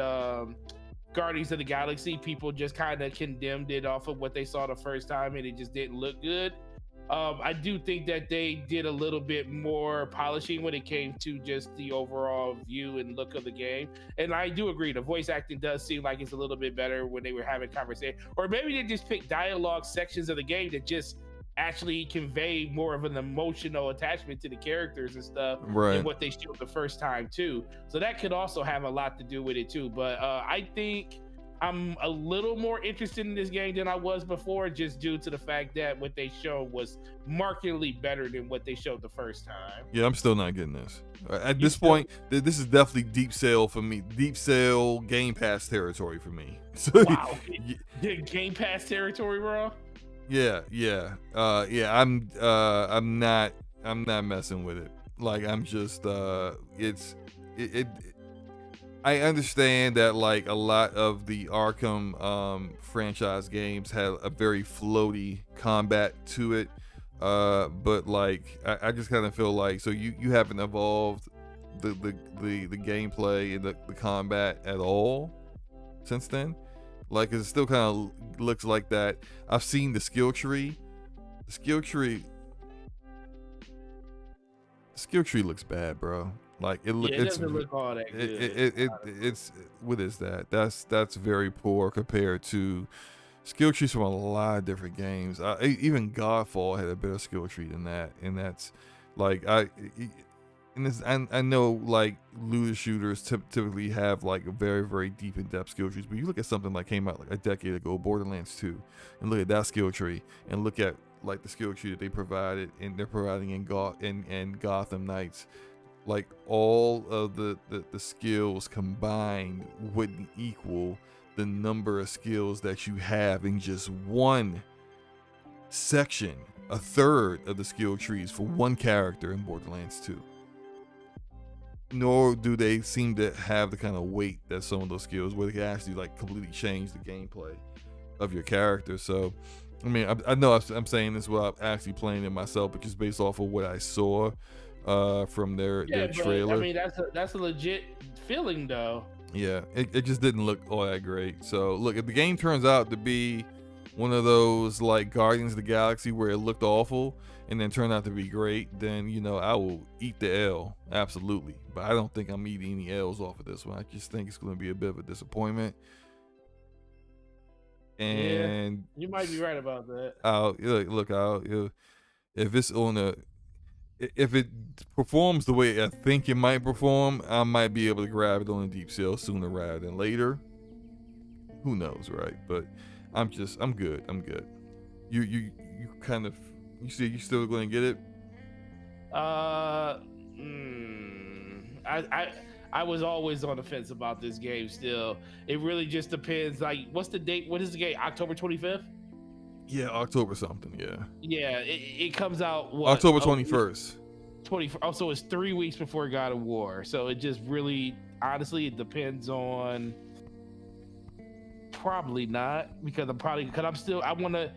Guardians of the Galaxy. People just kind of condemned it off of what they saw the first time, and it just didn't look good. I do think that they did a little bit more polishing when it came to just the overall view and look of the game. And I do agree, the voice acting does seem like it's a little bit better when they were having conversation, or maybe they just picked dialogue sections of the game that just actually convey more of an emotional attachment to the characters and stuff than what they showed the first time too. So that could also have a lot to do with it too. But I think I'm a little more interested in this game than I was before, just due to the fact that what they showed was markedly better than what they showed the first time. Yeah, I'm still not getting this. At this point, this is definitely deep sale for me. Deep sale Game Pass territory for me. So, wow. Game Pass territory, bro? Yeah. I'm not messing with it. Like, I'm just I understand that like a lot of the Arkham franchise games had a very floaty combat to it, but like I just kind of feel like, so you haven't evolved the gameplay and the combat at all since then. Like, it still kind of looks like that. I've seen the skill tree. The skill tree looks bad, bro. Like, it doesn't look all that good. It's what is that? That's very poor compared to skill trees from a lot of different games. Even Godfall had a better skill tree than that, and that's like I know like looter shooters typically have like a very, very deep in-depth skill trees, but you look at something like came out like a decade ago, Borderlands 2, and look at that skill tree, and look at like the skill tree that they provided and they're providing in Gotham Knights. like all of the skills combined wouldn't equal the number of skills that you have in just one section, a third of the skill trees for one character in Borderlands 2. Nor do they seem to have the kind of weight that some of those skills where they can actually like completely change the gameplay of your character. So I mean, I know I'm saying this without actually playing it myself, but just based off of what I saw from their trailer. I mean, that's a legit feeling though. Yeah, it just didn't look all that great. So look, if the game turns out to be one of those like Guardians of the Galaxy where it looked awful and then turned out to be great, then I will eat the L, absolutely. But I don't think I'm eating any L's off of this one. I just think it's going to be a bit of a disappointment. And yeah, you might be right about that. If it performs the way I think it might perform, I might be able to grab it on a deep sale sooner rather than later. Who knows, right? But I'm good. You see, you still going to get it? I was always on the fence about this game still. It really just depends. Like, what's the date? What is the game? October 25th? Yeah, October something, yeah. Yeah, it comes out, what? October 21st. So it's 3 weeks before God of War. So it just really, honestly, it depends on... Probably not, because I'm gonna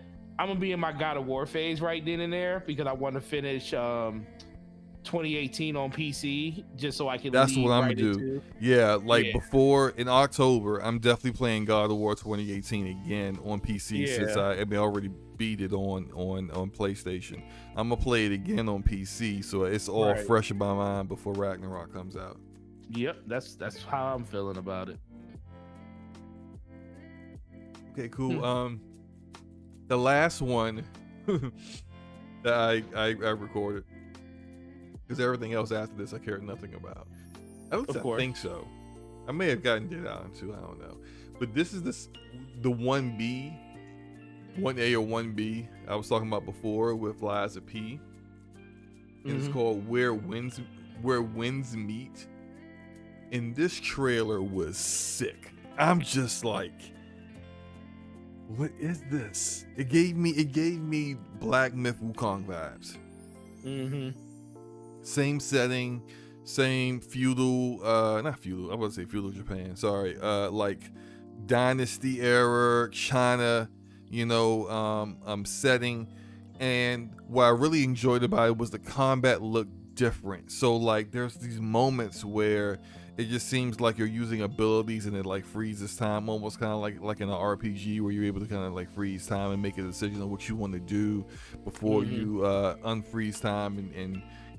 be in my God of War phase right then and there, because I want to finish 2018 on PC just so I can. That's what I'm gonna do. Yeah, before in October, I'm definitely playing God of War 2018 again on PC since I already beat it on PlayStation. I'm gonna play it again on PC, so it's all fresh in my mind before Ragnarok comes out. Yep, that's how I'm feeling about it. Okay, cool. The last one that I recorded, because everything else after this I cared nothing about. I think so. I may have gotten it out too. I don't know. But this is the 1B, 1A or 1B I was talking about before with Liza P. And it's called Where Winds Meet. And this trailer was sick. I'm just like, what is this? It gave me Black Myth Wukong vibes. Same setting, same feudal, not feudal, I would say feudal Japan, sorry. Like dynasty era, China, setting. And what I really enjoyed about it was the combat looked different. So like there's these moments where it just seems like you're using abilities and it like freezes time, almost kind of like in an RPG where you're able to kind of like freeze time and make a decision on what you want to do before you unfreeze time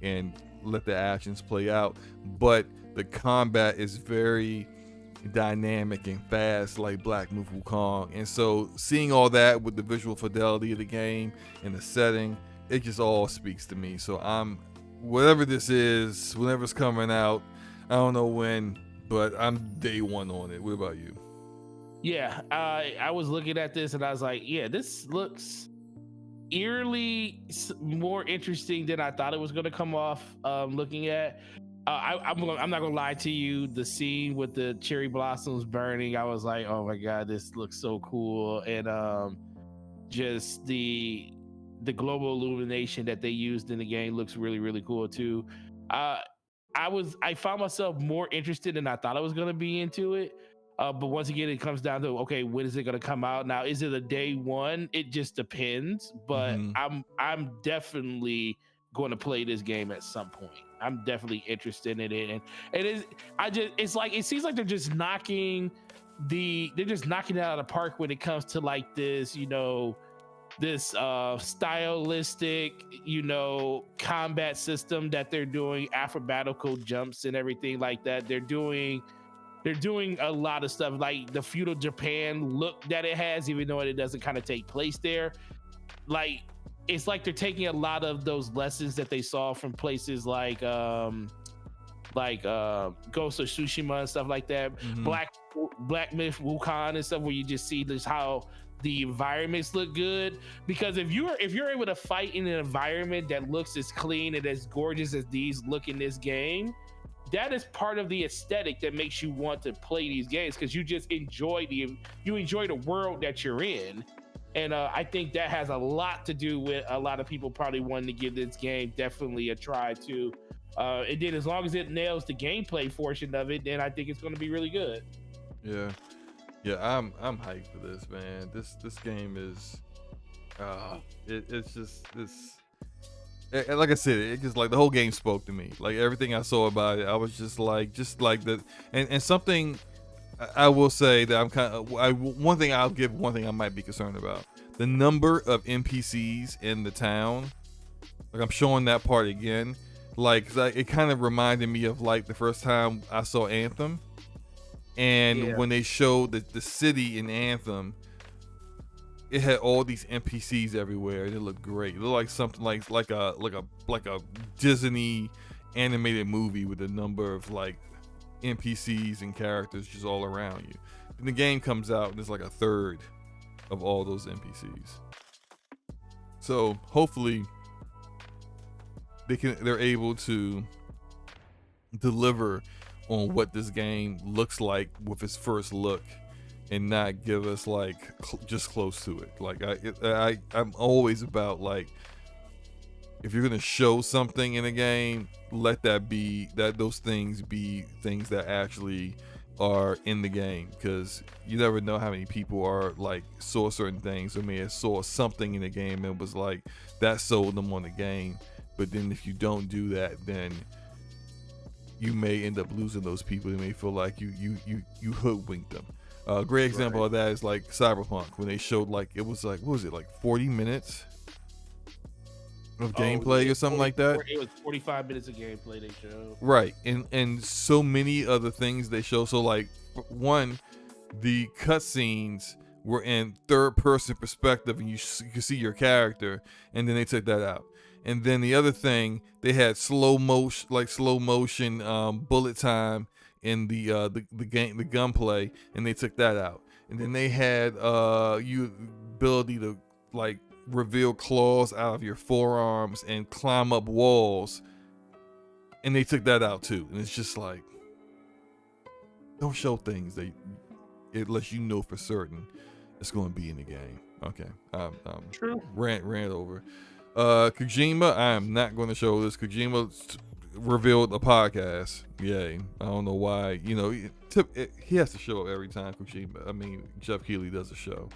and let the actions play out. But the combat is very dynamic and fast, like Black Myth Wukong. And so seeing all that with the visual fidelity of the game and the setting, it just all speaks to me. So whatever this is, whenever it's coming out, I don't know when, but I'm day one on it. What about you? Yeah, I was looking at this and I was like, yeah, this looks eerily more interesting than I thought it was going to come off. Looking at, I'm not going to lie to you, the scene with the cherry blossoms burning, I was like, oh my God, this looks so cool. And just the global illumination that they used in the game looks really, really cool too. I found myself more interested than I thought I was going to be into it. But once again, it comes down to, okay, when is it going to come out? Now, is it a day one? It just depends. But I'm definitely going to play this game at some point. I'm definitely interested in it. And it's like, it seems like they're just knocking it out of the park when it comes to like this, this stylistic, combat system that they're doing, alphabetical jumps and everything like that. They're doing a lot of stuff, like the feudal Japan look that it has, even though it doesn't kind of take place there. Like, it's like they're taking a lot of those lessons that they saw from places like Ghost of Tsushima and stuff like that. Black Myth Wukong and stuff, where you just see just how the environments look good, because if you're able to fight in an environment that looks as clean and as gorgeous as these look in this game, that is part of the aesthetic that makes you want to play these games, because you just enjoy the world that you're in. And I think that has a lot to do with a lot of people probably wanting to give this game definitely a try too. And then as long as it nails the gameplay portion of it, then I think it's going to be really good. Yeah, I'm hyped for this, man. This game is, it's just this. Like I said, it just like the whole game spoke to me. Like everything I saw about it, I was just like that. And something I will say that I'm kind of one thing I might be concerned about: the number of NPCs in the town. Like I'm showing that part again. Like it kind of reminded me of like the first time I saw Anthem, and when they showed the city in Anthem. It had all these NPCs everywhere, and it looked great. It looked like something like a Disney animated movie with a number of like NPCs and characters just all around you. Then the game comes out, and there's like a third of all those NPCs. So hopefully they're able to deliver on what this game looks like with its first look, and not give us like just close to it. Like I'm always about like, if you're gonna show something in a game, let those things be things that actually are in the game, because you never know how many people are like saw certain things, or may have saw something in the game and was like that sold them on the game. But then if you don't do that, then you may end up losing those people. They may feel like you hoodwinked them. A great example of that is like Cyberpunk, when they showed like, it was like, what was it, like 40 minutes of gameplay or something like that? It was 45 minutes of gameplay they showed. Right, and so many other things they show. So like, one, the cutscenes were in third person perspective, and you could see your character, and then they took that out. And then the other thing, they had slow motion bullet time in the gunplay, and they took that out. And then they had ability to like reveal claws out of your forearms and climb up walls, and they took that out too. And it's just like, don't show things unless you know for certain it's going to be in the game. Okay, true. Rant over. Kojima, I am not going to show this. Kojima revealed a podcast. Yay. I don't know why. You know, he has to show up every time Jeff Keighley does a show.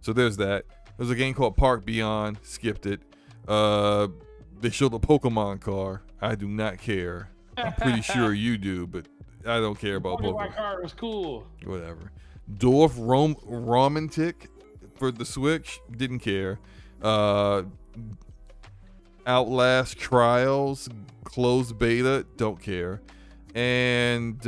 So there's that. There's a game called Park Beyond. Skipped it. They showed the Pokemon car. I do not care. I'm pretty sure you do, but I don't care about Pokemon. My car was cool. Whatever. Dwarf Romantic for the Switch. Didn't care. Outlast Trials closed beta, don't care. And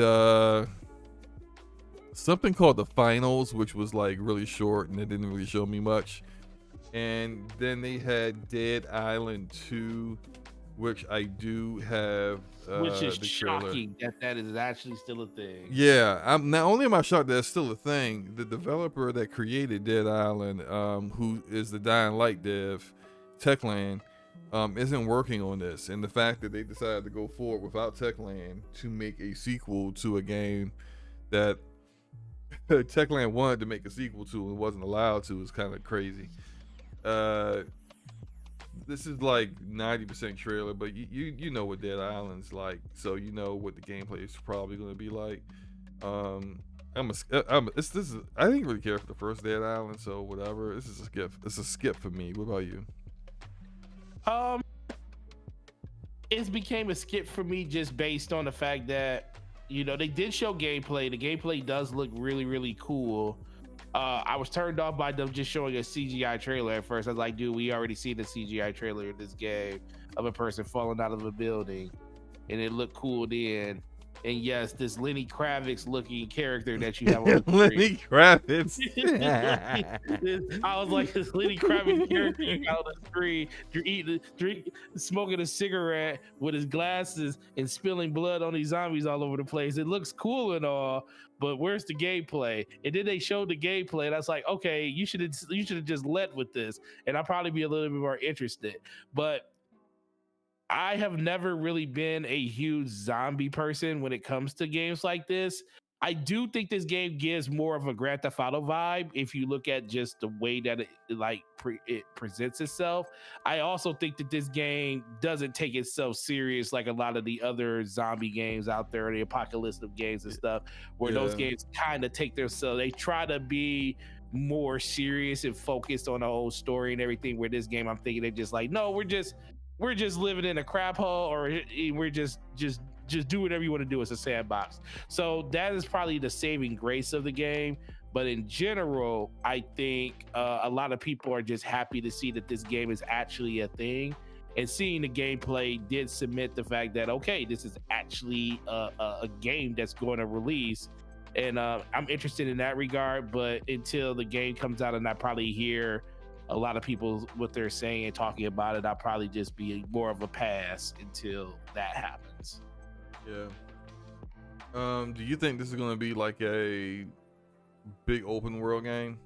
something called the Finals, which was like really short and it didn't really show me much. And then they had Dead Island 2, which I do have which is the shocking that is actually still a thing. Yeah, I'm not only am I shocked that it's still a thing, the developer that created Dead Island, who is the Dying Light dev, Techland, isn't working on this. And the fact that they decided to go forward without Techland to make a sequel to a game that Techland wanted to make a sequel to and wasn't allowed to is kind of crazy. This is like 90% trailer, but you know what Dead Island's like, so you know what the gameplay is probably going to be like. I didn't really care for the first Dead Island, so whatever. This is a skip. It's a skip for me. What about you? It became a skip for me just based on the fact that, you know, they did show gameplay. The gameplay does look really, really cool. I was turned off by them just showing a CGI trailer at first. I was like, dude, we already seen the CGI trailer in this game of a person falling out of a building, and it looked cool then. And yes, this Lenny Kravitz looking character that you have on the Lenny Kravitz. I was like, this Lenny Kravitz character you got on the screen, smoking a cigarette with his glasses and spilling blood on these zombies all over the place. It looks cool and all, but where's the gameplay? And then they showed the gameplay, and I was like, okay, you should have just led with this, and I'll probably be a little bit more interested. But I have never really been a huge zombie person when it comes to games like this. I do think this game gives more of a Grand Theft Auto vibe if you look at just the way that it presents itself. I also think that this game doesn't take itself serious like a lot of the other zombie games out there, the apocalyptic games and stuff, where those games kind of take themselves. They try to be more serious and focused on the whole story and everything. Where this game, I'm thinking they're just like, no, we're just living in a crap hole, or we're just do whatever you want to do. It's a sandbox. So that is probably the saving grace of the game. But in general, I think a lot of people are just happy to see that this game is actually a thing. And seeing the gameplay did submit the fact that, okay, this is actually a game that's going to release. And I'm interested in that regard. But until the game comes out and I probably hear a lot of people what they're saying and talking about it, I'll probably just be more of a pass until that happens. Yeah. Do you think this is going to be like a big open world game?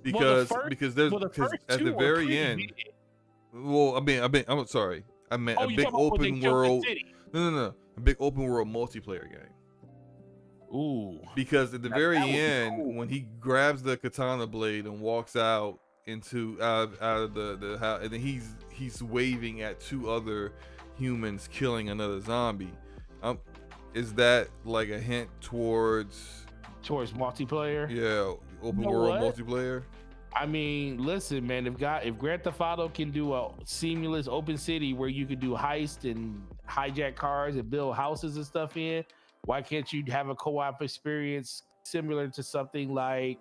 Because at the very end. Well, I'm sorry. I meant a big open world. No. A big open world multiplayer game. Ooh. Because at the very end, when he grabs the katana blade and walks out out of the house, and then he's waving at two other humans killing another zombie. Is that like a hint towards multiplayer? Yeah, open world multiplayer. I mean, listen, man. If Grand Theft Auto can do a seamless open city where you can do heist and hijack cars and build houses and stuff in, why can't you have a co-op experience similar to something like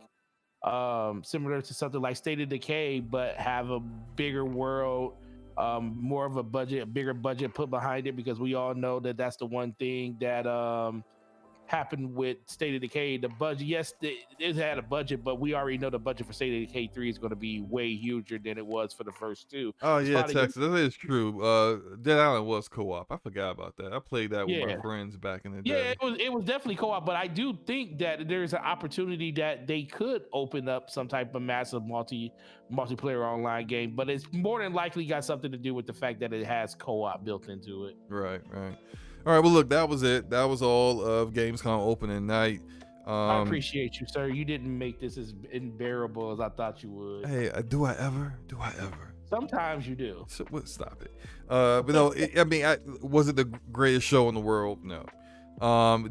State of Decay, but have a bigger world, more of a bigger budget put behind it? Because we all know that that's the one thing that happened with State of Decay. The budget, yes, it had a budget, but we already know the budget for State of Decay 3 is going to be way huger than it was for the first two. Oh yeah, Texas, that is true. Dead Island was co-op. I forgot about that. I played that with my friends back in the day. Yeah, it was definitely co-op, but I do think that there's an opportunity that they could open up some type of massive multiplayer online game, but it's more than likely got something to do with the fact that it has co-op built into it. Right. All right, well, look, that was it. That was all of Gamescom opening night. I appreciate you, sir. You didn't make this as unbearable as I thought you would. Hey, do I ever? Sometimes you do. So, stop it. But no, was it the greatest show in the world? No.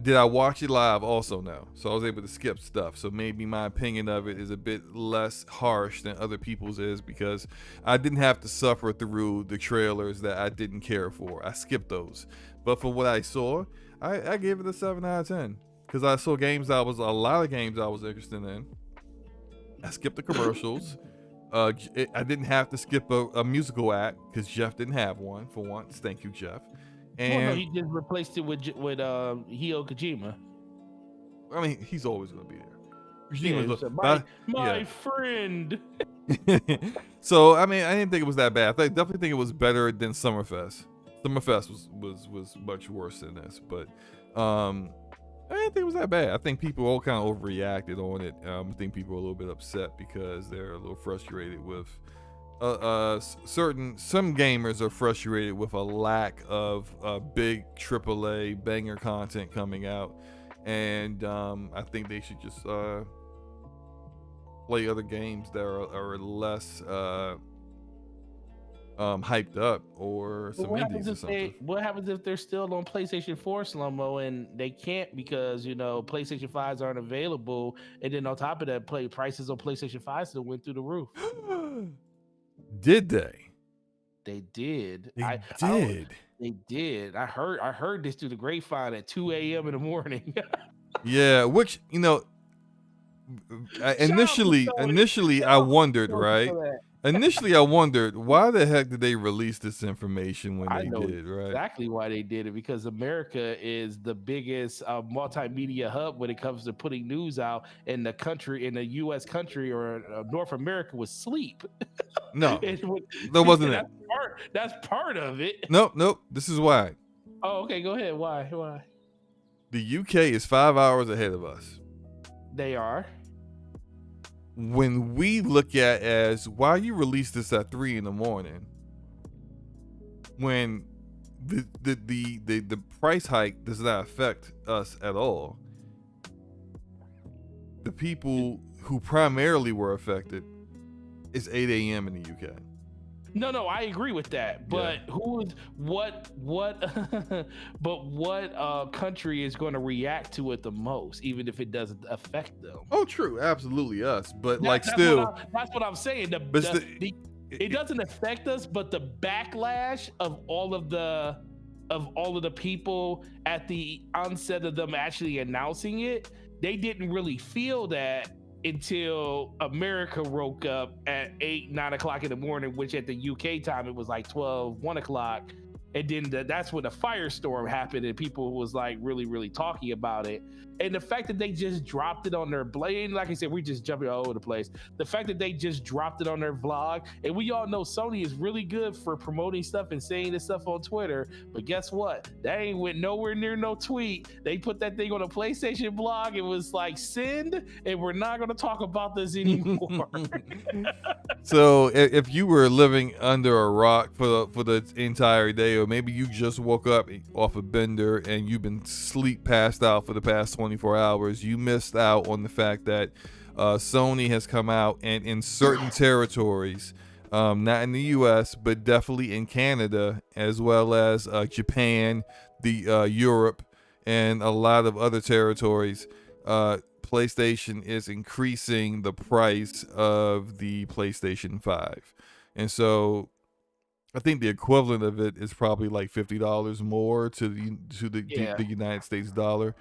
Did I watch it live? Also, no. So I was able to skip stuff. So maybe my opinion of it is a bit less harsh than other people's is, because I didn't have to suffer through the trailers that I didn't care for. I skipped those. But for what I saw, I gave it a 7 out of 10, because I saw a lot of games I was interested in. I skipped the commercials. I didn't have to skip a musical act because Jeff didn't have one for once. Thank you, Jeff. And he just replaced it with Hideo Kojima. I mean, he's always going to be My there. friend. So I mean, I didn't think it was that bad. I definitely think it was better than Summerfest. Summerfest was much worse than this, but I didn't think it was that bad. I think people all kind of overreacted on it. I think people are a little bit upset because they're a little frustrated with some gamers are frustrated with a lack of big AAA banger content coming out, and I think they should just play other games that are less hyped up, or some indies or something. What happens if they're still on PlayStation 4 slow-mo and they can't because PlayStation 5s aren't available, and then on top of that, prices on PlayStation 5 still went through the roof? Did they? They did. They did. I heard this through the grapevine at 2 a.m. in the morning. Yeah, which initially I wondered, right? Initially, I wondered why the heck did they release this information when I they know did, right? exactly why they did it, because America is the biggest multimedia hub when it comes to putting news out, in the country, in the U.S. country, or North America was sleep. No, It would- that wasn't it. that's part of it. Nope. This is why. Oh, okay, go ahead. Why? The UK is 5 hours ahead of us. They are. When we look at as why you release this at 3 a.m, when the price hike does not affect us at all. The people who primarily were affected is 8 a.m. in the UK. No, I agree with that. But what but what country is going to react to it the most, even if it doesn't affect them? Oh, true, absolutely us, but That's what I'm saying. It doesn't affect us, but the backlash of all of the people at the onset of them actually announcing it, they didn't really feel that until America woke up at 8-9 o'clock in the morning, which at the UK time it was like 1 o'clock, and then that's when the firestorm happened and people was like really talking about it. And the fact that they just dropped it on their blade, like I said, we just jumping all over the place. The fact that they just dropped it on their vlog, and we all know Sony is really good for promoting stuff and saying this stuff on Twitter, but guess what? That ain't went nowhere near no tweet. They put that thing on a PlayStation blog. It was like, send, and we're not going to talk about this anymore. So if you were living under a rock for the entire day, or maybe you just woke up off a bender and you've been passed out for the past 24 hours, you missed out on the fact that Sony has come out and in certain territories, not in the US, but definitely in Canada, as well as Japan, Europe, and a lot of other territories, PlayStation is increasing the price of the PlayStation 5. And so I think the equivalent of it is probably like $50 more to the United States dollar.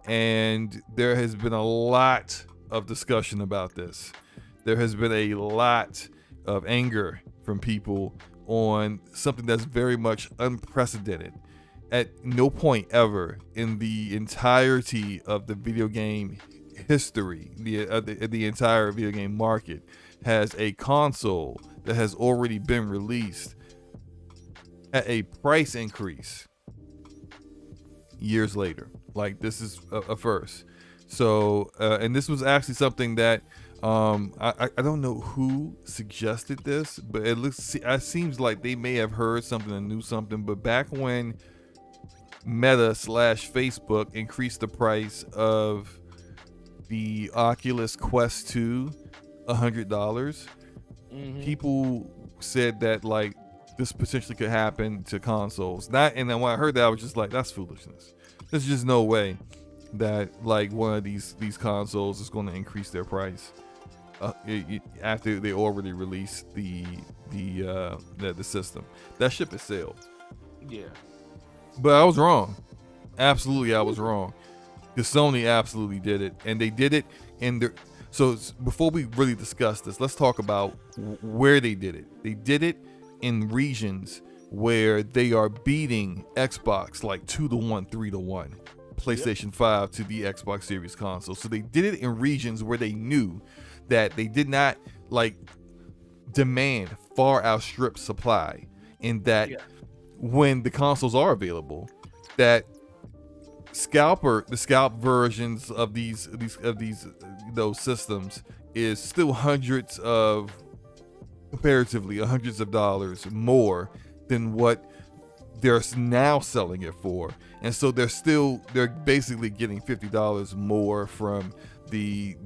And there has been a lot of discussion about this. There has been a lot of anger from people on something that's very much unprecedented. At no point ever in the entirety of the video game history, the entire video game market, has a console that has already been released at a price increase years later. Like, this is a first. So and this was actually something that I don't know who suggested this, but it seems like they may have heard something and knew something. But back when Meta/Facebook increased the price of the Oculus Quest 2 $100, people said that like this potentially could happen to consoles. And then when I heard that, I was just like, that's foolishness. There's just no way that like one of these consoles is going to increase their price after they already released the system. That ship has sailed. Yeah. But I was wrong. Absolutely, I was wrong. Because Sony absolutely did it, and they did it in their. So before we really discuss this, let's talk about where they did it. They did it in regions where they are beating Xbox like 2-1, 3-1, PlayStation 5 to the Xbox Series console. So they did it in regions where they knew that they did not like demand far outstrip supply, and that when the consoles are available, that the scalp versions of those systems is still comparatively hundreds of dollars more than what they're now selling it for. And so they're basically getting $50 more from the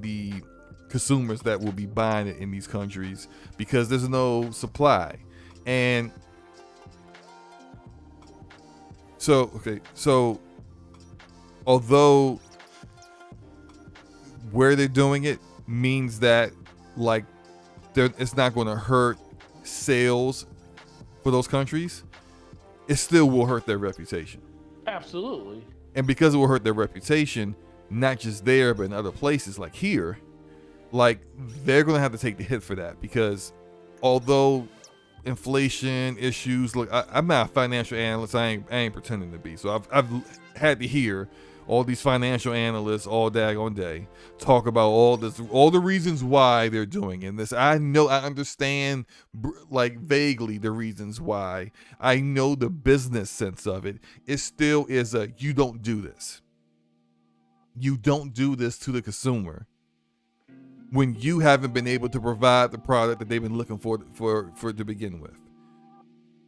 consumers that will be buying it in these countries because there's no supply. And so although where they're doing it means that like it's not going to hurt sales for those countries, it still will hurt their reputation. Absolutely. And because it will hurt their reputation, not just there, but in other places like here, like they're going to have to take the hit for that, because although inflation issues, look, I'm not a financial analyst. I ain't pretending to be. So I've had to hear all these financial analysts all daggone day talk about all the reasons why they're doing it. And this, I understand like vaguely the reasons why. I know the business sense of it. It still is you don't do this. You don't do this to the consumer when you haven't been able to provide the product that they've been looking for to begin with.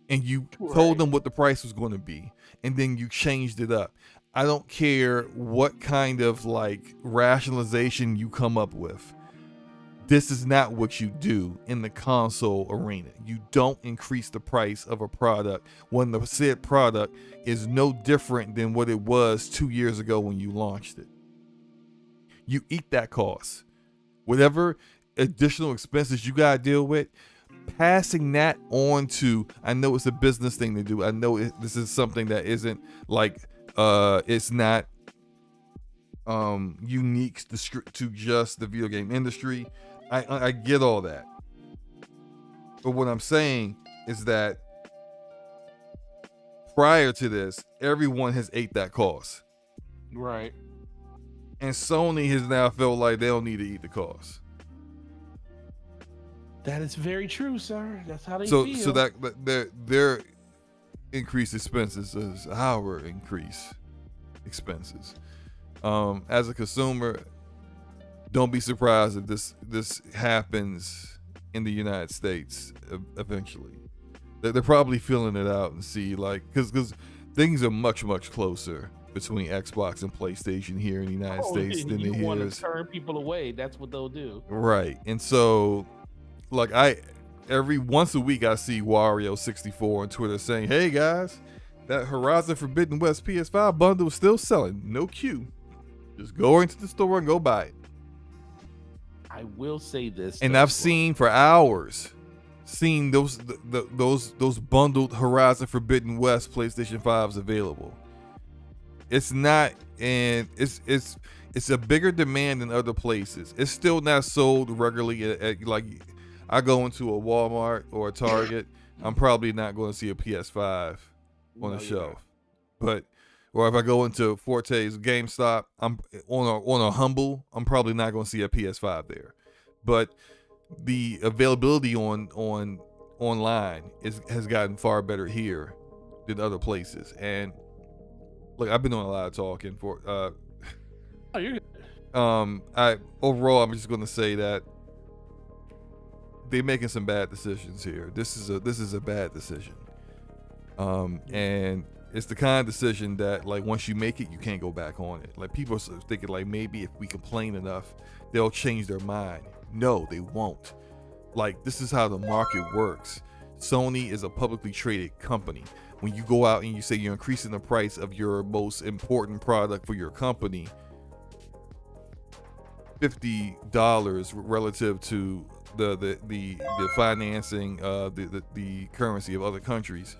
And you told them what the price was going to be, and then you changed it up. I don't care what kind of like rationalization you come up with. This is not what you do in the console arena. You don't increase the price of a product when the said product is no different than what it was 2 years ago when you launched it. You eat that cost. Whatever additional expenses you gotta deal with, passing that on to, I know it's a business thing to do. I know this is something that isn't like, it's not unique to just the video game industry. I get all that. But what I'm saying is that prior to this, everyone has ate that cost. Right. And Sony has now felt like they don't need to eat the cost. That is very true, sir. That's how they feel. So that their increased expenses is our increased expenses. As a consumer, don't be surprised if this happens in the United States eventually. They're probably feeling it out and see, like, because things are much closer between Xbox and PlayStation here in the United States than you it want is. to turn people away. That's what they'll do. Right. And so, like, every once a week I see Wario64 on Twitter saying, "Hey guys, that Horizon Forbidden West PS5 bundle is still selling. No queue. Just go into the store and go buy it." I will say this, and I've seen for hours, those bundled Horizon Forbidden West PlayStation 5s available. It's not, and it's a bigger demand than other places. It's still not sold regularly at like, I go into a Walmart or a Target, I'm probably not going to see a PS5 on the shelf. But or if I go into Forte's GameStop, I'm on a Humble, I'm probably not going to see a PS5 there. But the availability online has gotten far better here than other places. And look, I've been doing a lot of talking for oh, you're good. Overall, I'm just going to say that they're making some bad decisions here. This is a bad decision. And it's the kind of decision that, like, once you make it, you can't go back on it. Like, people are thinking, like, maybe if we complain enough, they'll change their mind. No, they won't. Like, this is how the market works. Sony is a publicly traded company. When you go out and you say you're increasing the price of your most important product for your company, $50 relative to the financing, the currency of other countries,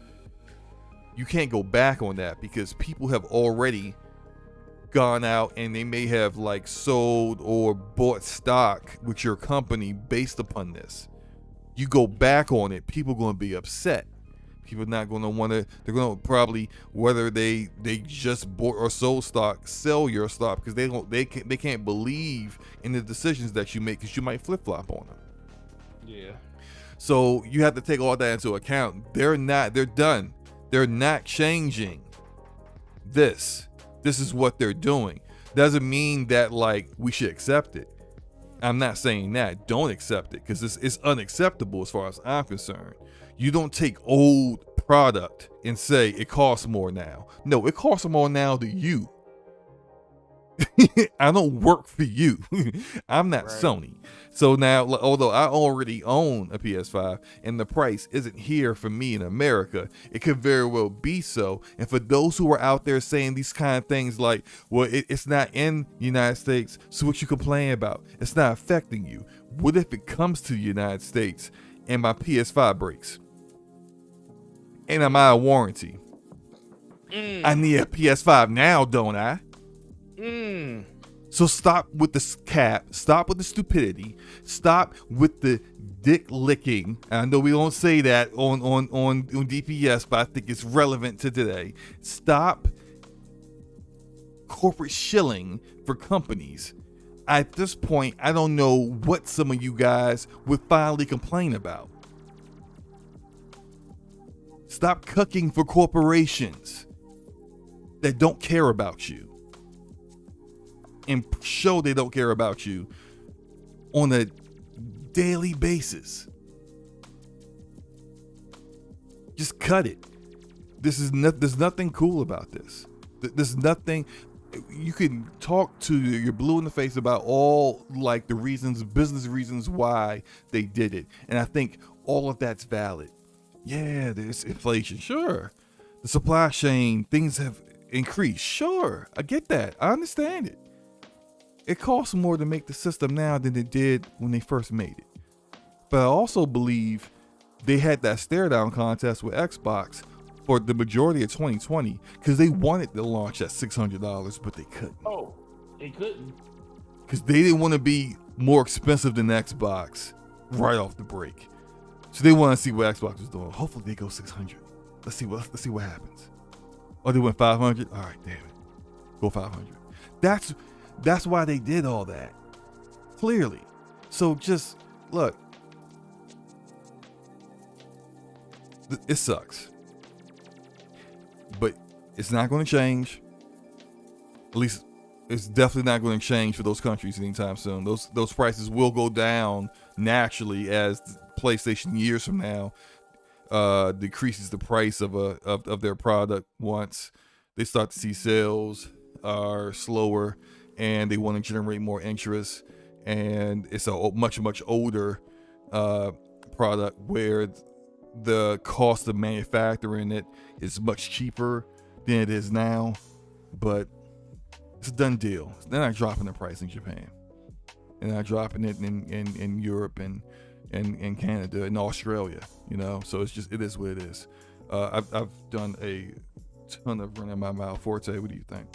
you can't go back on that because people have already gone out and they may have like sold or bought stock with your company based upon this. You go back on it, people are going to be upset. People are not going to want to, they're going to probably, whether they just bought or sold stock, sell your stock because they can't believe in the decisions that you make because you might flip-flop on them. Yeah. So you have to take all that into account. They're done. They're not changing this. This is what they're doing. Doesn't mean that, like, we should accept it. I'm not saying that. Don't accept it because it's unacceptable as far as I'm concerned. You don't take old product and say it costs more now. No, it costs more now to you. I don't work for you. I'm not Sony. So now, although I already own a PS5 and the price isn't here for me in America, it could very well be so. And for those who are out there saying these kind of things like, well, it's not in the United States, so what you complain about? It's not affecting you. What if it comes to the United States and my PS5 breaks? And I'm out of warranty. I need a PS5 now, don't I? So stop with the cap, stop with the stupidity, stop with the dick licking. I know we don't say that on DPS, but I think it's relevant to today. Stop corporate shilling for companies. At this point, I don't know what some of you guys would finally complain about. Stop cucking for corporations that don't care about you, and show they don't care about you on a daily basis. Just cut it. There's nothing cool about this. There's nothing. You can talk to you're blue in the face about all like the reasons, business reasons why they did it, and I think all of that's valid. Yeah, there's inflation, sure. The supply chain, things have increased, sure. I get that. I understand it. It costs more to make the system now than it did when they first made it. But I also believe they had that stare down contest with Xbox for the majority of 2020 because they wanted to launch at $600, but they couldn't. Oh, they couldn't. Because they didn't want to be more expensive than Xbox right off the break. So they want to see what Xbox was doing. Hopefully they go 600. Let's see what happens. Oh, they went 500? All right, damn it. Go 500. That's why they did all that. Clearly. So just look. It sucks. But it's not going to change. At least it's definitely not going to change for those countries anytime soon. Those prices will go down naturally as PlayStation years from now decreases the price of their product once they start to see sales are slower and they want to generate more interest, and it's a much older product where the cost of manufacturing it is much cheaper than it is now. But it's a done deal. They're not dropping the price in Japan. They're not dropping it in Europe and Canada and Australia, you know. So it is what it is. I've done a ton of running my mouth. Forte, what do you think?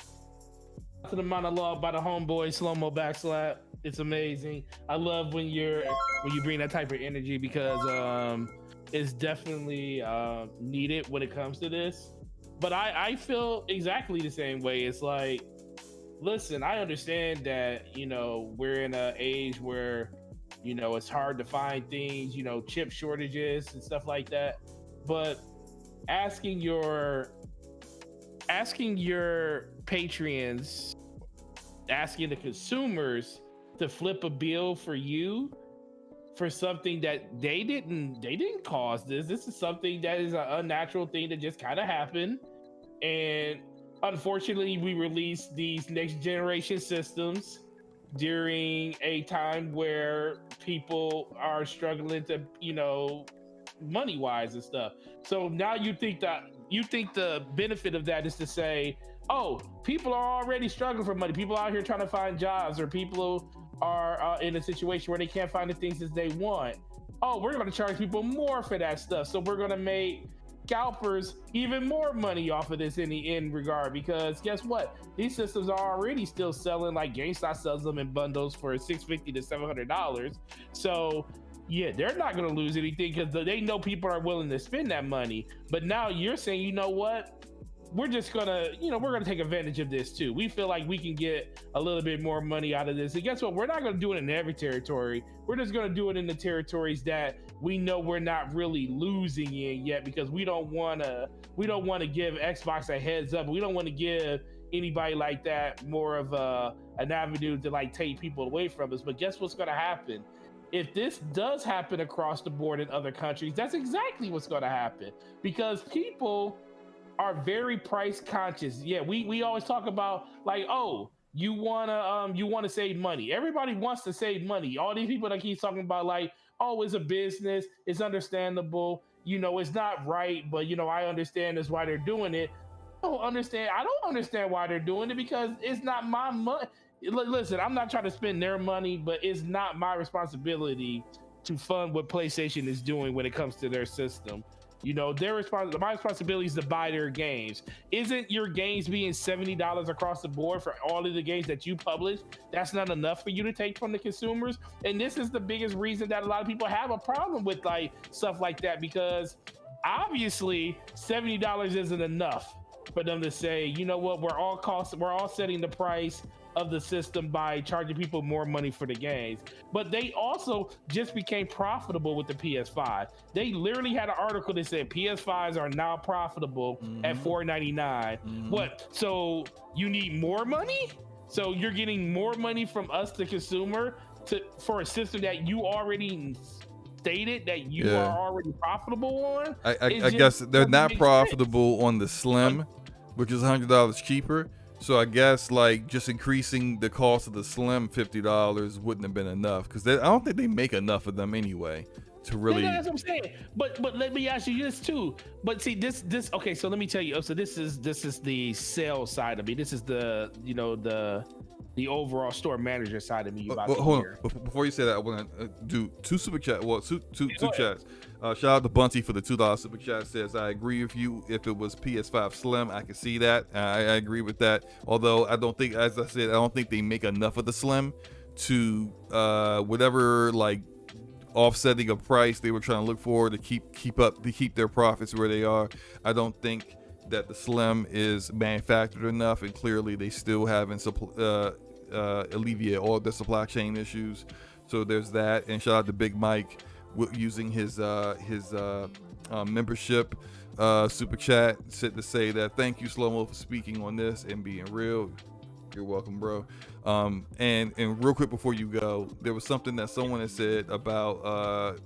To the monologue by the homeboy slow-mo backslap. It's amazing. I love when you bring that type of energy because it's definitely needed when it comes to this. But I feel exactly the same way. It's like, listen, I understand that, you know, we're in an age where, you know, it's hard to find things, you know, chip shortages and stuff like that. But asking your Patreons, asking the consumers to flip a bill for you for something that they didn't cause this. This is something that is an unnatural thing that just kind of happened. And unfortunately, we released these next generation systems during a time where people are struggling to, you know, money wise and stuff. So now you think the benefit of that is to say, oh, people are already struggling for money. People out here trying to find jobs, or people are in a situation where they can't find the things that they want. Oh, we're going to charge people more for that stuff. So we're going to make scalpers even more money off of this in the end regard, because guess what? These systems are already still selling, like GameStop sells them in bundles for $650 to $700. So yeah, they're not going to lose anything because they know people are willing to spend that money. But now you're saying, you know what? We're just gonna, you know, we're gonna take advantage of this too. We feel like we can get a little bit more money out of this. And guess what? We're not gonna do it in every territory. We're just gonna do it in the territories that we know we're not really losing in yet, because we don't wanna give Xbox a heads up. We don't want to give anybody like that more of an avenue to like take people away from us. But guess what's gonna happen? If this does happen across the board in other countries, that's exactly what's gonna happen, because people are very price conscious. Yeah, we always talk about like, oh, you wanna save money. Everybody wants to save money. All these people that keep talking about like, oh, it's a business, it's understandable, you know, it's not right, but you know, I understand that's why they're doing it. I don't understand why they're doing it, because it's not my money. Listen, I'm not trying to spend their money, but it's not my responsibility to fund what PlayStation is doing when it comes to their system. You know, my responsibility is to buy their games. Isn't your games being $70 across the board for all of the games that you publish? That's not enough for you to take from the consumers. And this is the biggest reason that a lot of people have a problem with like stuff like that, because obviously $70 isn't enough for them to say, you know what, we're all setting the price of the system by charging people more money for the games. But they also just became profitable with the PS5. They literally had an article that said PS5s are now profitable at $499. What? So you need more money? So you're getting more money from us, the consumer, for a system that you already stated that you are already profitable on? I guess they're not profitable on the Slim, which is $100 cheaper. So I guess like just increasing the cost of the Slim $50 wouldn't have been enough, because I don't think they make enough of them anyway to really. That's what I'm saying. But let me ask you this too. But see this okay. So let me tell you. So this is the sales side of me. This is the the overall store manager side of me. Hold on. Before you say that, I want to do two super chats. Well, two chats. Shout out to Bunty for the $2 super chat. Says, I agree with you. If it was PS5 Slim, I can see that. I agree with that. Although I don't think, as I said, I don't think they make enough of the Slim to whatever like offsetting a price they were trying to look for to keep their profits where they are. I don't think that the Slim is manufactured enough, and clearly they still haven't alleviate all of the supply chain issues. So there's that. And shout out to Big Mike using his membership super chat said to say that thank you Slow-Mo for speaking on this and being real. You're welcome, bro. And real quick before you go, there was something that someone had said about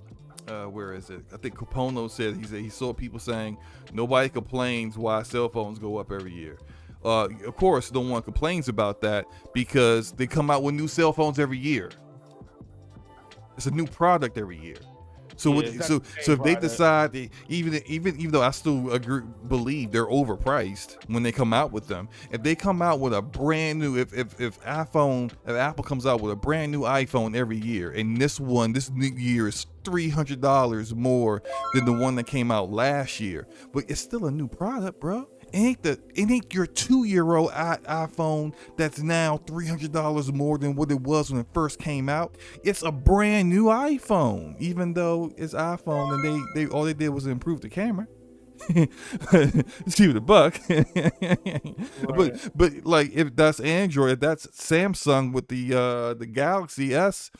where is it? I think Capono said he saw people saying nobody complains why cell phones go up every year. Of course, no one complains about that because they come out with new cell phones every year. It's a new product every year. So if they decide that even though I still believe they're overpriced when they come out with them, if they come out with a brand new if Apple comes out with a brand new iPhone every year, and this new year is $300 more than the one that came out last year, but it's still a new product, bro. It ain't your 2-year-old iPhone that's now $300 more than what it was when it first came out. It's a brand new iPhone, even though it's iPhone and they all they did was improve the camera. Let's keep it a buck. Right. But like if that's Android, if that's Samsung with the Galaxy S,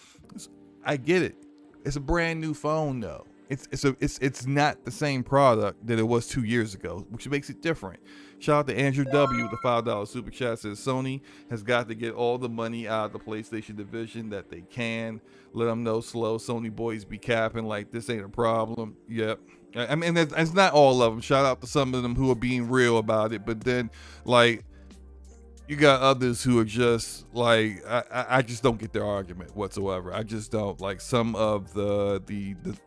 I get it. It's a brand new phone though. It's not the same product that it was 2 years ago, which makes it different. Shout out to Andrew W with the $5 super chat. Says Sony has got to get all the money out of the PlayStation division that they can. Let them know slow. Sony boys be capping like this ain't a problem. Yep. I mean, it's not all of them. Shout out to some of them who are being real about it, but then like you got others who are just like I just don't get their argument whatsoever. I just don't like some of the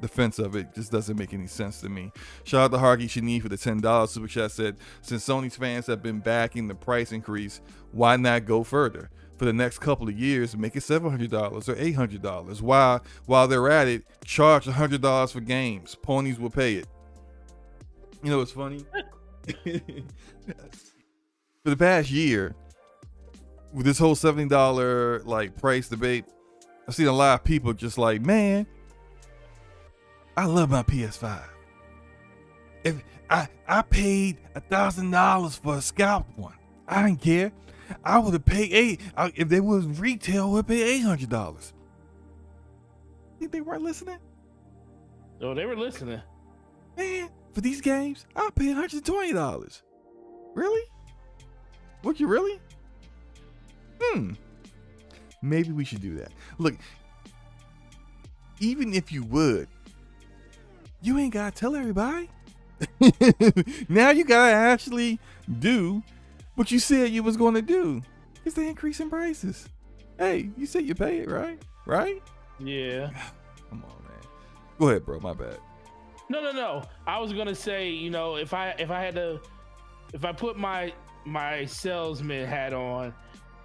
defense of it just doesn't make any sense to me. Shout out to Harky Shani for the $10 super chat. Said since Sony's fans have been backing the price increase, why not go further for the next couple of years? Make it $700 or $800. While they're at it, charge $100 for games. Ponies will pay it. You know what's funny? For the past year, with this whole $70 like price debate, I've seen a lot of people just like, man, I love my PS5. If I paid $1,000 for a scalped one, I didn't care. I would have paid if they was retail, I would pay $800. Think they weren't listening? No, they were listening. Man, for these games, I paid $120. Really? Would you really? Maybe we should do that. Look, even if you would, you ain't gotta tell everybody. Now you gotta actually do what you said you was gonna do. It's the increase in prices. Hey, you said you pay it, right? Right? Yeah. Come on, man. Go ahead, bro. My bad. No. I was gonna say, you know, if I put my salesman hat on,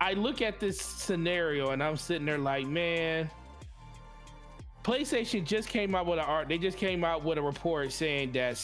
I look at this scenario and I'm sitting there like, man, PlayStation just came out with they just came out with a report saying that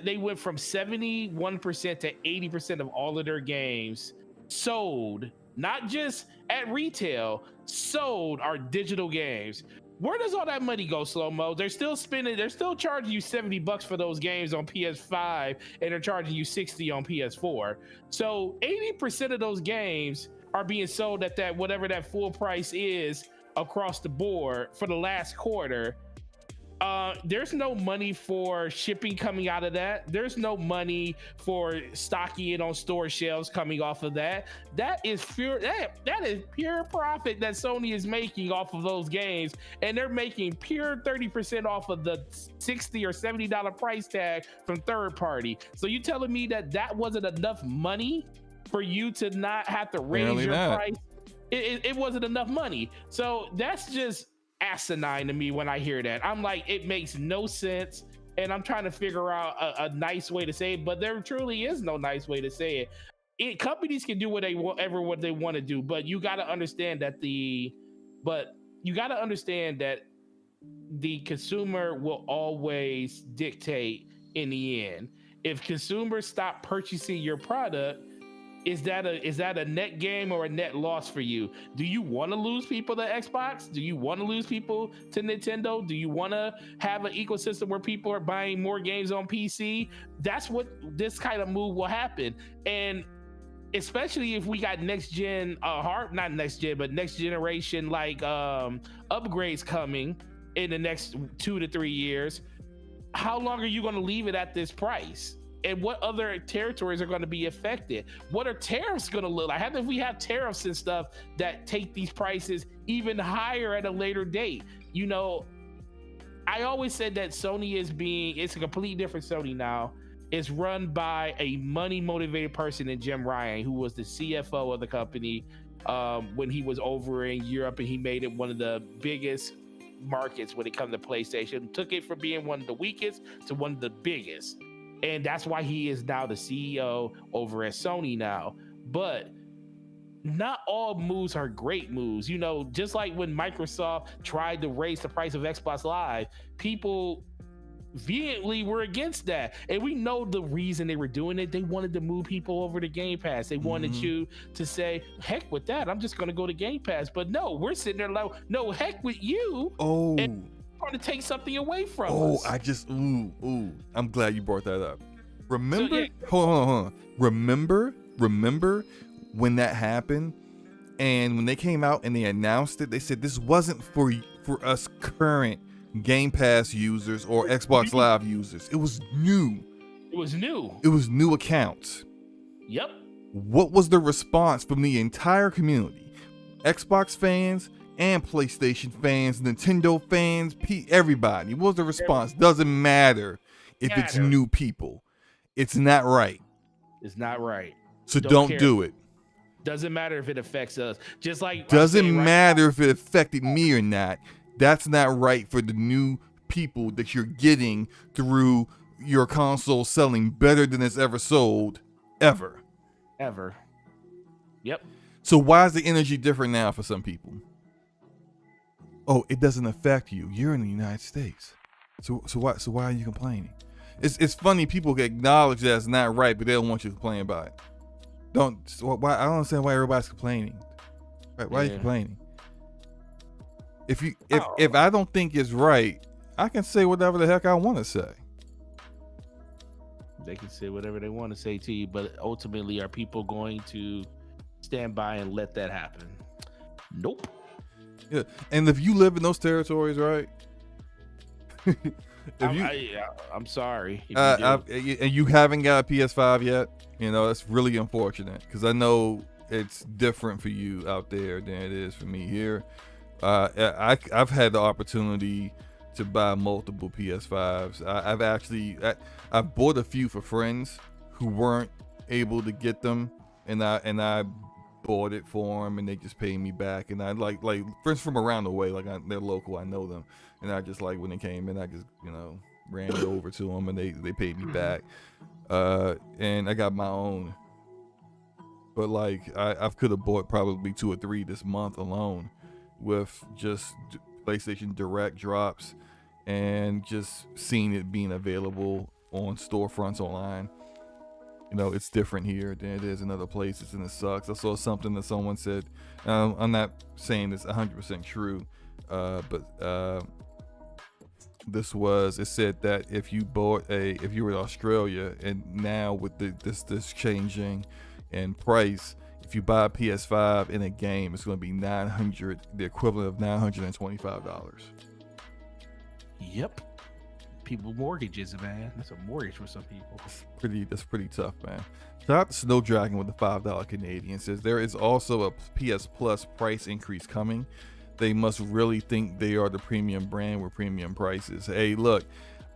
they went from 71% to 80% of all of their games sold, not just at retail, sold are digital games. Where does all that money go, Slow Mo? They're still charging you $70 for those games on PS5, and they're charging you $60 on PS4. So 80% of those games are being sold at that whatever that full price is across the board for the last quarter. There's no money for shipping coming out of that. There's no money for stocking it on store shelves coming off of that. That is pure profit that Sony is making off of those games, and they're making pure 30% off of the $60 or $70 price tag from third party. So you telling me that wasn't enough money for you to not have to raise your price? It wasn't enough money. So that's just asinine to me when I hear that. I'm like, it makes no sense, and I'm trying to figure out a nice way to say it, but there truly is no nice way to say it. Companies can do what they want to do, but you got to understand that the consumer will always dictate in the end. If consumers stop purchasing your product, is that a net gain or a net loss for you? Do you want to lose people to Xbox? Do you want to lose people to Nintendo? Do you want to have an ecosystem where people are buying more games on PC? That's what this kind of move will happen. And especially if we got next generation like upgrades coming in the next 2 to 3 years, how long are you going to leave it at this price? And what other territories are going to be affected? What are tariffs going to look like? How if we have tariffs and stuff that take these prices even higher at a later date? You know, I always said that Sony it's a completely different Sony now. It's run by a money motivated person in Jim Ryan, who was the CFO of the company when he was over in Europe, and he made it one of the biggest markets when it comes to PlayStation. Took it from being one of the weakest to one of the biggest. And that's why he is now the CEO over at Sony now. But not all moves are great moves. You know, just like when Microsoft tried to raise the price of Xbox Live, people vehemently were against that. And we know the reason they were doing it. They wanted to move people over to Game Pass. They wanted you to say, heck with that, I'm just going to go to Game Pass. But no, we're sitting there like, no, heck with you. Oh. And trying to take something away from us. I'm glad you brought that up. Remember, So, yeah. hold on. Remember when that happened, and when they came out and they announced it, they said this wasn't for us current Game Pass users or Xbox Live users. It was new. It was new accounts. Yep. What was the response from the entire community? Xbox fans and PlayStation fans, Nintendo fans, everybody. What was the response? Doesn't matter if it's new people. It's not right. It's not right. So don't do it. Doesn't matter if it affects us. Just like doesn't matter if it affected me or not. That's not right for the new people that you're getting through your console selling better than it's ever sold, ever. Yep. So why is the energy different now for some people? Oh, it doesn't affect you. You're in the United States. So why are you complaining? It's funny people acknowledge that it's not right, but they don't want you to complain about it. I don't understand why everybody's complaining. Right? Why are you complaining? If I don't think it's right, I can say whatever the heck I want to say. They can say whatever they want to say to you, but ultimately, are people going to stand by and let that happen? Nope. Yeah, and if you live in those territories, right? I'm sorry. And you haven't got a PS5 yet, that's really unfortunate, because I know it's different for you out there than it is for me here. I've had the opportunity to buy multiple PS5s. I've bought a few for friends who weren't able to get them, and I bought it for them, and they just paid me back. And I like friends from around the way, they're local, I know them, and I just when they came in, I just ran it over to them, and they paid me back. And I got my own, but I could have bought probably 2 or 3 this month alone with just PlayStation Direct drops and just seeing it being available on storefronts online. You know, it's different here than it is in other places, and it sucks. I saw something that someone said. I'm not saying it's 100% true, but it said that if you were in Australia, and now with this changing in price, if you buy a PS5 in a game, it's going to be the equivalent of $925. Yep. People mortgages, man. That's a mortgage for some people. That's pretty tough, man. Shout out to Snowdragon with the $5 Canadian. Says there is also a PS Plus price increase coming. They must really think they are the premium brand with premium prices. Hey, look,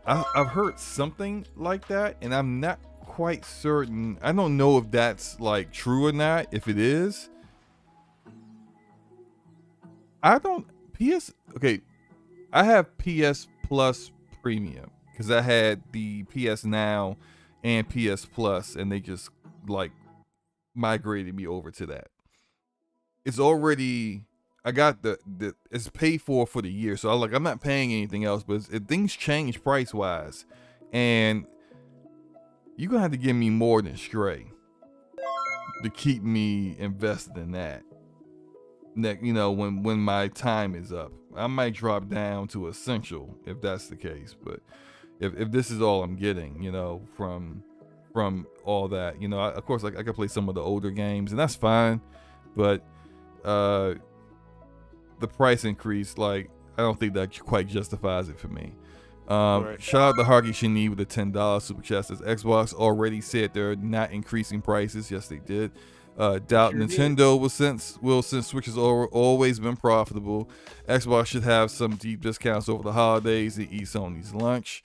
I've heard something like that, and I'm not quite certain. I don't know if that's like true or not. If it is, I have PS Plus Premium because I had the PS Now and PS Plus, and they just like migrated me over to that. It's already, I got it's paid for the year, so I'm not paying anything else. But things change price wise, and you're gonna have to give me more than Stray to keep me invested in that. You know, when my time is up, I might drop down to Essential if that's the case. But if this is all I'm getting, you know, from all that, you know, of course, like I could play some of the older games, and that's fine. But the price increase, like, I don't think that quite justifies it for me. Right. Shout out to Harky Shani with the $10 super chat. Says Xbox already said they're not increasing prices. Yes, they did. Doubt sure Nintendo will since Switch has always been profitable. Xbox should have some deep discounts over the holidays and eat Sony's lunch.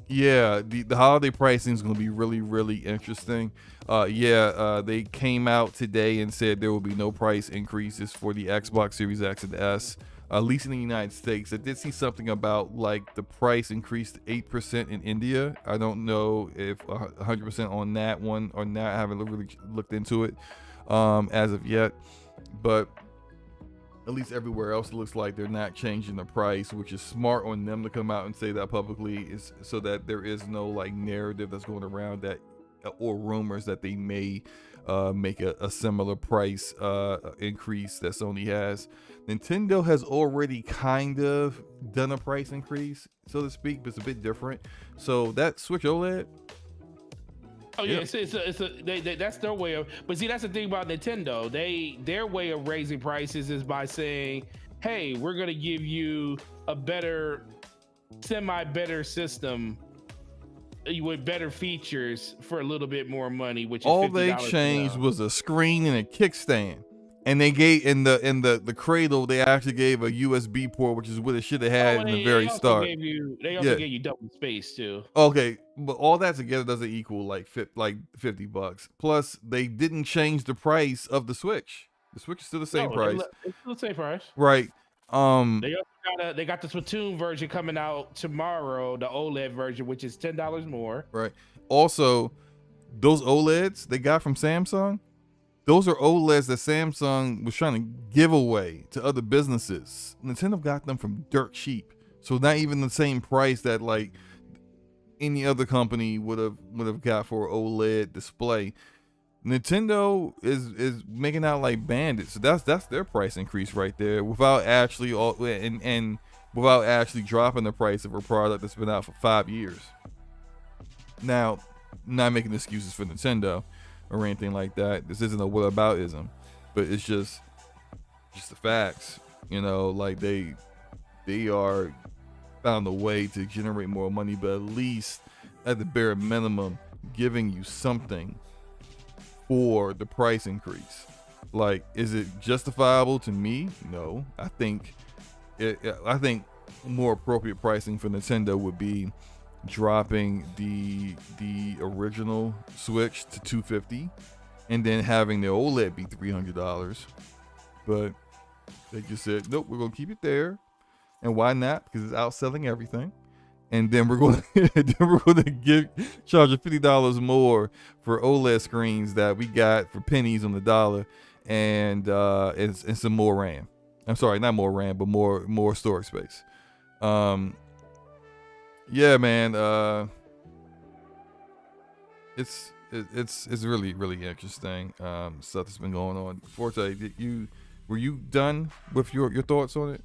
Yeah, the holiday pricing is going to be really, really interesting. They came out today and said there will be no price increases for the Xbox Series X and S, at least in the United States. I did see something about like the price increased 8% in India. I don't know if 100% on that one or not. I haven't really looked into it as of yet, but at least everywhere else it looks like they're not changing the price, which is smart on them to come out and say that publicly, is so that there is no like narrative that's going around that or rumors that they may make a similar price increase that Sony has. Nintendo has already kind of done a price increase, so to speak, but it's a bit different. So that Switch OLED. Oh yeah, that's their way of. But see, that's the thing about Nintendo. Their way of raising prices is by saying, "Hey, we're gonna give you a better, semi-better system with better features for a little bit more money." Which is all they changed was a screen and a kickstand. And they gave in the cradle, they actually gave a USB port, which is what it should have had in the very start. They also gave you double space too. Okay, but all that together doesn't equal like $50. Plus, they didn't change the price of the Switch. The Switch is still the same price. It's still the same price. Right. They got the Splatoon version coming out tomorrow, the OLED version, which is $10 more. Right. Also, those OLEDs they got from Samsung. Those are OLEDs that Samsung was trying to give away to other businesses. Nintendo got them from dirt cheap, so not even the same price that like any other company would have got for an OLED display. Nintendo is making out like bandits. So that's their price increase right there, without actually without actually dropping the price of a product that's been out for 5 years. Now, not making excuses for Nintendo or anything like that. This isn't a whataboutism, but it's just the facts. You know, like they are found a way to generate more money, but at least at the bare minimum, giving you something for the price increase. Like, is it justifiable to me? No. I think more appropriate pricing for Nintendo would be dropping the original Switch to $250 and then having the OLED be $300. But they just said, nope, we're gonna keep it there. And why not? Because it's outselling everything. And then we're going to charge $50 more for OLED screens that we got for pennies on the dollar, and some more RAM. I'm sorry, not more RAM, but more storage space. Yeah, man. It's really really interesting stuff that's been going on. Forte, were you done with your thoughts on it?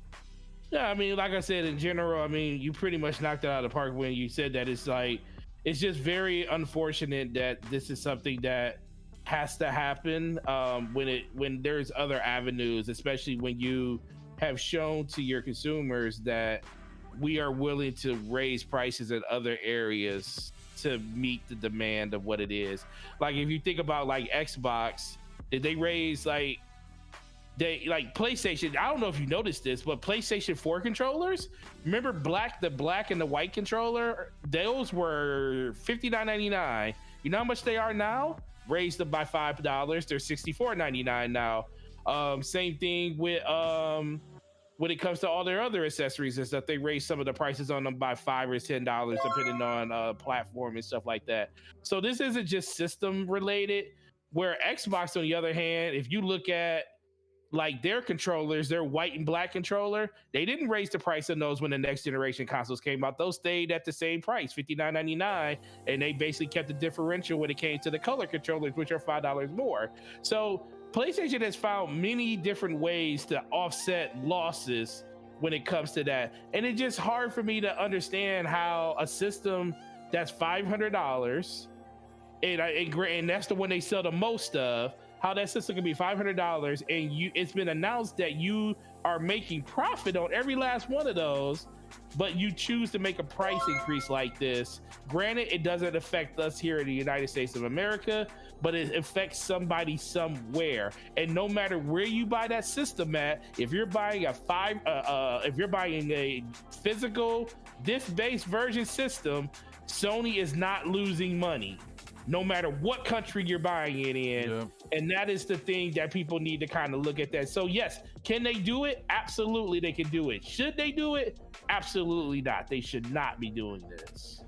Yeah, I mean, like I said, in general, I mean, you pretty much knocked it out of the park when you said that it's just very unfortunate that this is something that has to happen when there's other avenues, especially when you have shown to your consumers that we are willing to raise prices in other areas to meet the demand of what it is. Like if you think about like Xbox, did they raise like PlayStation? I don't know if you noticed this, but PlayStation 4 controllers, remember the black and the white controller, those were $59.99. You know how much they are now? Raised them by $5. They're $64.99 now. Same thing with when it comes to all their other accessories and stuff, they raise some of the prices on them by $5 or $10 depending on platform and stuff like that. So this isn't just system related. Where Xbox, on the other hand, if you look at like their controllers, their white and black controller, they didn't raise the price on those when the next generation consoles came out. Those stayed at the same price, $59.99, and they basically kept the differential when it came to the color controllers, which are $5 more. So PlayStation has found many different ways to offset losses when it comes to that. And it's just hard for me to understand how a system that's $500, and that's the one they sell the most of, how that system can be $500 and it's been announced that you are making profit on every last one of those, but you choose to make a price increase like this. Granted, it doesn't affect us here in the United States of America, but it affects somebody somewhere. And no matter where you buy that system at, if you're buying if you're buying a physical disc-based version system, Sony is not losing money, no matter what country you're buying it in. Yeah. And that is the thing that people need to kind of look at that. So yes, can they do it? Absolutely, they can do it. Should they do it? Absolutely not. They should not be doing this.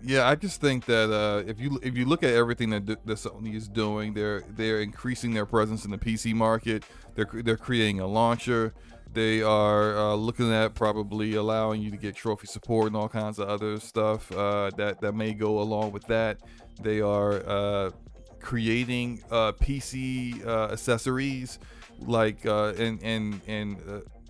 Yeah, I just think that if you look at everything that Sony is doing, they're increasing their presence in the PC market. They're creating a launcher. They are looking at probably allowing you to get trophy support and all kinds of other stuff that may go along with that. They are creating PC accessories, like and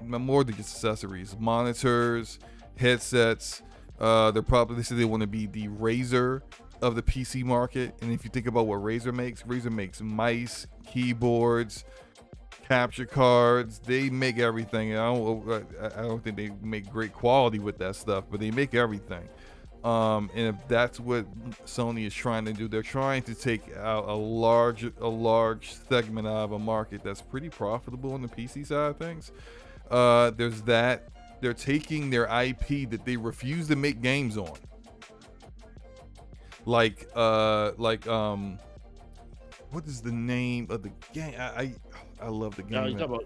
more than just accessories, monitors, headsets. They say they want to be the Razer of the PC market. And if you think about what Razer makes mice, keyboards, capture cards. They make everything. I don't think they make great quality with that stuff, but they make everything. And if that's what Sony is trying to do, they're trying to take out a large segment out of a market that's pretty profitable on the PC side of things. There's that. They're taking their IP that they refuse to make games on. Like what is the name of the game? I love the game. You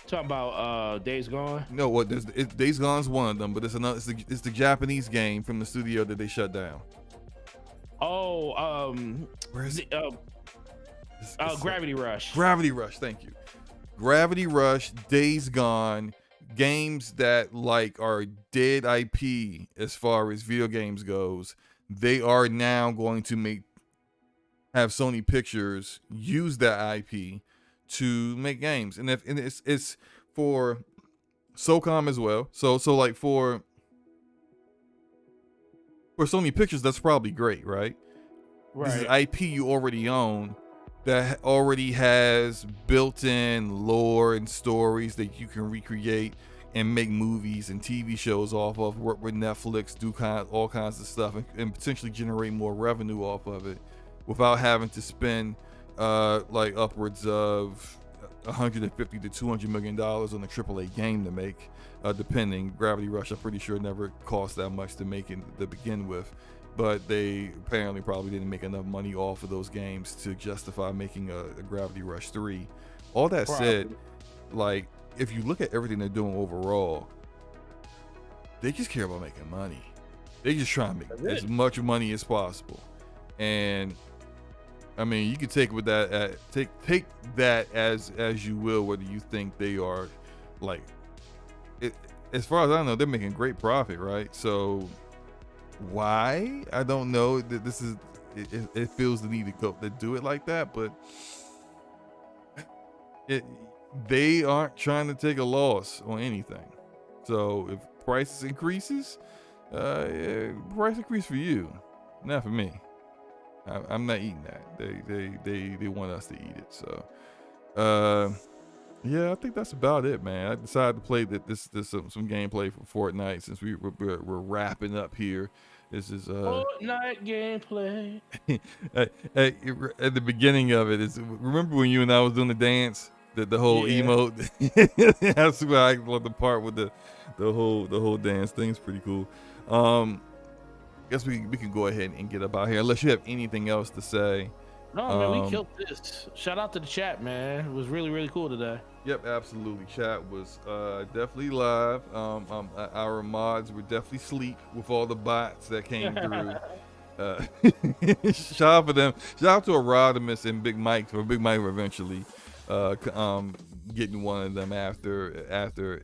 talking about Days Gone? No, Days Gone's one of them, but it's the Japanese game from the studio that they shut down. Oh, where is it? Gravity Rush. Gravity Rush, thank you. Gravity Rush, Days Gone, games that like are dead IP as far as video games goes. They are now going to have Sony Pictures use that IP to make games, and it's for SOCOM as well. So like for Sony Pictures, that's probably great, right? This is IP you already own that already has built-in lore and stories that you can recreate and make movies and TV shows off of. Work with Netflix, do all kinds of stuff, and potentially generate more revenue off of it without having to spend like upwards of $150 to $200 million on a AAA game to make, depending. Gravity Rush, I'm pretty sure, never cost that much to make it to begin with, but they apparently probably didn't make enough money off of those games to justify making a Gravity Rush 3. All that said, like, if you look at everything they're doing overall, they just care about making money. They just try to make as much money as possible. And I mean, you can take with that take that as you will, whether you think they are like it. As far as I know, they're making great profit, right? So why? I don't know. That this is it feels the need to go to do it like that, but they aren't trying to take a loss on anything. So if prices increases, price increase for you, not for me. I'm not eating that. They want us to eat it. So yeah, I think that's about it, man. I decided to play this some gameplay for Fortnite since we're wrapping up here. This is Fortnite gameplay. At the beginning of it, remember when you and I was doing the dance, the whole emote. That's where I love the part with the whole dance thing. It's pretty cool. Guess we can go ahead and get up out here unless you have anything else to say. No, man, we killed this. Shout out to the chat, man. It was really, really cool today. Yep, absolutely. Chat was definitely live. Our mods were definitely asleep with all the bots that came through. Shout out for them. Shout out to Erodimus and Big Mike for Big Mike eventually getting one of them after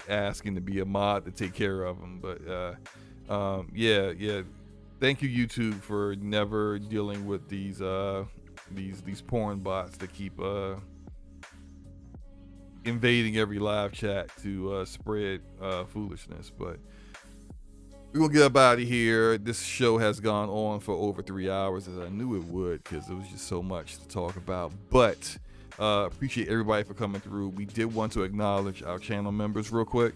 asking to be a mod to take care of them. But yeah. Thank you, YouTube, for never dealing with these porn bots that keep invading every live chat to spread foolishness. But we're gonna get up out of here. This show has gone on for over 3 hours, as I knew it would, because there was just so much to talk about. But appreciate everybody for coming through. We did want to acknowledge our channel members real quick.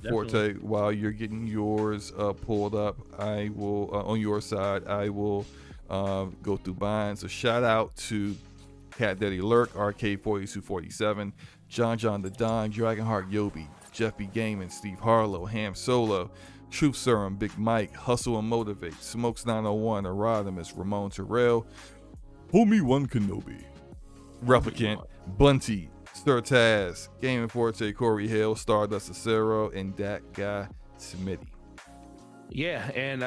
Forte, while you're getting yours pulled up, I will on your side, I will go through mine. So shout out to Cat Daddy Lurk, RK4247, John the Don, Dragonheart Yobi, Jeff B. Gaming, Steve Harlow, Ham Solo, Truth Serum, Big Mike, Hustle and Motivate, Smokes 901, Erodimus, Ramon Terrell, Homie One Kenobi, Replicant, Bunty, Sir Taz, Gaming Forte, Corey Hill, Stardust Acero, and that guy Smitty. Yeah, and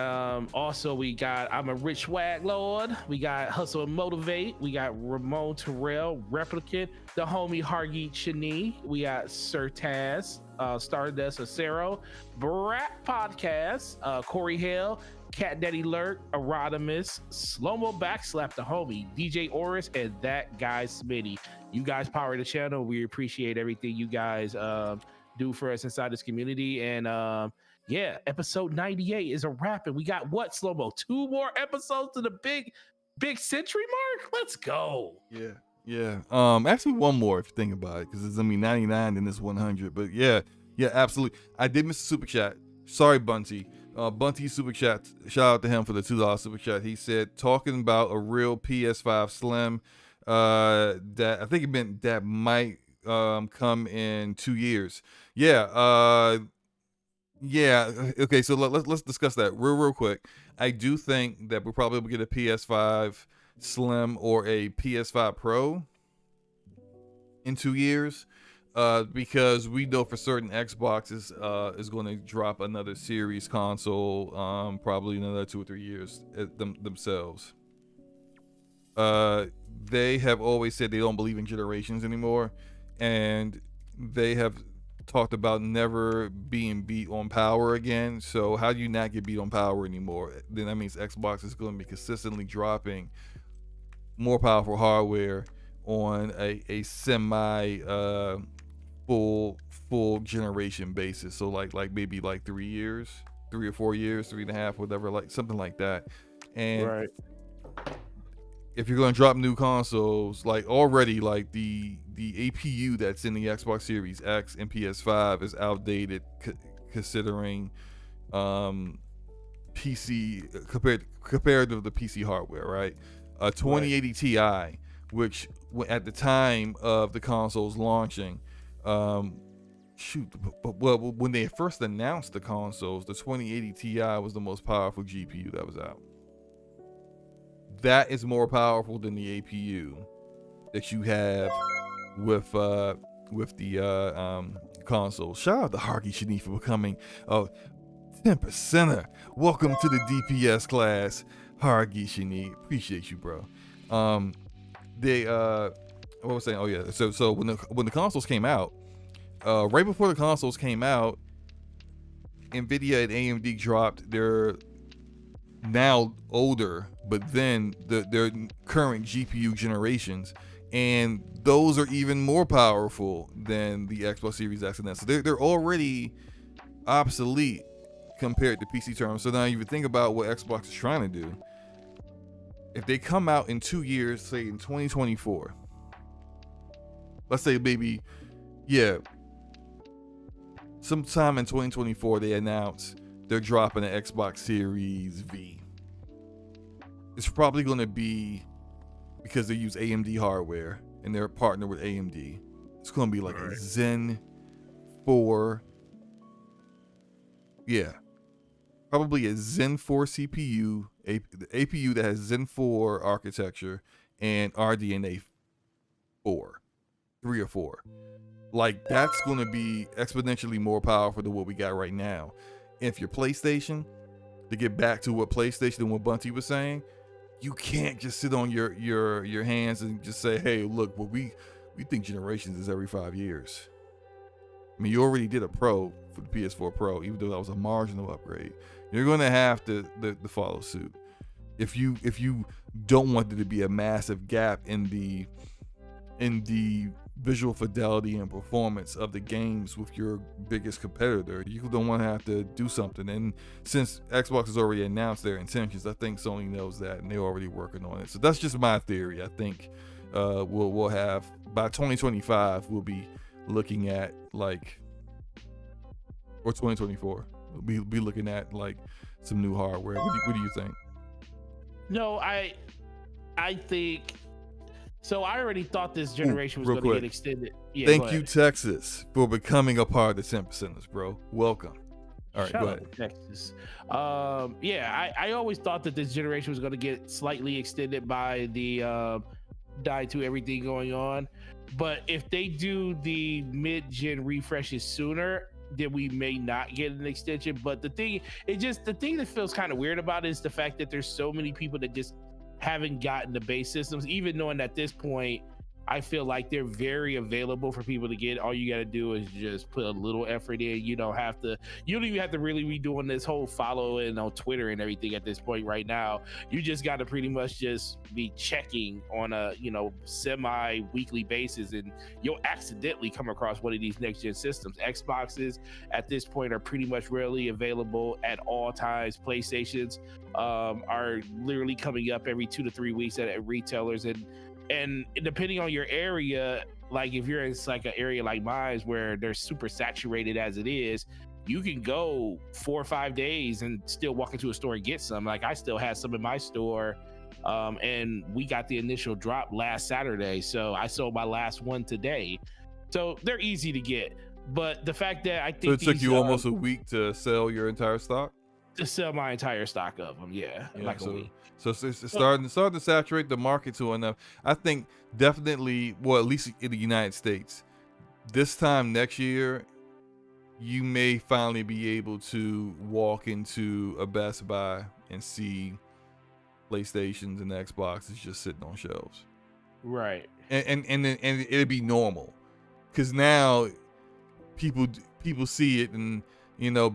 also we got I'm a Rich Wag Lord. We got Hustle and Motivate. We got Ramon Terrell, Replicant, the homie Hargeet Shani. We got Sir Taz, Stardust Acero, Brat Podcast, Corey Hill, Cat Daddy Lurk, Erodimus, Slow-Mo Backslap the homie, DJ Oris, and that guy Smitty. You guys power the channel. We appreciate everything you guys do for us inside this community. And yeah, episode 98 is a wrap. And we got what, Slow-Mo? 2 more episodes to the big century mark? Let's go. Yeah. Actually, one more if you think about it, because it's gonna be 99 and this 100. But yeah, absolutely. I did miss a super chat. Sorry, Bunty. Bunty super chat. Shout out to him for the $2 super chat. He said, talking about a real PS5 Slim. That I think it meant that might come in 2 years. Yeah. Okay, so let's discuss that real quick. I do think that we'll probably get a PS5 Slim or a PS5 Pro in 2 years, because we know for certain Xbox is going to drop another series console, probably another 2 or 3 years themselves. They have always said they don't believe in generations anymore, and they have talked about never being beat on power again. So how do you not get beat on power anymore? Then that means Xbox is going to be consistently dropping more powerful hardware on a semi full generation basis. So like maybe like 3 years, 3 or 4 years, 3.5, whatever, like something like that. And right. If you're going to drop new consoles, like already, like the APU that's in the Xbox Series X and PS5 is outdated, considering PC compared to the PC hardware, right? A 2080 Ti, which at the time of the consoles launching, well, when they first announced the consoles, the 2080 Ti was the most powerful GPU that was out. That is more powerful than the APU that you have with the console. Shout out to Harky Shani for becoming a 10%er. Welcome to the DPS class, Harky Shani. Appreciate you, bro. What was I saying? Oh yeah. So when the consoles came out, right before the consoles came out, Nvidia and AMD dropped their now older, but then their current GPU generations, and those are even more powerful than the Xbox Series X and S. So they're already obsolete compared to PC terms. So now you think about what Xbox is trying to do. If they come out in 2 years, say in 2024, let's say maybe, yeah, sometime in 2024 they announce they're dropping an Xbox Series V. It's probably going to be because they use AMD hardware and they're partnered with AMD. It's going to be like a Zen 4. Yeah. Probably a Zen 4 CPU, the APU that has Zen 4 architecture and RDNA 4, 3 or 4. Like, that's going to be exponentially more powerful than what we got right now. If your PlayStation, to get back to what PlayStation and what Bunty was saying, you can't just sit on your hands and just say, hey, look, well, we think generations is every 5 years. I mean, you already did a Pro for the PS4 Pro, even though that was a marginal upgrade. You're going to have to follow suit. If you don't want there to be a massive gap in the visual fidelity and performance of the games with your biggest competitor, you don't want to have to do something. And since Xbox has already announced their intentions, I think Sony knows that and they're already working on it. So that's just my theory. I think we'll have, by 2025, we'll be looking at like, or 2024, we'll be looking at like some new hardware. What do you think? No, I think so. I already thought this generation was going to get extended. Yeah, thank you, Texas, for becoming a part of the 10%ers, bro. Welcome. All right, Shout go out ahead. Texas. Yeah, I always thought that this generation was going to get slightly extended by the die to everything going on. But if they do the mid-gen refreshes sooner, then we may not get an extension. But the thing that feels kind of weird about it is the fact that there's so many people that just haven't gotten the base systems, even knowing at this point I feel like they're very available for people to get. All you got to do is just put a little effort in. You don't even have to really be doing this whole following on Twitter and everything at this point right now. You just got to pretty much just be checking on a, semi-weekly basis, and you'll accidentally come across one of these next gen systems. Xboxes at this point are pretty much rarely available at all times. PlayStations are literally coming up every 2 to 3 weeks at retailers, and depending on your area, like if you're in like an area like mine where they're super saturated as it is, you can go 4 or 5 days and still walk into a store and get some. Like I still had some in my store, and we got the initial drop last Saturday, so I sold my last one today. So they're easy to get. But the fact that I think so it took you almost a week to sell your entire stock? To sell my entire stock of them, like a week. So it's starting to saturate the market to enough. I think definitely, well, at least in the United States, this time next year, you may finally be able to walk into a Best Buy and see PlayStations and Xboxes just sitting on shelves. Right. And it'd be normal, because now people see it, and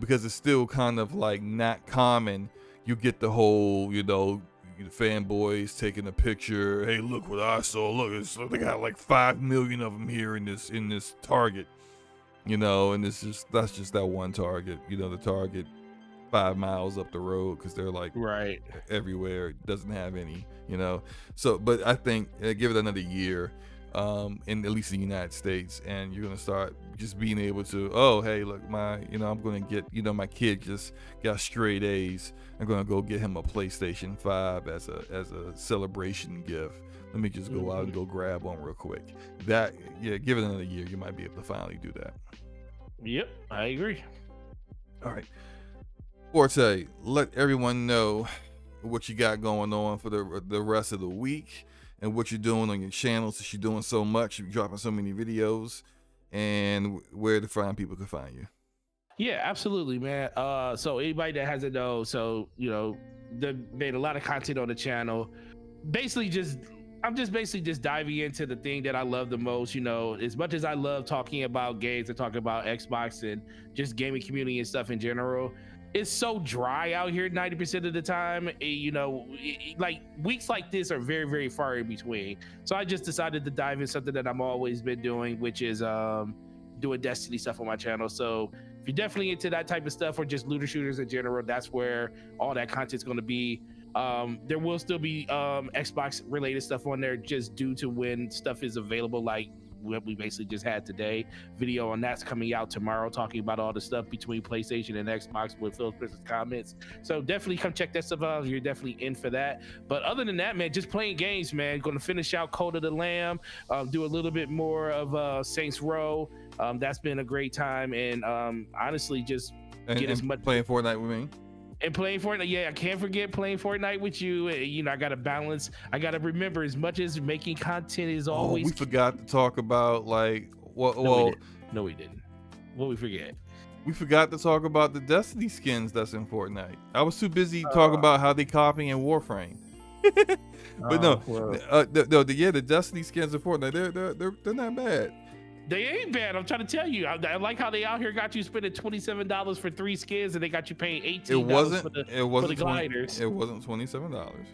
because it's still kind of like not common. You get the whole, fanboys taking a picture. Hey, look what I saw. Look, they got like 5 million of them here in this Target, and that's just that one Target. The Target 5 miles up the road, because they're like right everywhere. It doesn't have any, So, but I think give it another year. In at least the United States, and you're gonna start just being able to, oh, hey, look, I'm gonna get, my kid just got straight A's. I'm gonna go get him a PlayStation 5 as a celebration gift. Let me just go out and go grab one real quick. Give it another year, you might be able to finally do that. Yep, I agree. All right, Forte, let everyone know what you got going on for the rest of the week, and what you're doing on your channel, since you're doing so much, you're dropping so many videos, and where the fine people can find you. Yeah, absolutely, man. So anybody that hasn't know, they made a lot of content on the channel. Basically, just I'm just basically just diving into the thing that I love the most. You know, as much as I love talking about games and talking about Xbox and just gaming community and stuff in general, it's so dry out here 90% of the time. You know, like weeks like this are very, very far in between. So I just decided to dive in something that I've always been doing, which is doing Destiny stuff on my channel. So if you're definitely into that type of stuff or just looter shooters in general, that's where all that content's going to be. There will still be Xbox related stuff on there just due to when stuff is available, like what we basically just had today. Video on that's coming out tomorrow, talking about all the stuff between PlayStation and Xbox with Phil Spencer's comments. So definitely come check that stuff out. You're definitely in for that. But other than that, man, just playing games, man. Going to finish out Code of the Lamb, do a little bit more of Saints Row. That's been a great time, and honestly, just get as much playing Fortnite with me. And playing Fortnite, yeah, I can't forget playing Fortnite with you. You know, I got to balance. I got to remember, as much as making content is always. We forgot to talk about like what? No, we didn't. What we forget? We forgot to talk about the Destiny skins that's in Fortnite. I was too busy talking about how they copying Warframe. But the Destiny skins in Fortnite, they're not bad. They ain't bad. I'm trying to tell you. I like how they out here got you spending $27 for 3 skins, and they got you paying $18 for the gliders. It wasn't $27.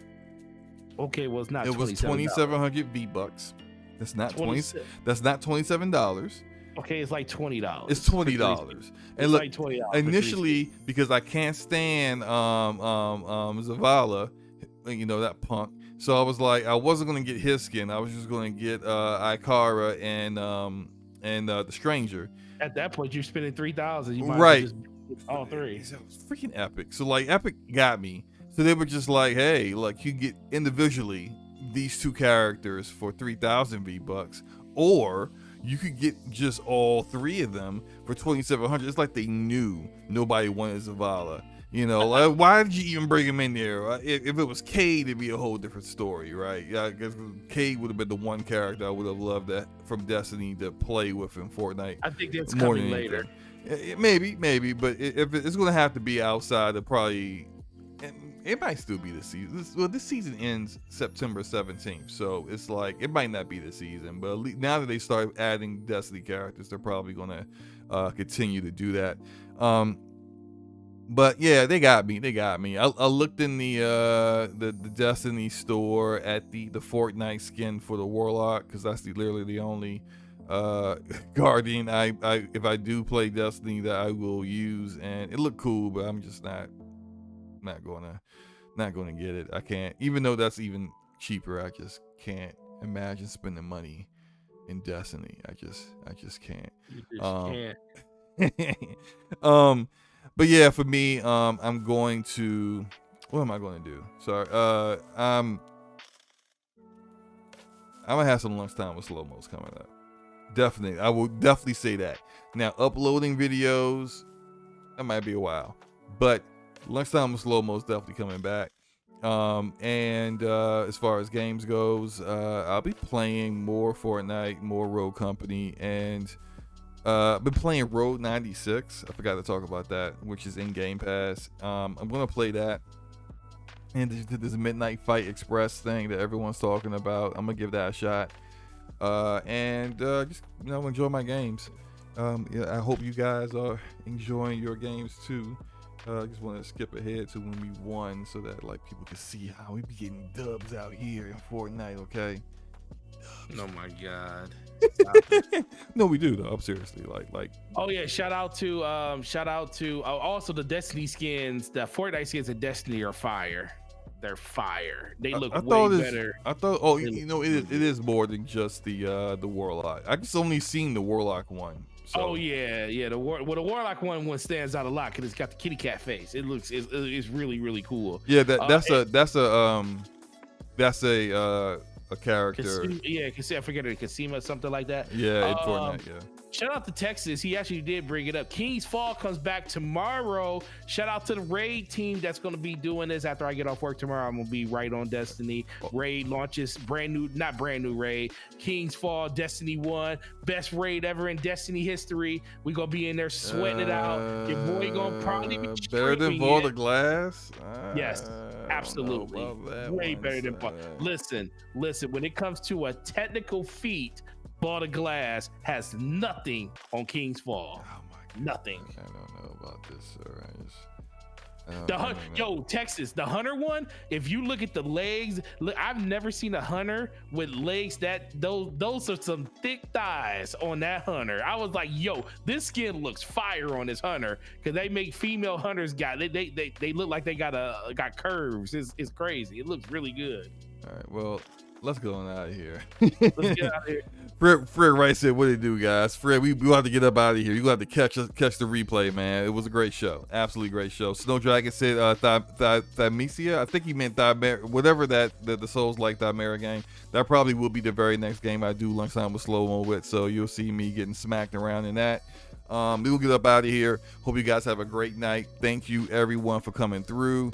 Okay, well, it's not. It was 2,700 V-bucks. That's not 20. That's not $27. Okay, it's like $20. It's $20. And look, like $20 initially, because I can't stand Zavala, you know, that punk. So I was like, I wasn't gonna get his skin. I was just gonna get Ikara and the Stranger. At that point, you're spending $3,000. You might right. Just all 3. It was freaking Epic. So like, Epic got me. So they were just like, hey, like you get individually these 2 characters for 3,000 V-bucks, or you could get just all 3 of them for 2,700. It's like they knew nobody wanted Zavala. You know, like, why did you even bring him in there? If it was Cade, it'd be a whole different story, right? Yeah, I guess Cade would have been the one character I would have loved that from Destiny to play with in Fortnite. I think that's coming later. Maybe, but if it's going to have to be outside of probably, it might still be this season. This season ends September 17th, so it's like it might not be this season. But now that they start adding Destiny characters, they're probably going to continue to do that. But yeah, they got me. I looked in the Destiny store at the Fortnite skin for the Warlock, because that's literally the only Guardian I if I do play Destiny that I will use, and it looked cool, but I'm just not gonna get it. I can't, even though that's even cheaper. I just can't imagine spending money in Destiny. I just can't. You just can't. But yeah, for me, I'm going to. What am I going to do? Sorry. I'm gonna have some lunchtime with slow mos coming up. Definitely, I will definitely say that. Now, uploading videos, that might be a while, but lunchtime with slow mos definitely coming back. And as far as games goes, I'll be playing more Fortnite, more Road Company, and I've been playing Road 96. I forgot to talk about that, which is in Game Pass. I'm gonna play that, and there's a Midnight Fight Express thing that everyone's talking about. I'm gonna give that a shot, and just enjoy my games. I hope you guys are enjoying your games too. Just want to skip ahead to when we won, so that like people can see how we be getting dubs out here in Fortnite. Okay. Oh my god. No, we do though. Seriously, like. Oh yeah, shout out to also the Destiny skins. The Fortnite skins of Destiny are fire. They're fire. They look way better. I thought. Oh, it is more than just the Warlock. I just only seen the Warlock one. So. Oh yeah. The Warlock one stands out a lot because it's got the kitty cat face. It's really really cool. Yeah, that's a character. I forget it. Casima, something like that. Yeah, in Fortnite. Yeah. Shout out to Texas. He actually did bring it up. King's Fall comes back tomorrow. Shout out to the Raid team that's going to be doing this. After I get off work tomorrow, I'm going to be right on Destiny. Raid launches not brand new Raid. King's Fall, Destiny 1. Best Raid ever in Destiny history. We going to be in there sweating it out. Your boy going to probably be better than Vault of Glass? Yes. Absolutely, way better than. Listen. When it comes to a technical feat, Ball of Glass has nothing on King's Fall. Oh my God. Nothing. I don't know about this, sir. Texas, the hunter one. If you look at the legs, I've never seen a hunter with legs those are some thick thighs on that hunter. I was like, yo, this skin looks fire on this hunter, because they make female hunters they look like they got curves. It's crazy. It looks really good. All right, well, let's go on out of here. Let's get out of here. Fred Wright said, "What did it do, guys? Fred, we'll have to get up out of here. You have to catch the replay, man. It was a great show, absolutely great show." Snow Dragon said, "Thymesia." I think he meant whatever the Souls like Thymera game. That probably will be the very next game I do lunchtime with slow mo with. So you'll see me getting smacked around in that. We will get up out of here. Hope you guys have a great night. Thank you everyone for coming through.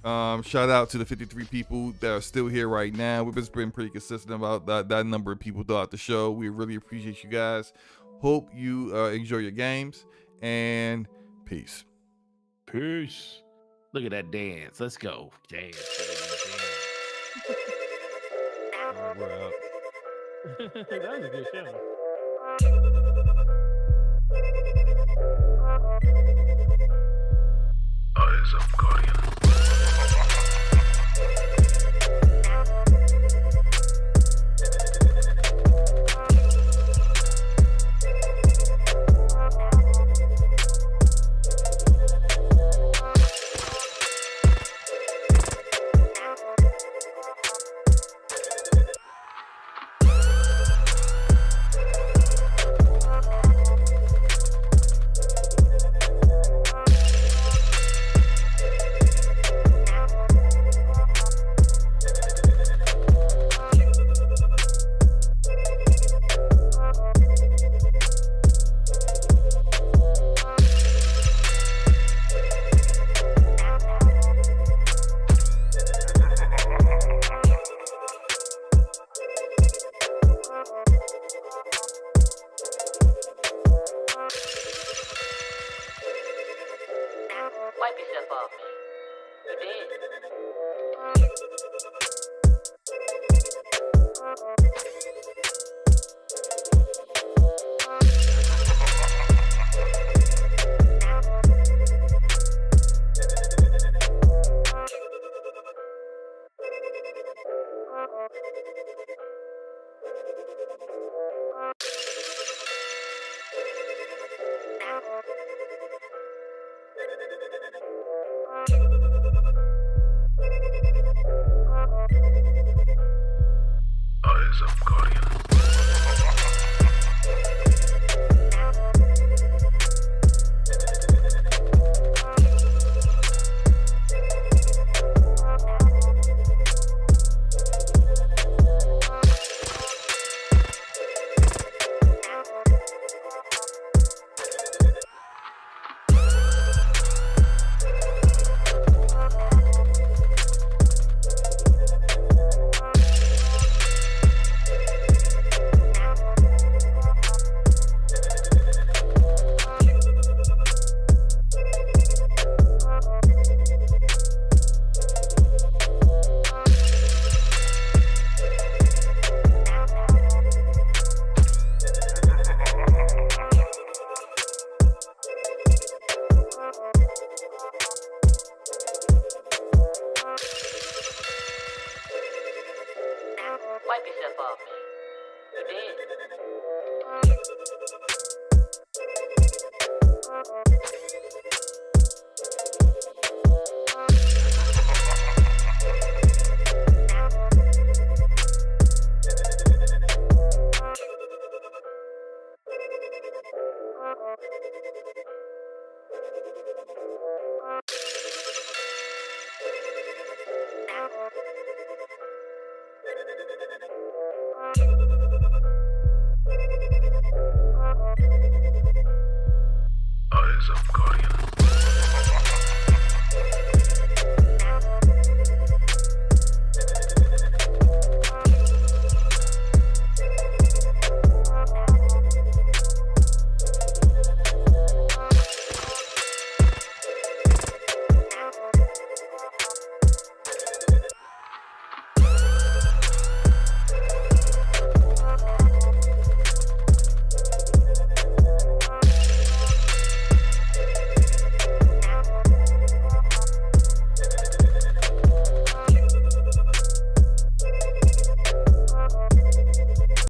Shout out to the 53 people that are still here right now. We've just been pretty consistent about that number of people throughout the show. We really appreciate you guys. Hope you enjoy your games, and peace. Peace. Look at that dance. Let's go. Dance. We're out. That was a good show. Eyes of Guardian. Wipe yourself off, man. You did. Eyes of Guardian. Wipe yourself off, man. You did.